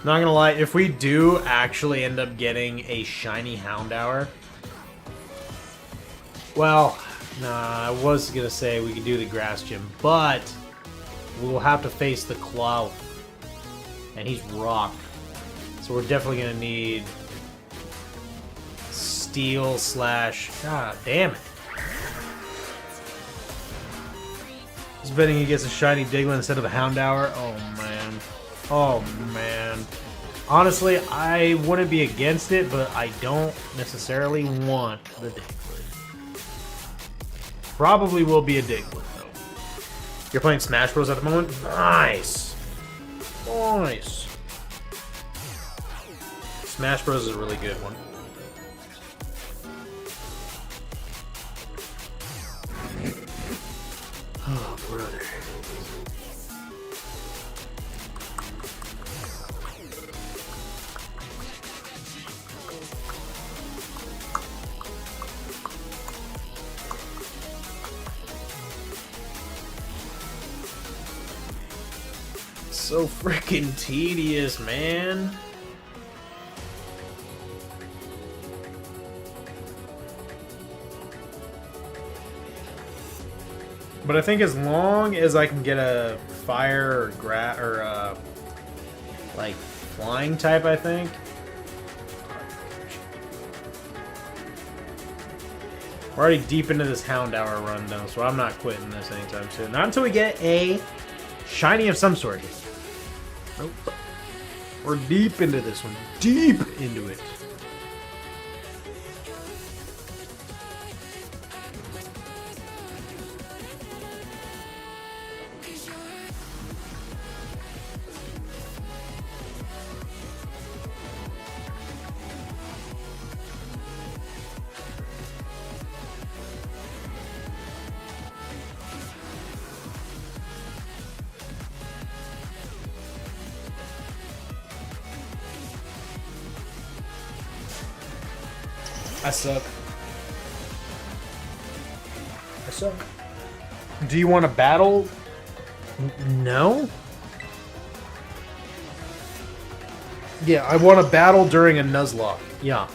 Not gonna lie, if we do actually end up getting a shiny Houndour, well, nah, I was gonna say we could do the grass gym, but we'll have to face the Clout, and he's rock, so we're definitely gonna need steel slash. God damn it! I was betting he gets a shiny Diglett instead of a Houndour. Oh man. Oh man. Honestly, I wouldn't be against it, but I don't necessarily want the Diglett. Probably will be a Diglett though. You're playing Smash Bros at the moment? Nice. Nice. Smash Bros is a really good one. Oh, brother. So freaking tedious, man. But I think as long as I can get a fire or like flying type, I think. We're already deep into this Houndour run though, so I'm not quitting this anytime soon. Not until we get a shiny of some sort. Nope. We're deep into this one. Deep into it. I suck. I suck. Do you want to battle? No? Yeah, I want to battle during a Nuzlocke. Yeah.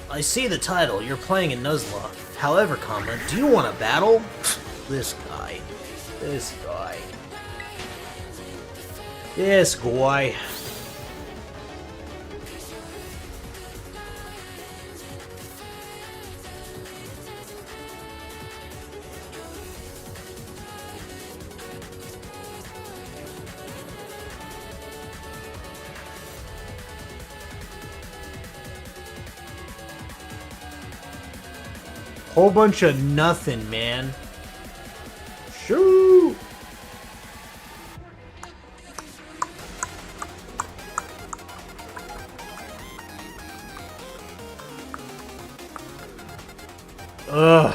I see the title. You're playing in Nuzlocke. However, comma, do you want to battle? This guy. This guy. This guy. Whole bunch of nothing, man. Shoo! Ugh.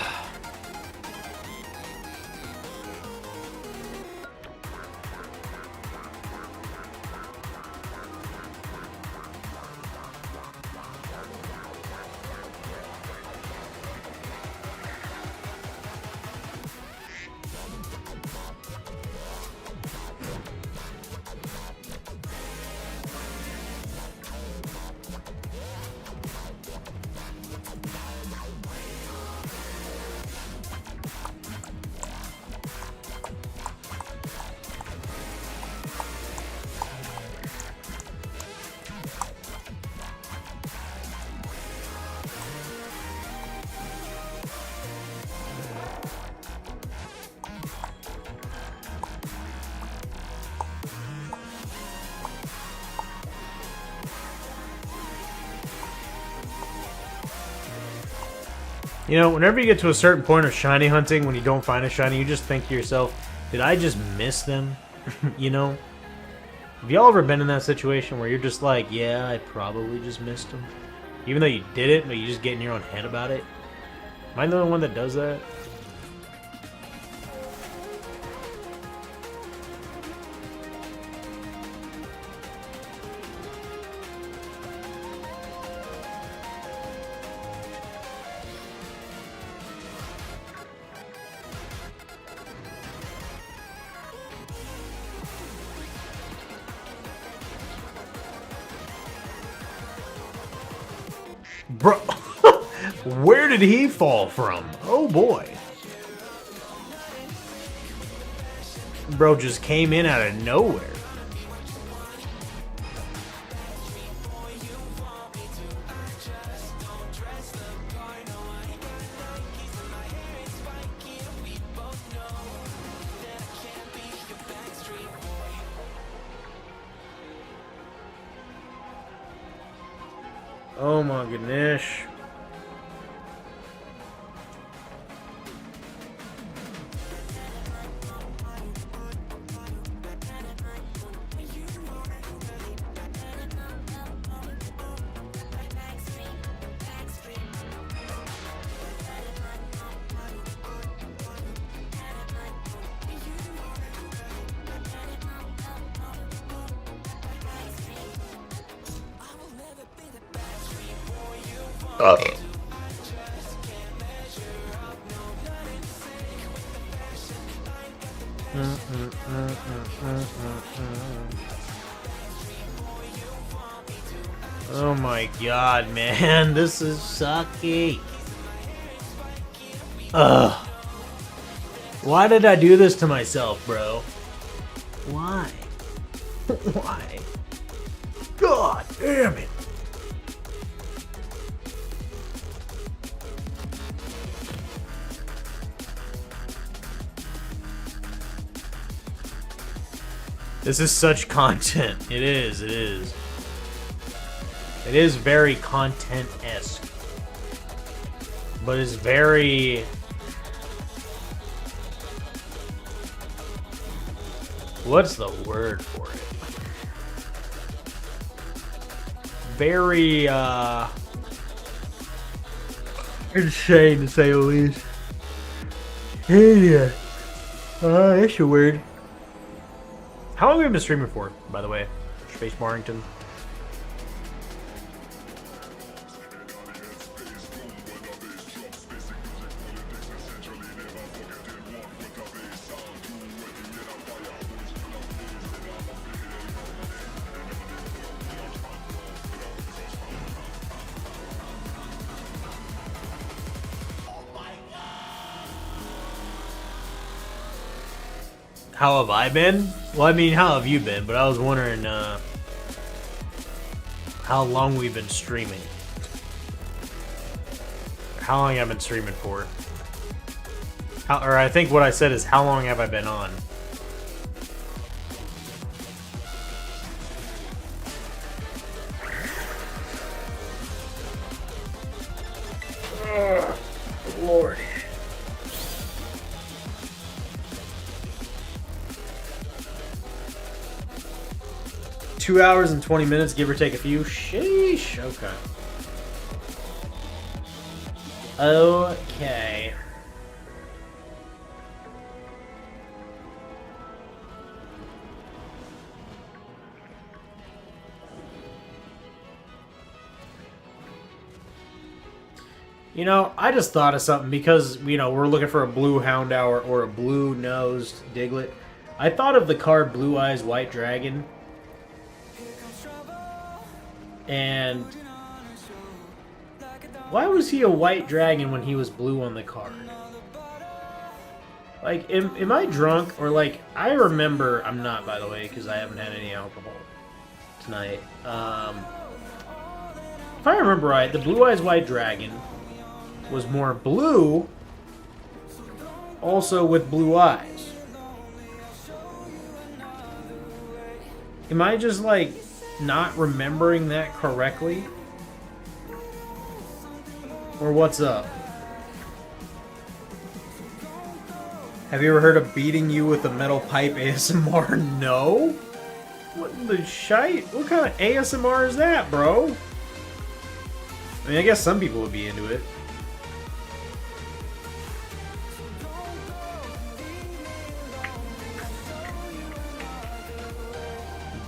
You know, whenever you get to a certain point of shiny hunting, when you don't find a shiny, you just think to yourself, did I just miss them? You know? Have y'all ever been in that situation where you're just like, yeah, I probably just missed them? Even though you did it, but you just get in your own head about it? Am I the only one that does that? Bro, where did he fall from? Oh boy. Bro just came in out of nowhere. Oh my goodness. Oh my god, man, this is sucky. Ugh. Why did I do this to myself, bro? Why? Why? God damn it. This is such content. It is, it is. It is very content-esque. But it's very... What's the word for it? Very, insane to say the least. Yeah. That's a word. How long have we been streaming for, by the way? Space Barrington. How have I been? Well, I mean, how have you been? But I was wondering how long we've been streaming. How long I've been streaming for. Or I think what I said is, how long have I been on? Oh, Lord. 2 hours and 20 minutes, give or take a few. Sheesh. Okay. Okay. You know, I just thought of something because, you know, we're looking for a blue Houndour or a blue-nosed Diglett. I thought of the card Blue Eyes White Dragon. And why was he a white dragon when he was blue on the card? Like, am I drunk? Or, like, I remember... I'm not, by the way, because I haven't had any alcohol tonight. If I remember right, the Blue Eyes White Dragon was more blue, also with blue eyes. Am I just, like... not remembering that correctly? Or what's up? Have you ever heard of beating you with a metal pipe ASMR? No? What in the shite? What kind of ASMR is that, bro? I mean, I guess some people would be into it.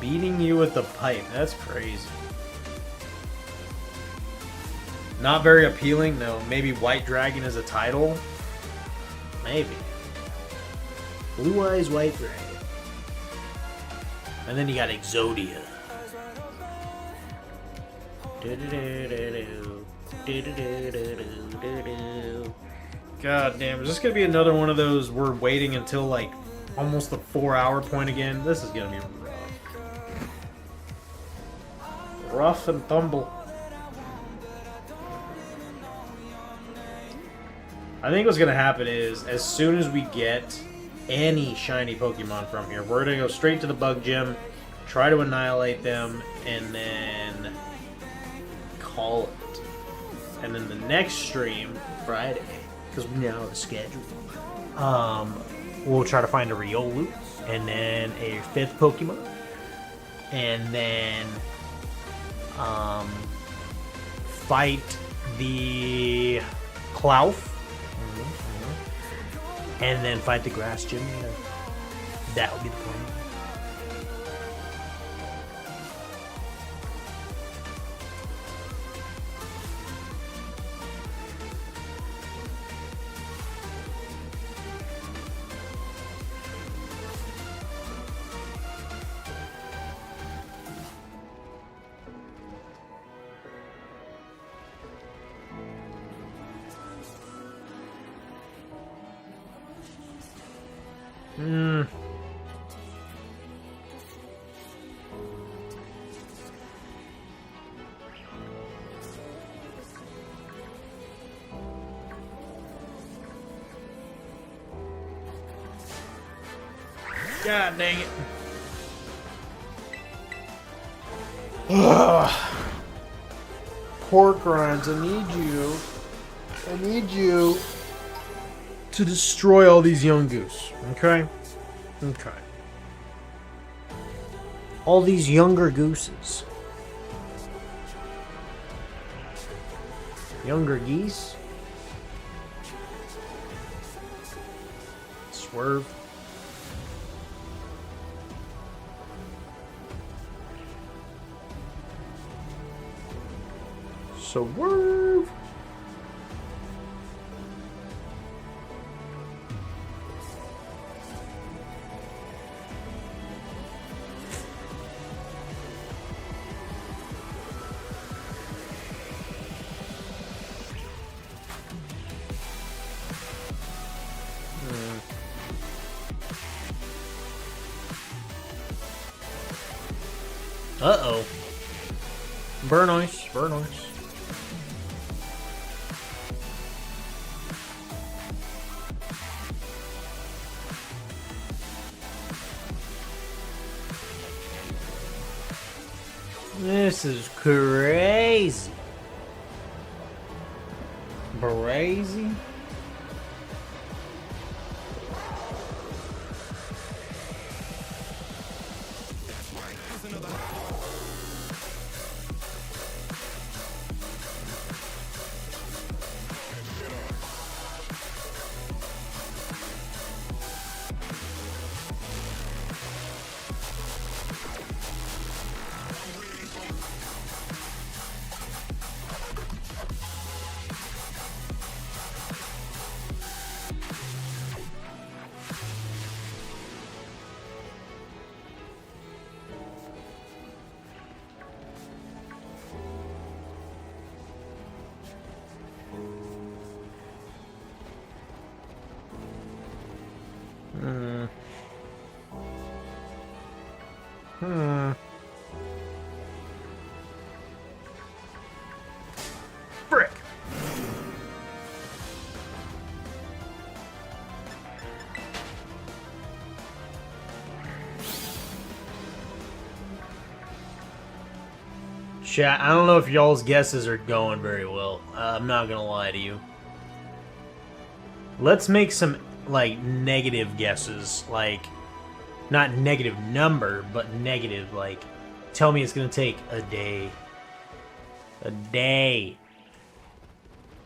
Beating you with a pipe. That's crazy. Not very appealing. No, maybe White Dragon is a title. Maybe. Blue Eyes White Dragon. And then you got Exodia. God damn, is this gonna be another one of those we're waiting until like almost the 4-hour point again? This is gonna be rough. Rough and tumble. I think what's gonna happen is, as soon as we get any shiny Pokemon from here, we're gonna go straight to the Bug Gym, try to annihilate them, and then call it. And then the next stream, Friday, because we now have a schedule, we'll try to find a Riolu, and then a 5th Pokemon, and then fight the Klawf. And then fight the Grass Gym. Yeah. That would be the plan. God dang it. Pork rinds, I need you to destroy all these young goose. Okay? Okay. All these younger gooses. Younger geese. Swerve. Swerve. Uh-oh. Burnoise, Burnoise. This is crazy. Brazy. Frick. Chat, I don't know if y'all's guesses are going very well. I'm not gonna lie to you. Let's make some like negative guesses, like not negative number, but negative, like tell me it's gonna take a day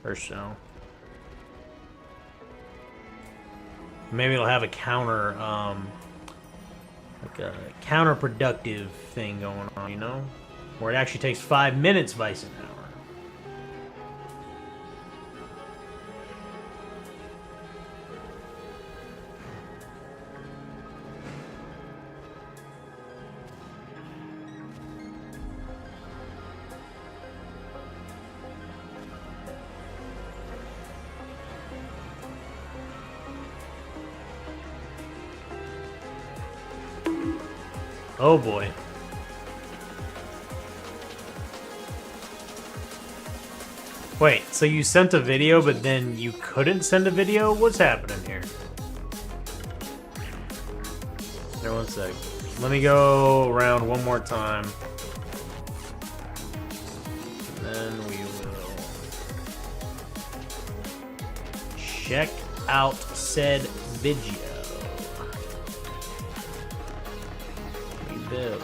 or so. Maybe it'll have a counter, like a counterproductive thing going on, you know? Where it actually takes 5 minutes by an hour. Oh boy. Wait, so you sent a video, but then you couldn't send a video? What's happening here? There, 1 sec. Let me go around one more time. And then we will check out said video. We will.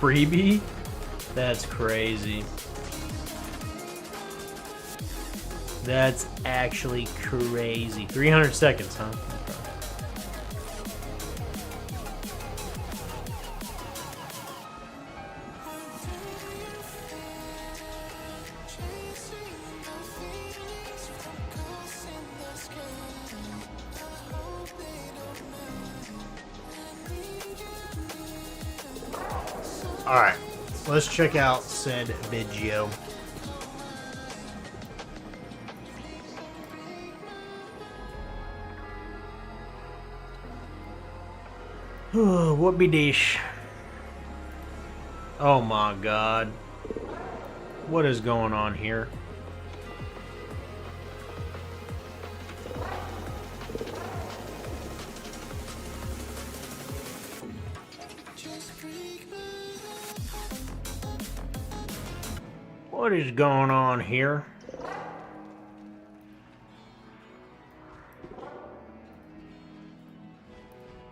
Freebie? That's crazy. That's actually crazy. 300 seconds, huh? Alright, let's check out said video. What be dish? Oh my god. What is going on here? What is going on here?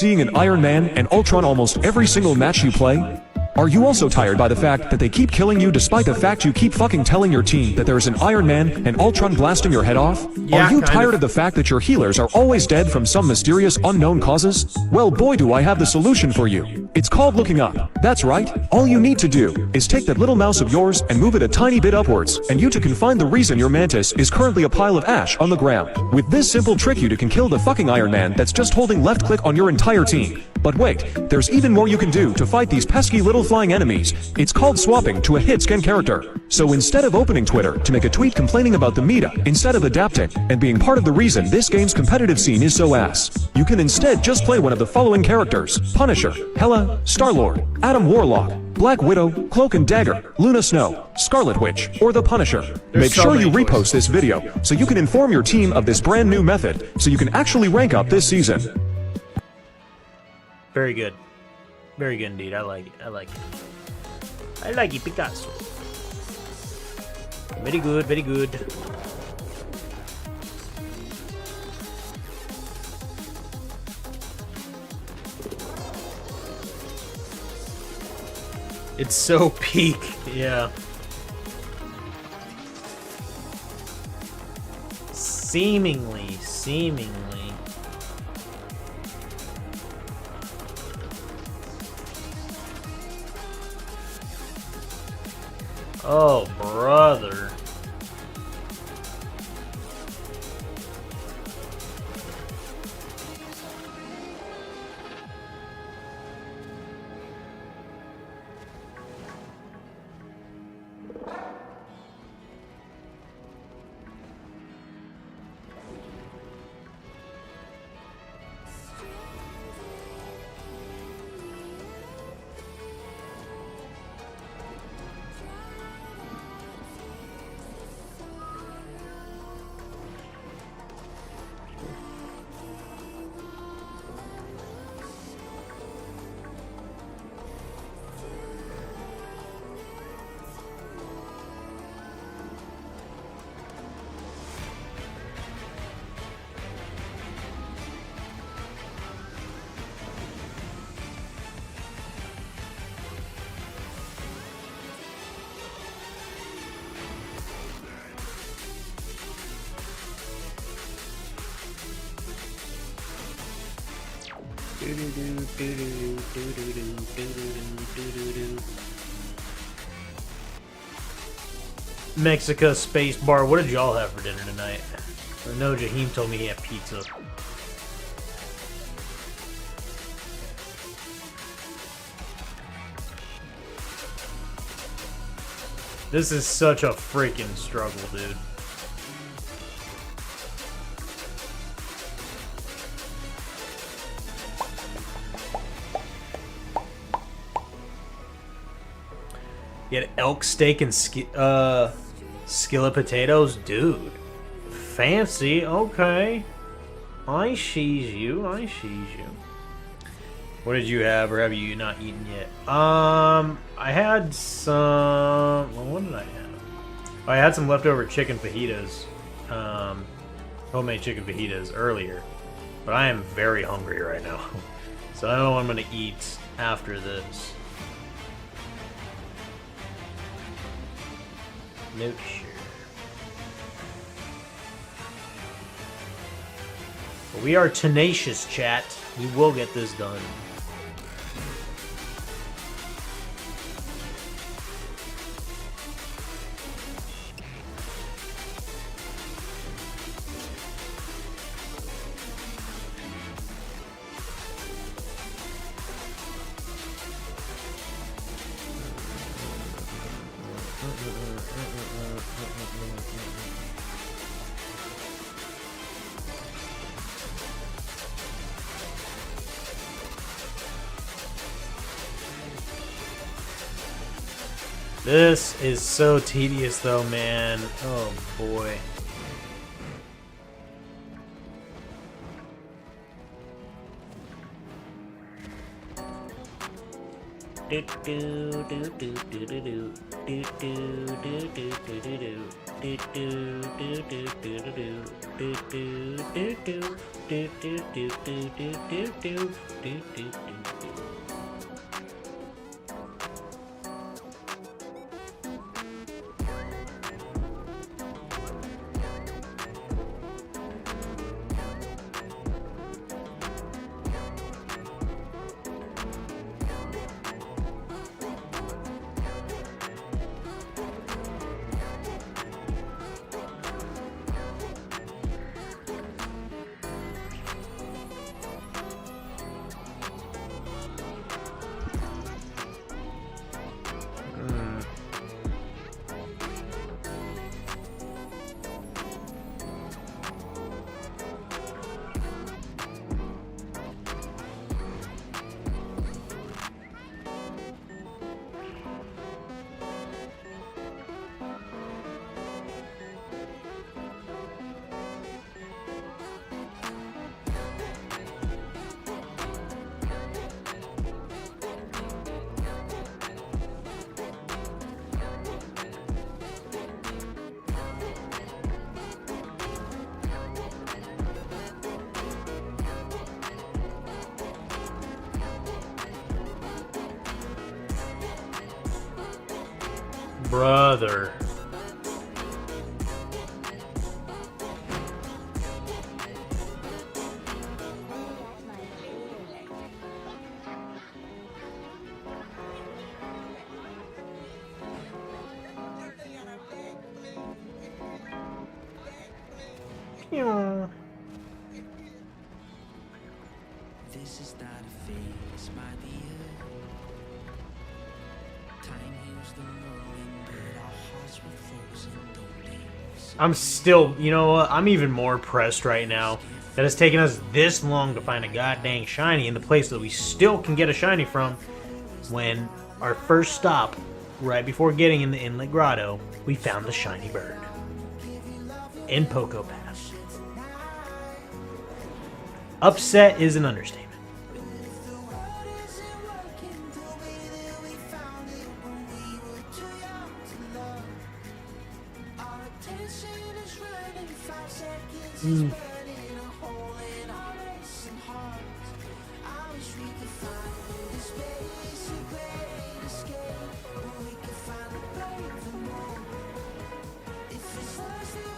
Seeing an Iron Man and Ultron almost every single match you play? Are you also tired by the fact that they keep killing you despite the fact you keep fucking telling your team that there's an Iron Man and Ultron blasting your head off? Yeah, are you tired of the fact that your healers are always dead from some mysterious unknown causes? Well, boy, do I have the solution for you. It's called looking up. That's right. All you need to do is take that little mouse of yours and move it a tiny bit upwards, and you two can find the reason your mantis is currently a pile of ash on the ground. With this simple trick, you two can kill the fucking Iron Man that's just holding left click on your entire team. But wait, there's even more you can do to fight these pesky little flying enemies. It's called swapping to a hit skin character. So instead of opening Twitter to make a tweet complaining about the meta, instead of adapting and being part of the reason this game's competitive scene is so ass, you can instead just play one of the following characters: Punisher, Hela, Star-Lord, Adam Warlock, Black Widow, Cloak and Dagger, Luna Snow, Scarlet Witch, or the Punisher. Make sure you repost this video so you can inform your team of this brand new method so you can actually rank up this season. Very good. Very good indeed. I like it. I like it. I like it, Picasso. Very good, very good. It's so peak, yeah. Seemingly. Oh, brother. Mexico Space Bar. What did y'all have for dinner tonight? I know Jaheim told me he had pizza. This is such a freaking struggle, dude. Get elk steak and skillet potatoes? Dude. Fancy. Okay. I sees you. I sees you. What did you have, or have you not eaten yet? I had some... Well, what did I have? Oh, I had some leftover chicken fajitas. Homemade chicken fajitas earlier. But I am very hungry right now. So I don't know what I'm going to eat after this. Nope, sure. But we are tenacious, chat. We will get this done. This is so tedious though, man. Oh boy. Brother. Yeah. This is not a phase, my dear. Time heals the moment, but our hearts were frozen, don't they? I'm still, you know what? I'm even more pressed right now that it's taken us this long to find a goddamn shiny in the place that we still can get a shiny from when our first stop, right before getting in the Inlet Grotto, we found the shiny bird in Poco Pass. Upset is an understatement.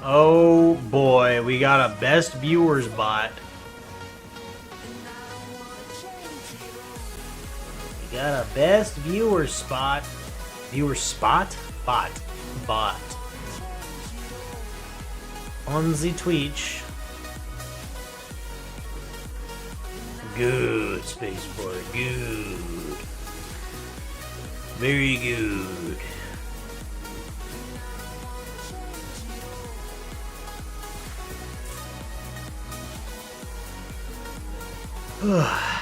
Oh boy, we got a best viewers bot. got a best viewer spot. Viewer spot? Bot. On the Twitch. Good, Spacebar. Good. Very good. Oh.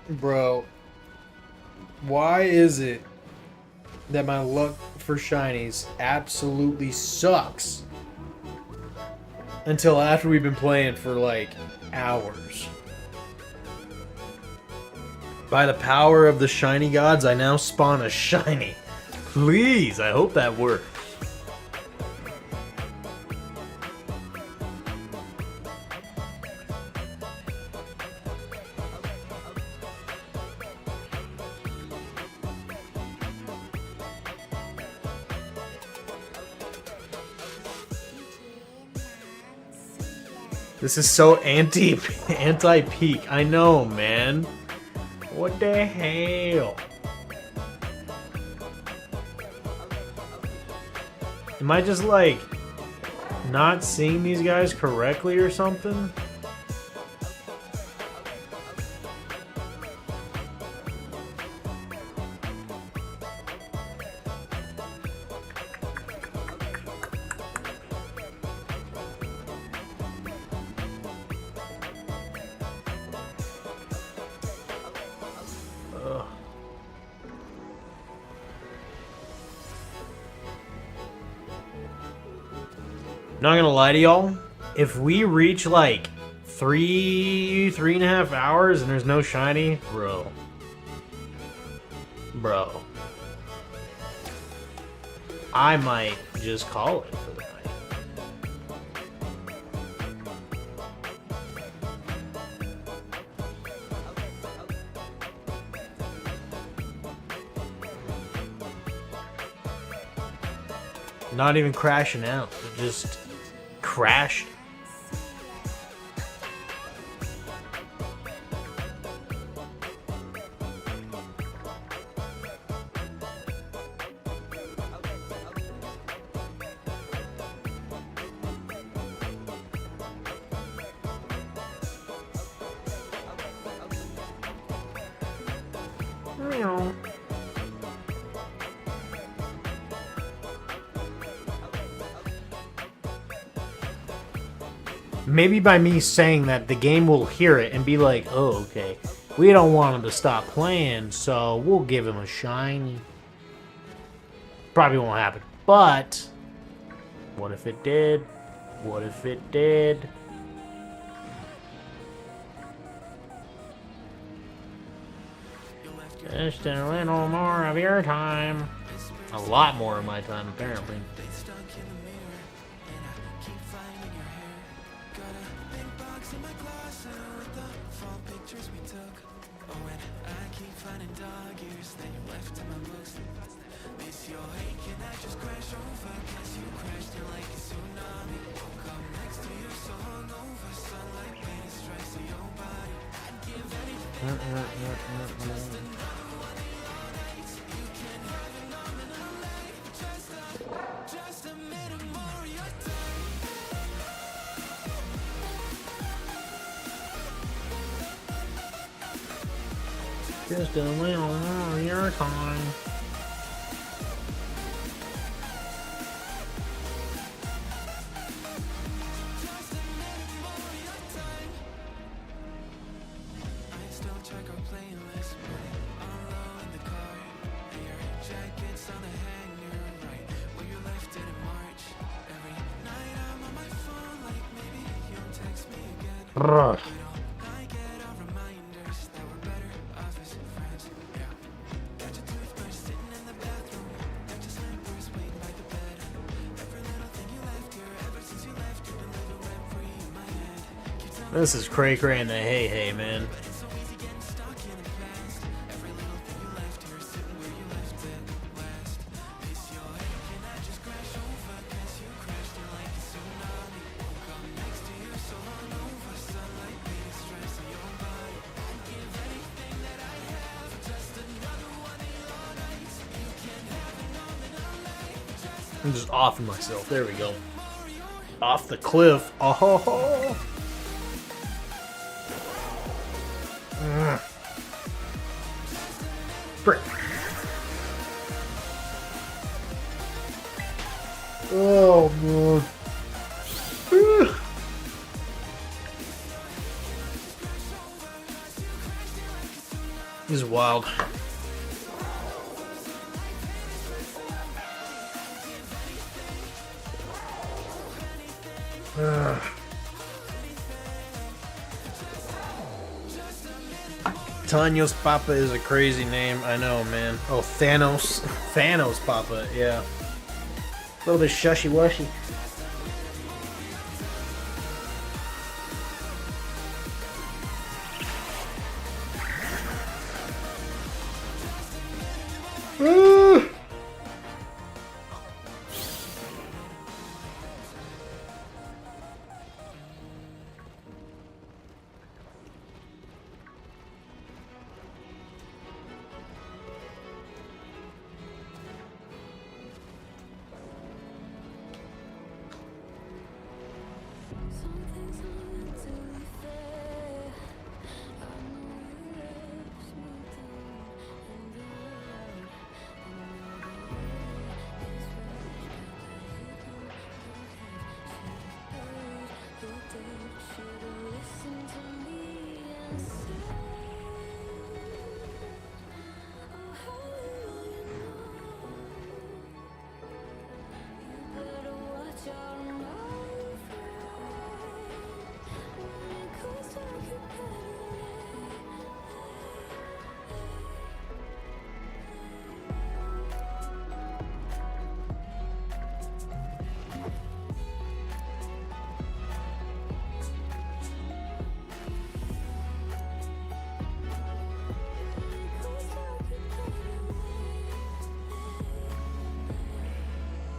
Bro, why is it that my luck for shinies absolutely sucks until after we've been playing for like hours? By the power of the shiny gods, I now spawn a shiny. Please, I hope that works. This is so anti-peak. I know, man. What the hell? Am I just like not seeing these guys correctly or something? Not gonna lie to y'all, if we reach like 3.5 hours and there's no shiny, bro, I might just call it for the night. Not even crashing out, just crashed. Maybe by me saying that, the game will hear it and be like, oh, okay, we don't want him to stop playing, so we'll give him a shiny. Probably won't happen. But, what if it did? What if it did? Just a little more of your time. A lot more of my time, apparently. In my glass. pictures we took. Oh, and I keep finding dog ears that you left in my books. Miss your hate, can I just crash over? Guess you crashed in like a tsunami. Woke up next to you so hungover. Sunlight made it strikes to your body. I'd give anything that I have for just another one of your nights. You can have an arm and a leg. Just a minute more of your time. Just a little more of your time. I still check our playlist, put it on low in the car. And your jacket's on the hanger, right where you left it in March. Every night I'm on my phone, like maybe you'll text me again. I get all reminders that we're better off as friends. Yeah. Catch a toothbrush sitting in the bathroom. Got your slippers waiting by the bed. Every little thing you left here, ever since you left, you've been living rent free in my head. Keep telling This is cray cray and the hey hey, man. but it's so easy getting stuck in the past. Every little thing you left here, sitting where you left it last. Miss your hate, can I just crash over? Guess you crashed in like a tsunami. Woke up next to you so hungover. Sunlight made it stress on your body. I'd give anything that I have for just another one of your nights. You can have an arm and a leg. Just I'm just offing myself. There we go. Off the cliff. Oh ho ho. Frick. Oh man. This is wild. Tanya's Papa is a crazy name. I know, man. Oh, Thanos. Thanos Papa, yeah. A little bit shushy-wushy.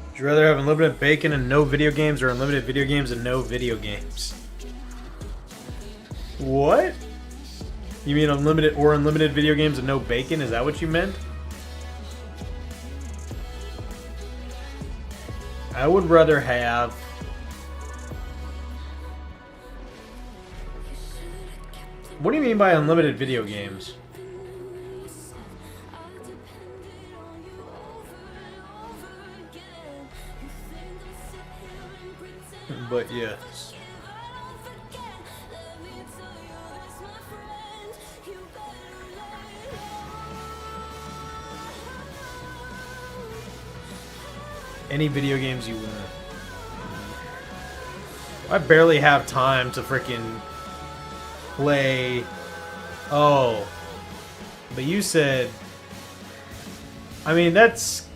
Would you rather have unlimited bacon and no video games or unlimited video games and no video games? What? You mean unlimited video games and no bacon? Is that what you meant? I would rather have... What do you mean by unlimited video games? But yes. Any video games you want. I barely have time to freaking play. Oh. But you said... I mean, that's...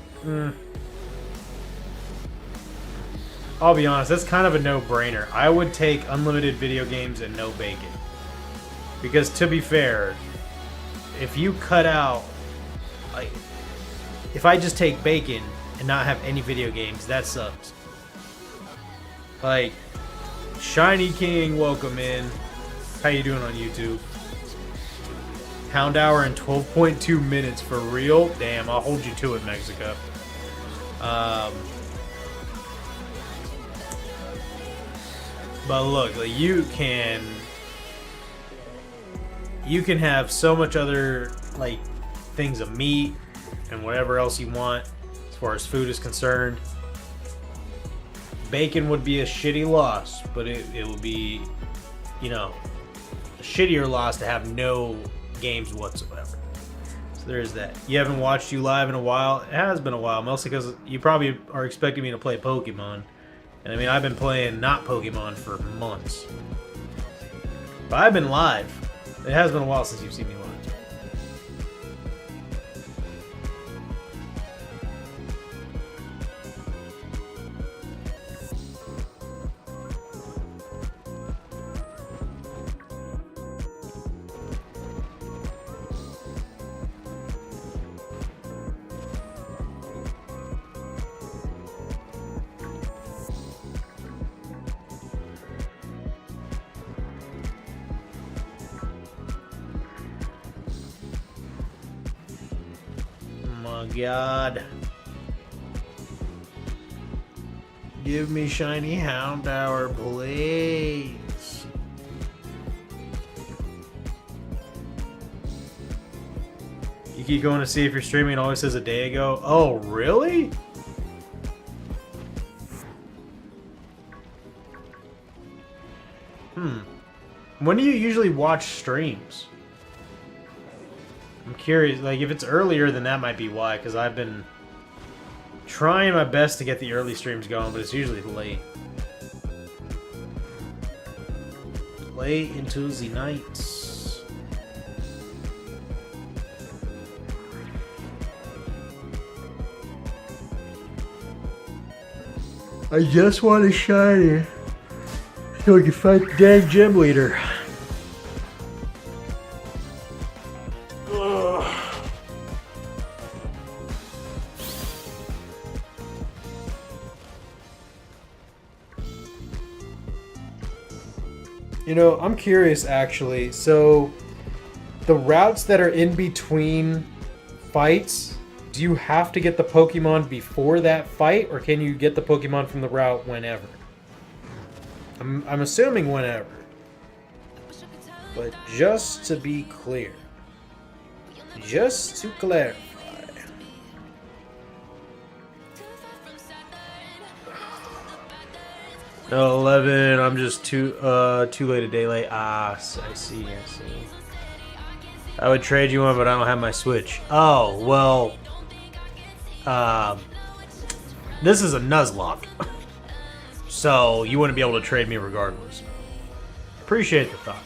I'll be honest, that's kind of a no-brainer. I would take unlimited video games and no bacon. Because to be fair, if you cut out, like, if I just take bacon and not have any video games, that sucks. Like, Shiny King, welcome in. How you doing on YouTube? Hound Hour in 12.2 minutes for real? Damn, I'll hold you to it, Mexico. But look, like, you can have so much other, like, things of meat and whatever else you want as far as food is concerned. Bacon would be a shitty loss, but it would be, you know, a shittier loss to have no games whatsoever. So there's that. You haven't watched you live in a while. It has been a while, mostly because you probably are expecting me to play Pokemon. And I mean, I've been playing not Pokemon for months. But I've been live. It has been a while since you've seen me live. God. Give me shiny Hound Hour, please. You keep going to see if you're streaming, it always says a day ago. Oh, really? When do you usually watch streams? I'm curious, like, if it's earlier, then that might be why, because I've been trying my best to get the early streams going, but it's usually late. Late into the nights. I just want a shiny so I can fight the dang gym leader. You know, I'm curious actually. So, the routes that are in between fights, do you have to get the Pokemon before that fight, or can you get the Pokemon from the route whenever? I'm assuming whenever. But just to be clear, just to clarify. 11. I'm just too late a day late. Ah, I see. I would trade you one, but I don't have my Switch. Oh well. This is a Nuzlocke, so you wouldn't be able to trade me regardless. Appreciate the thought.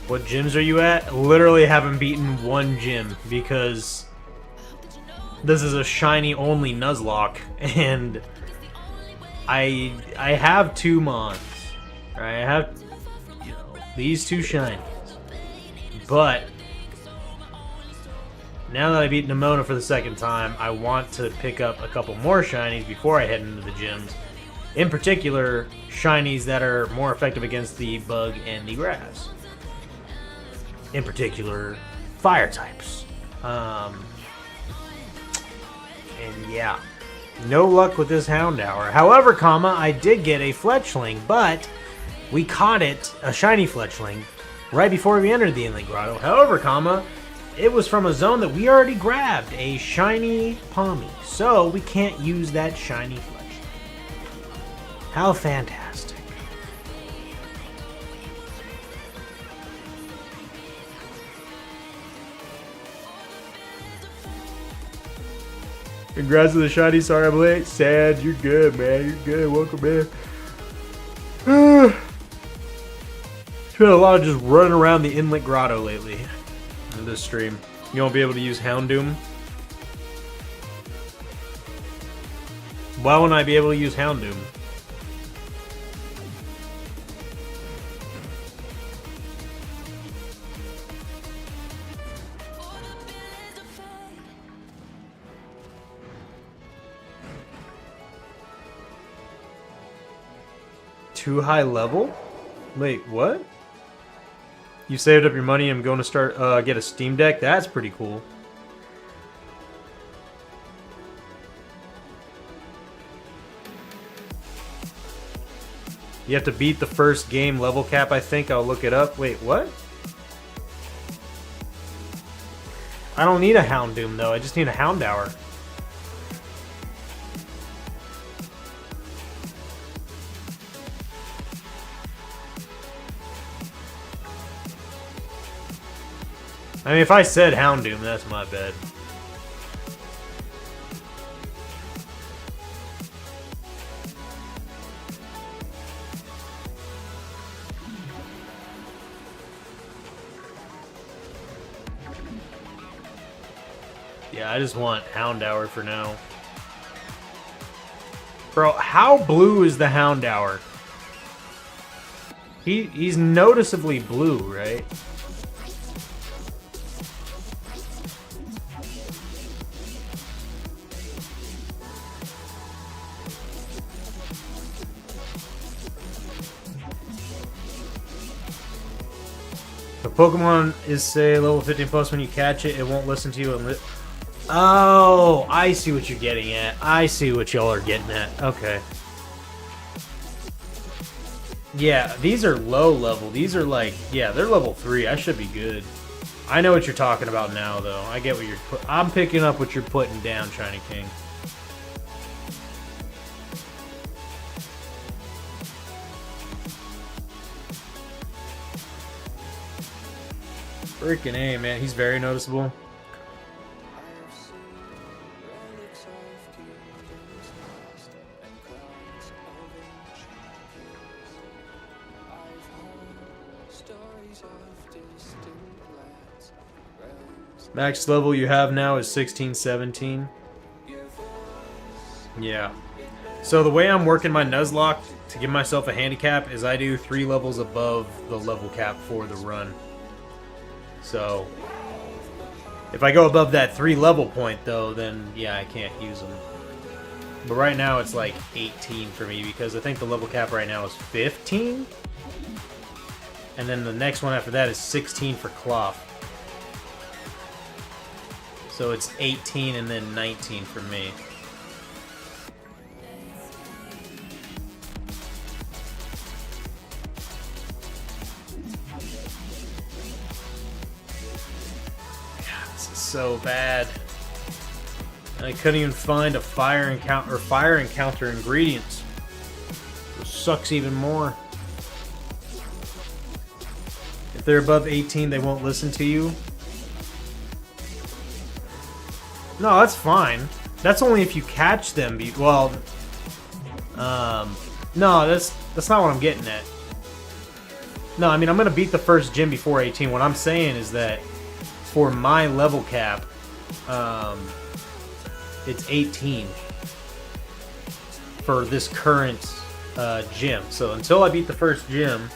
What gyms are you at? Literally haven't beaten one gym because this is a shiny only Nuzlocke, and I have 2 Mons. I have, you know, these 2 shinies. But now that I beat Nimona for the 2nd time, I want to pick up a couple more shinies before I head into the gyms. In particular, shinies that are more effective against the bug and the grass. In particular, fire types. Yeah. No luck with this Houndour. However, comma, I did get a fletchling, but we caught it, a shiny fletchling, right before we entered the Inlet Grotto. However, comma, it was from a zone that we already grabbed, a shiny Pommy. So we can't use that shiny fletchling. How fantastic. Congrats to the shiny. Sorry I'm late. Sad. You're good, man. You're good. Welcome, man. Spent a lot of just running around the Inlet Grotto lately in this stream. You won't be able to use Houndoom. Why won't I be able to use Houndoom? Too high level? Wait, what? You saved up your money and I'm going to start get a Steam Deck? That's pretty cool. You have to beat the first game level cap, I think. I'll look it up. Wait, what? I don't need a Houndoom, though. I just need a Houndour. I mean, if I said Houndoom, that's my bad. Yeah, I just want Houndour for now. Bro, how blue is the Houndour? He's noticeably blue, right? If a Pokemon is, say, level 15 plus, when you catch it, it won't listen to you and Oh, I see what you're getting at. I see what y'all are getting at. Okay. Yeah, these are low level. These are like, yeah, they're level 3. I should be good. I know what you're talking about now, though. I get what you're I'm picking up what you're putting down, Shiny King. Freaking A, man. He's very noticeable. Max level you have now is 16, 17. Yeah. So the way I'm working my Nuzlocke to give myself a handicap is I do 3 levels above the level cap for the run. So if I go above that 3 level point though, then yeah, I can't use them. But right now it's like 18 for me because I think the level cap right now is 15. And then the next one after that is 16 for Cloth. So it's 18 and then 19 for me. God, this is so bad. And I couldn't even find a fire encounter ingredients. Which sucks even more. If they're above 18, they won't listen to you. No, that's fine. That's only if you catch them. No, that's not what I'm getting at. No, I mean, I'm going to beat the first gym before 18. What I'm saying is that for my level cap, it's 18 for this current gym. So until I beat the first gym,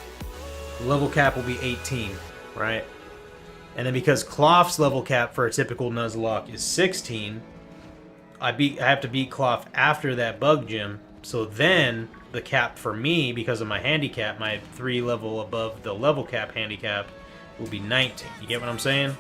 level cap will be 18, right? And then because Cloth's level cap for a typical Nuzlocke is 16, I have to beat Cloth after that bug gym. So then the cap for me, because of my handicap, my 3 level above the level cap handicap, will be 19. You get what I'm saying?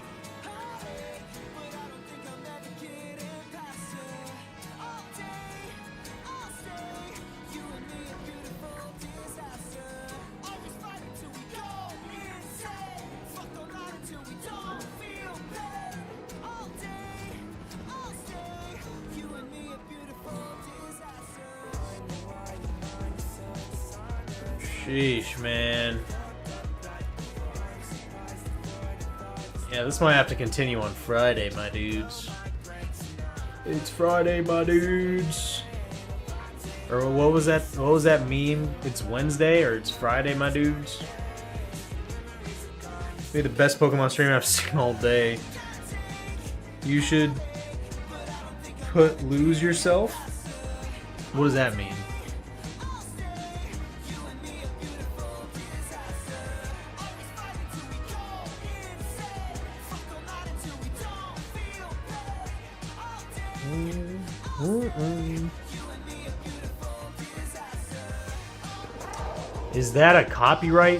Sheesh, man. Yeah, this might have to continue on Friday, my dudes. It's Friday, my dudes. Or what was that? What was that meme? It's Wednesday or it's Friday, my dudes. Be the best Pokemon stream I've seen all day. You should put lose yourself. What does that mean? Is that a copyright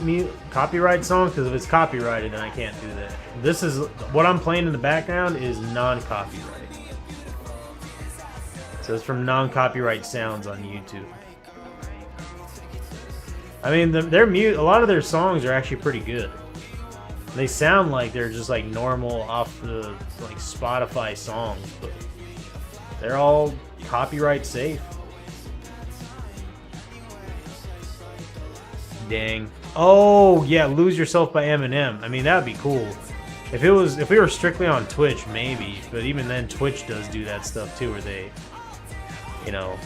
song? Because if it's copyrighted, then I can't do that. This is what I'm playing in the background is non-copyright. So it's from non-copyright sounds on YouTube. I mean, a lot of their songs are actually pretty good. They sound like they're just like normal off the like Spotify songs, but they're all copyright safe. Dang. Oh yeah, "Lose Yourself" by Eminem. I mean, that'd be cool. If we were strictly on Twitch, maybe. But even then, Twitch does do that stuff too, where they, you know,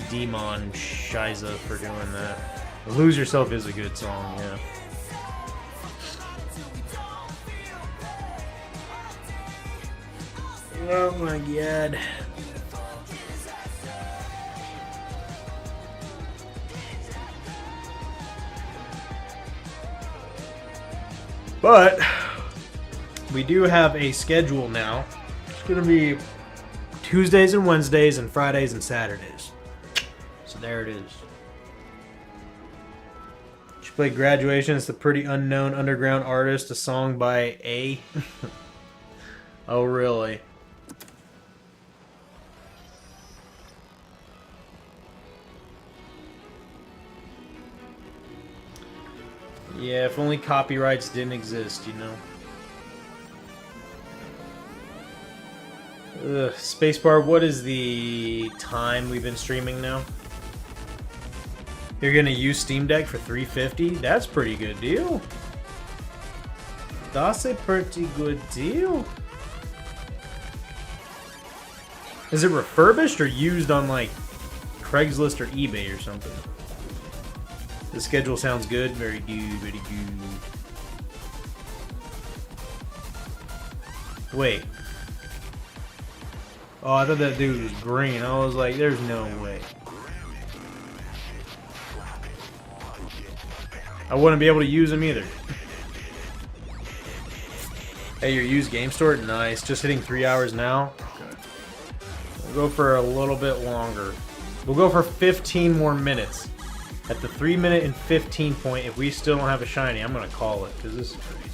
demon Shiza for doing that. "Lose Yourself" is a good song, yeah. Oh my god. But we do have a schedule now. It's going to be Tuesdays and Wednesdays and Fridays and Saturdays. So there it is. She played "Graduation." It's the pretty unknown underground artist, a song by A. Oh, really? Yeah, if only copyrights didn't exist, you know. Spacebar, what is the time we've been streaming now? You're gonna use Steam Deck for $350? That's a pretty good deal. That's a pretty good deal. Is it refurbished or used on like Craigslist or eBay or something? The schedule sounds good. Very good, very good. Wait. Oh, I thought that dude was green. I was like, there's no way. I wouldn't be able to use him either. Hey, your used game store? Nice. Just hitting 3 hours now. Okay. We'll go for a little bit longer. We'll go for 15 more minutes. At the 3-minute and 15 point, if we still don't have a shiny, I'm gonna call it, because this is crazy.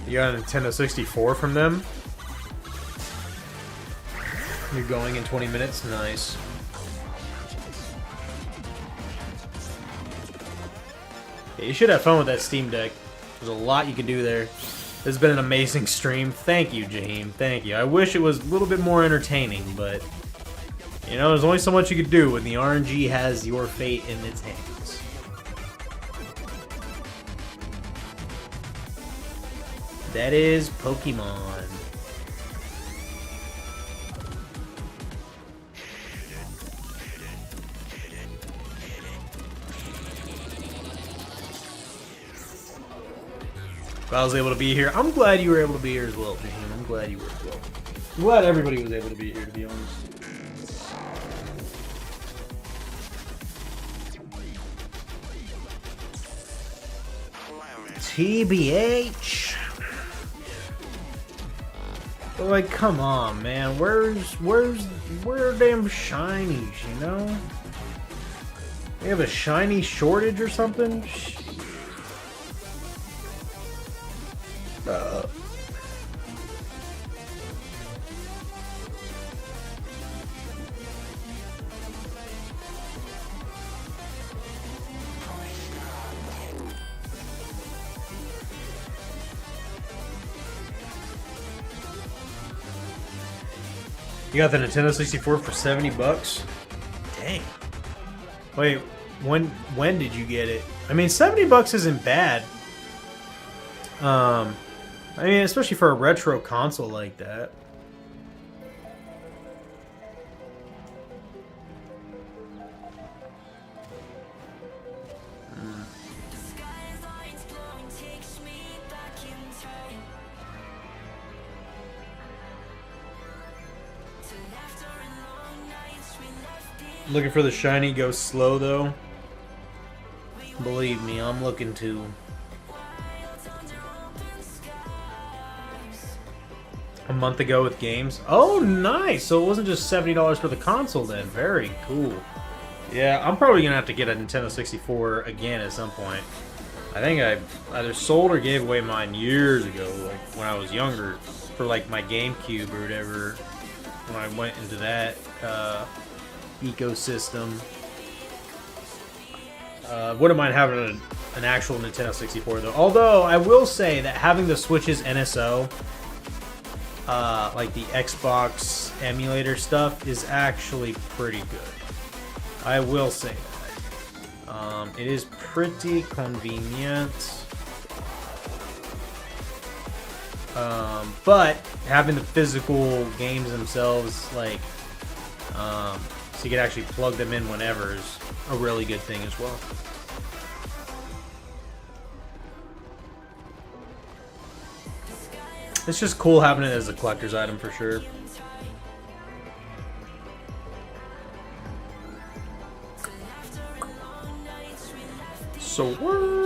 You got a Nintendo 64 from them? You're going in 20 minutes? Nice. Yeah, you should have fun with that Steam Deck. There's a lot you can do there. This has been an amazing stream. Thank you, Jaheim. Thank you. I wish it was a little bit more entertaining, but you know, there's only so much you could do when the RNG has your fate in its hands. That is Pokemon. If I was able to be here, I'm glad you were able to be here as well, Jaheim. I'm glad you were as well. I'm glad everybody was able to be here, to be honest. TBH. But like, come on, man. Where are damn shinies, you know? We have a shiny shortage or something? You got the Nintendo 64 for 70 bucks? Dang. Wait, when did you get it? I mean, 70 bucks isn't bad. I mean, especially for a retro console like that. Looking for the shiny, go slow though. Believe me, I'm looking to. A month ago with games. Oh, nice! So it wasn't just $70 for the console then. Very cool. Yeah, I'm probably gonna have to get a Nintendo 64 again at some point. I think I either sold or gave away mine years ago, like when I was younger, for like my GameCube or whatever. When I went into that ecosystem. Wouldn't mind having an actual Nintendo 64 though. Although I will say that having the Switch's NSO, like the Xbox emulator stuff, is actually pretty good. I will say that. It is pretty convenient. But having the physical games themselves, like, so you can actually plug them in whenever, is a really good thing as well. It's just cool having it as a collector's item for sure. So what?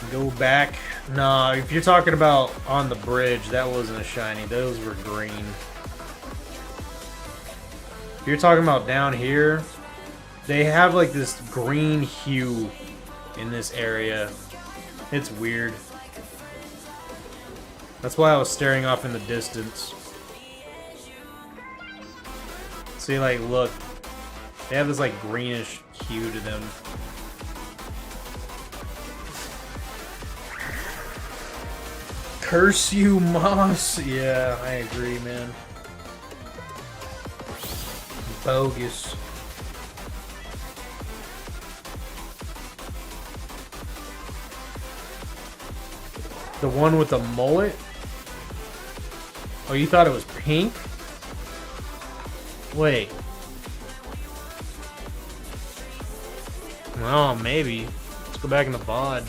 Go back. No, if you're talking about on the bridge, that wasn't a shiny. Those were green. If you're talking about down here, they have like this green hue in this area. It's weird. That's why I was staring off in the distance. See, like, look. They have this like greenish hue to them. Curse you, Moss. Yeah, I agree, man. Bogus. The one with the mullet? Oh, you thought it was pink? Wait. Oh, maybe. Let's go back in the VOD.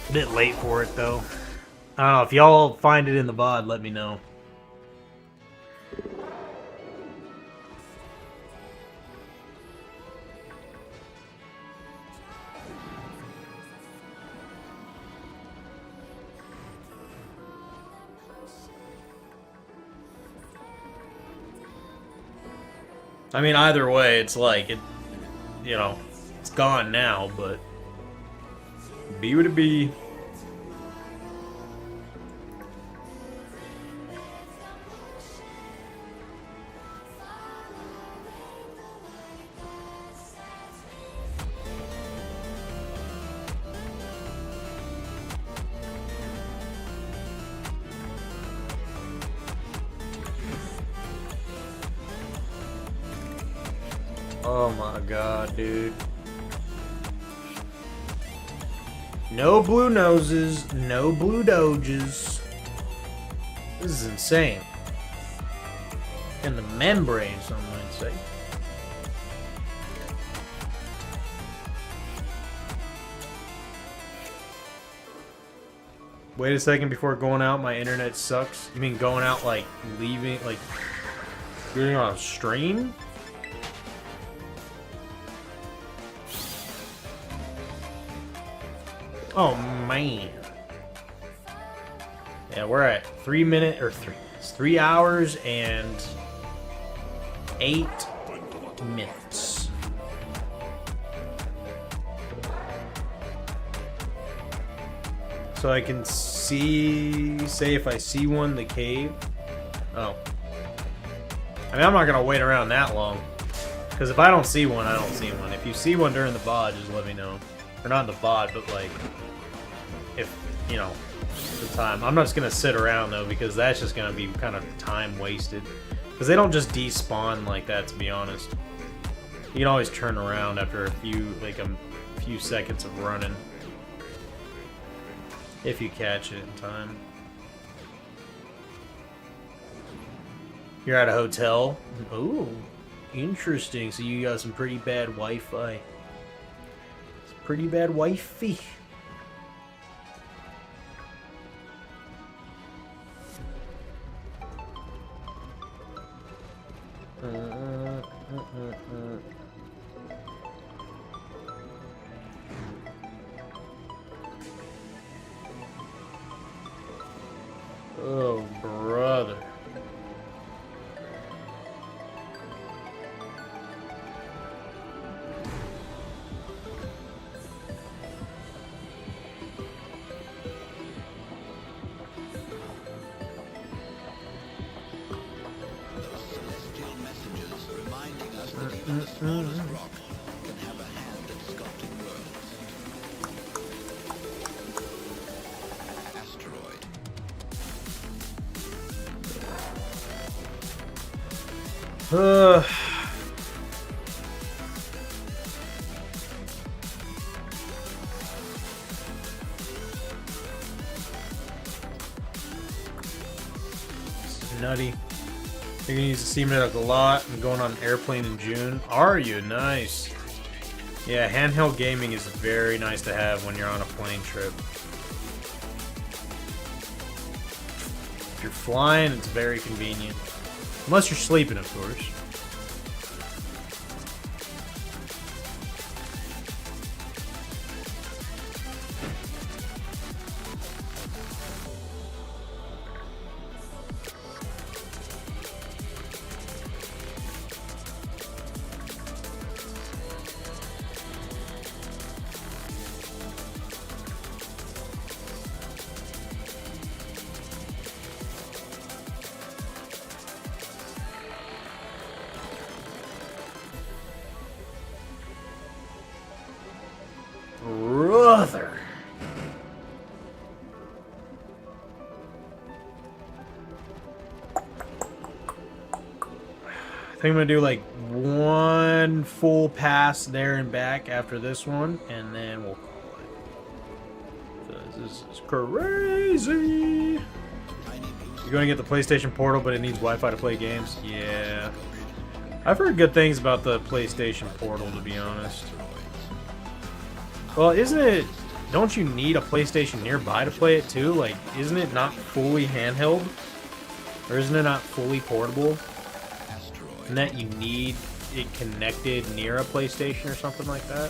A bit late for it though. I don't know, if y'all find it in the VOD, let me know. I mean, either way, it's like, it, you know, it's gone now, but be what it be. Oh my god, dude. No blue noses, no blue doges. This is insane. And the membrane, some might say. Wait a second before going out, my internet sucks. You mean going out like leaving, like going on a stream? Oh man. Yeah, we're at 3 minutes or It's 3 hours and 8 minutes. So I can see, say if I see one, the cave. Oh. I mean, I'm not gonna wait around that long. Because if I don't see one, I don't see one. If you see one during the VOD, just let me know. Or not in the VOD, but like, if, you know, the time. I'm not just gonna sit around though, because that's just gonna be kind of time wasted. Because they don't just despawn like that, to be honest. You can always turn around after a few, like a few seconds of running. If you catch it in time. You're at a hotel. Ooh, interesting. So you got some pretty bad Wi-Fi. It's pretty bad Wi-Fi. Oh, brother. Celestial messages reminding us that even the smallest rock can have a hand at sculpting worlds. Asteroid. This is nutty. You're gonna use the Steam Deck a lot. I'm going on an airplane in June. Are you? Nice. Yeah, handheld gaming is very nice to have when you're on a plane trip. If you're flying, it's very convenient. Unless you're sleeping, of course. Brother. I think I'm gonna do like one full pass there and back after this one, and then we'll call it. This is crazy. You're gonna get the PlayStation Portal, but it needs Wi-Fi to play games. Yeah, I've heard good things about the PlayStation Portal, to be honest. Well, isn't it... Don't you need a PlayStation nearby to play it too? Like, isn't it not fully handheld? Or isn't it not fully portable? And that you need it connected near a PlayStation or something like that?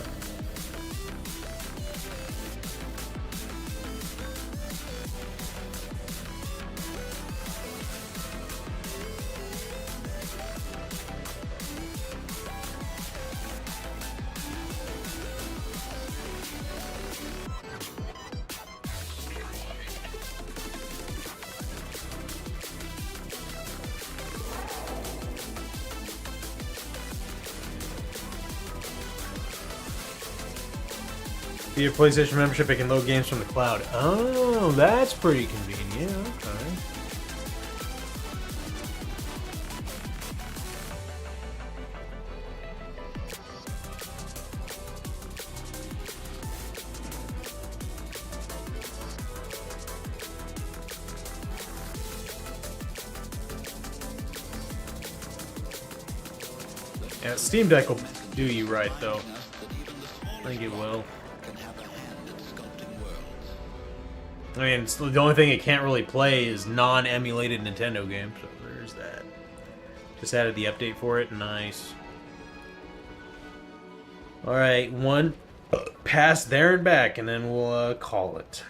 Via PlayStation membership, it can load games from the cloud. Oh, that's pretty convenient. Okay. Yeah, Steam Deck will do you right, though. I think it will. I mean, it's the only thing it can't really play is non-emulated Nintendo games, so there's that. Just added the update for it. Nice. Alright, one pass there and back, and then we'll call it.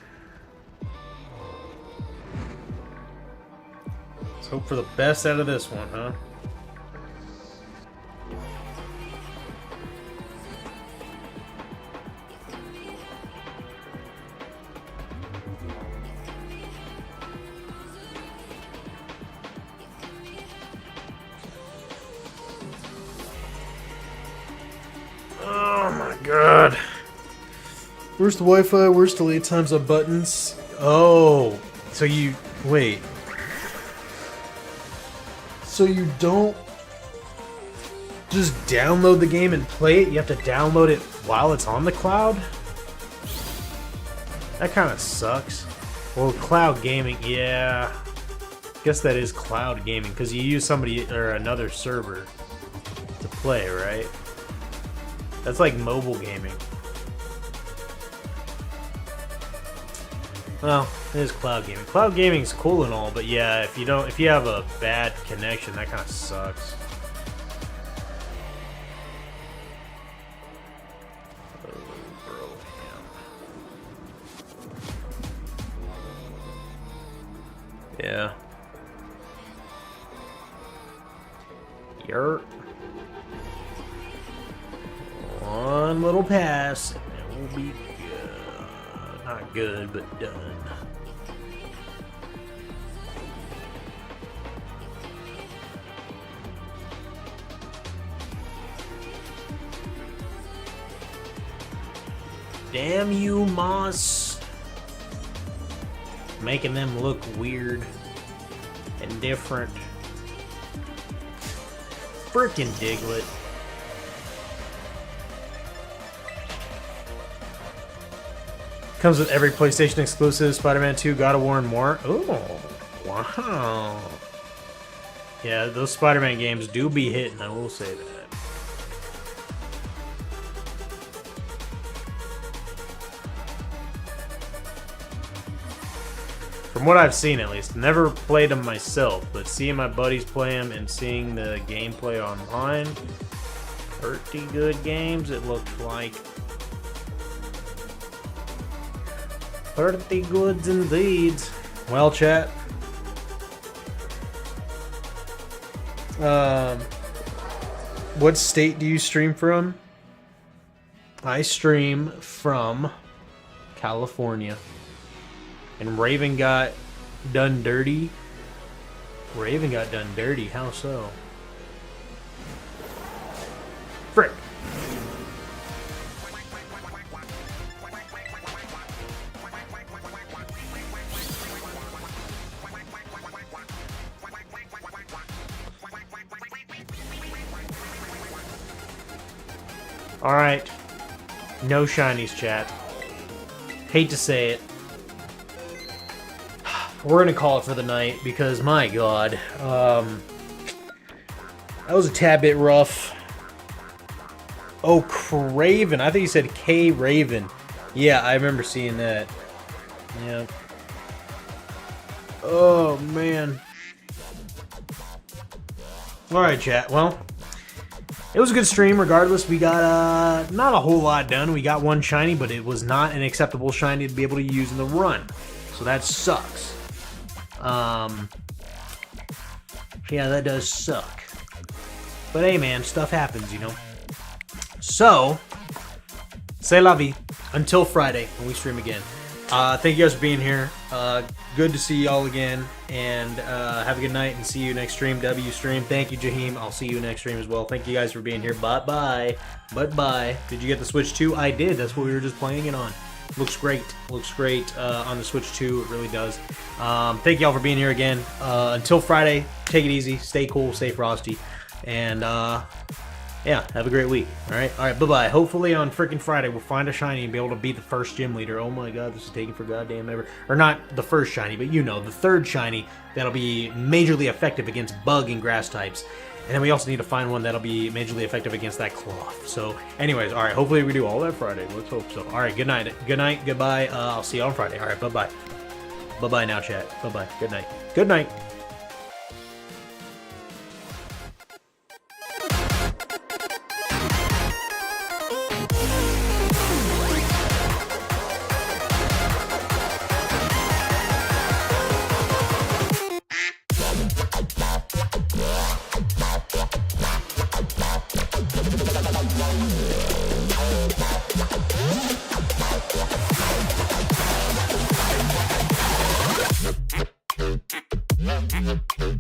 hope for the best out of this one, huh? Oh my god. Where's the Wi-Fi? Where's delay times on buttons? Oh, so you... Wait. So you don't just download the game and play it? You have to download it while it's on the cloud? That kind of sucks. Well, cloud gaming, yeah. Guess that is cloud gaming, because you use somebody or another server to play, right? That's like mobile gaming. Well, it is cloud gaming. Cloud gaming's cool and all, but yeah, if you have a bad connection, that kind of sucks. Oh, bro, yeah. Yerp. One little pass, and it will be good. Not good, but done. Damn you, Moss. Making them look weird and different. Frickin' Diglett. Comes with every PlayStation exclusive, Spider-Man 2, God of War, and more. Oh, wow. Yeah, those Spider-Man games do be hitting, I will say that. From what I've seen, at least. Never played them myself, but seeing my buddies play them and seeing the gameplay online, pretty good games, it looked like. Pretty goods indeed. Well, chat. What state do you stream from? I stream from California. And Raven got done dirty. Raven got done dirty. How so? Frick. Alright. No shinies, chat. Hate to say it. We're gonna call it for the night because, my god. That was a tad bit rough. Oh, Craven. I think you said K Raven. Yeah, I remember seeing that. Yeah. Oh, man. Alright, chat. Well, it was a good stream regardless. We got not a whole lot done. We got one shiny, but it was not an acceptable shiny to be able to use in the run. So that sucks. Yeah, that does suck. But hey, man, stuff happens, you know. So, c'est la vie. Until Friday when we stream again. Thank you guys for being here. Good to see y'all again. And have a good night and see you next stream. W stream. Thank you, Jaheim. I'll see you next stream as well. Thank you guys for being here. Bye-bye. Bye-bye. Did you get the Switch 2? I did. That's what we were just playing it on. Looks great. Looks great on the Switch 2. It really does. Thank y'all for being here again. Until Friday, take it easy. Stay cool. Stay frosty. And, yeah, have a great week. All right, bye-bye. Hopefully on freaking Friday we'll find a shiny and be able to beat the first gym leader. Oh my god, this is taking for goddamn ever. Or not the first shiny, but you know, the third shiny that'll be majorly effective against bug and grass types. And then we also need to find one that'll be majorly effective against that cloth. So, anyways, all right, hopefully we do all that Friday. Let's hope so. All right, good night. Good night, goodbye. I'll see you on Friday. All right, bye-bye. Bye-bye now, chat. Bye-bye. Good night. Good night. bye.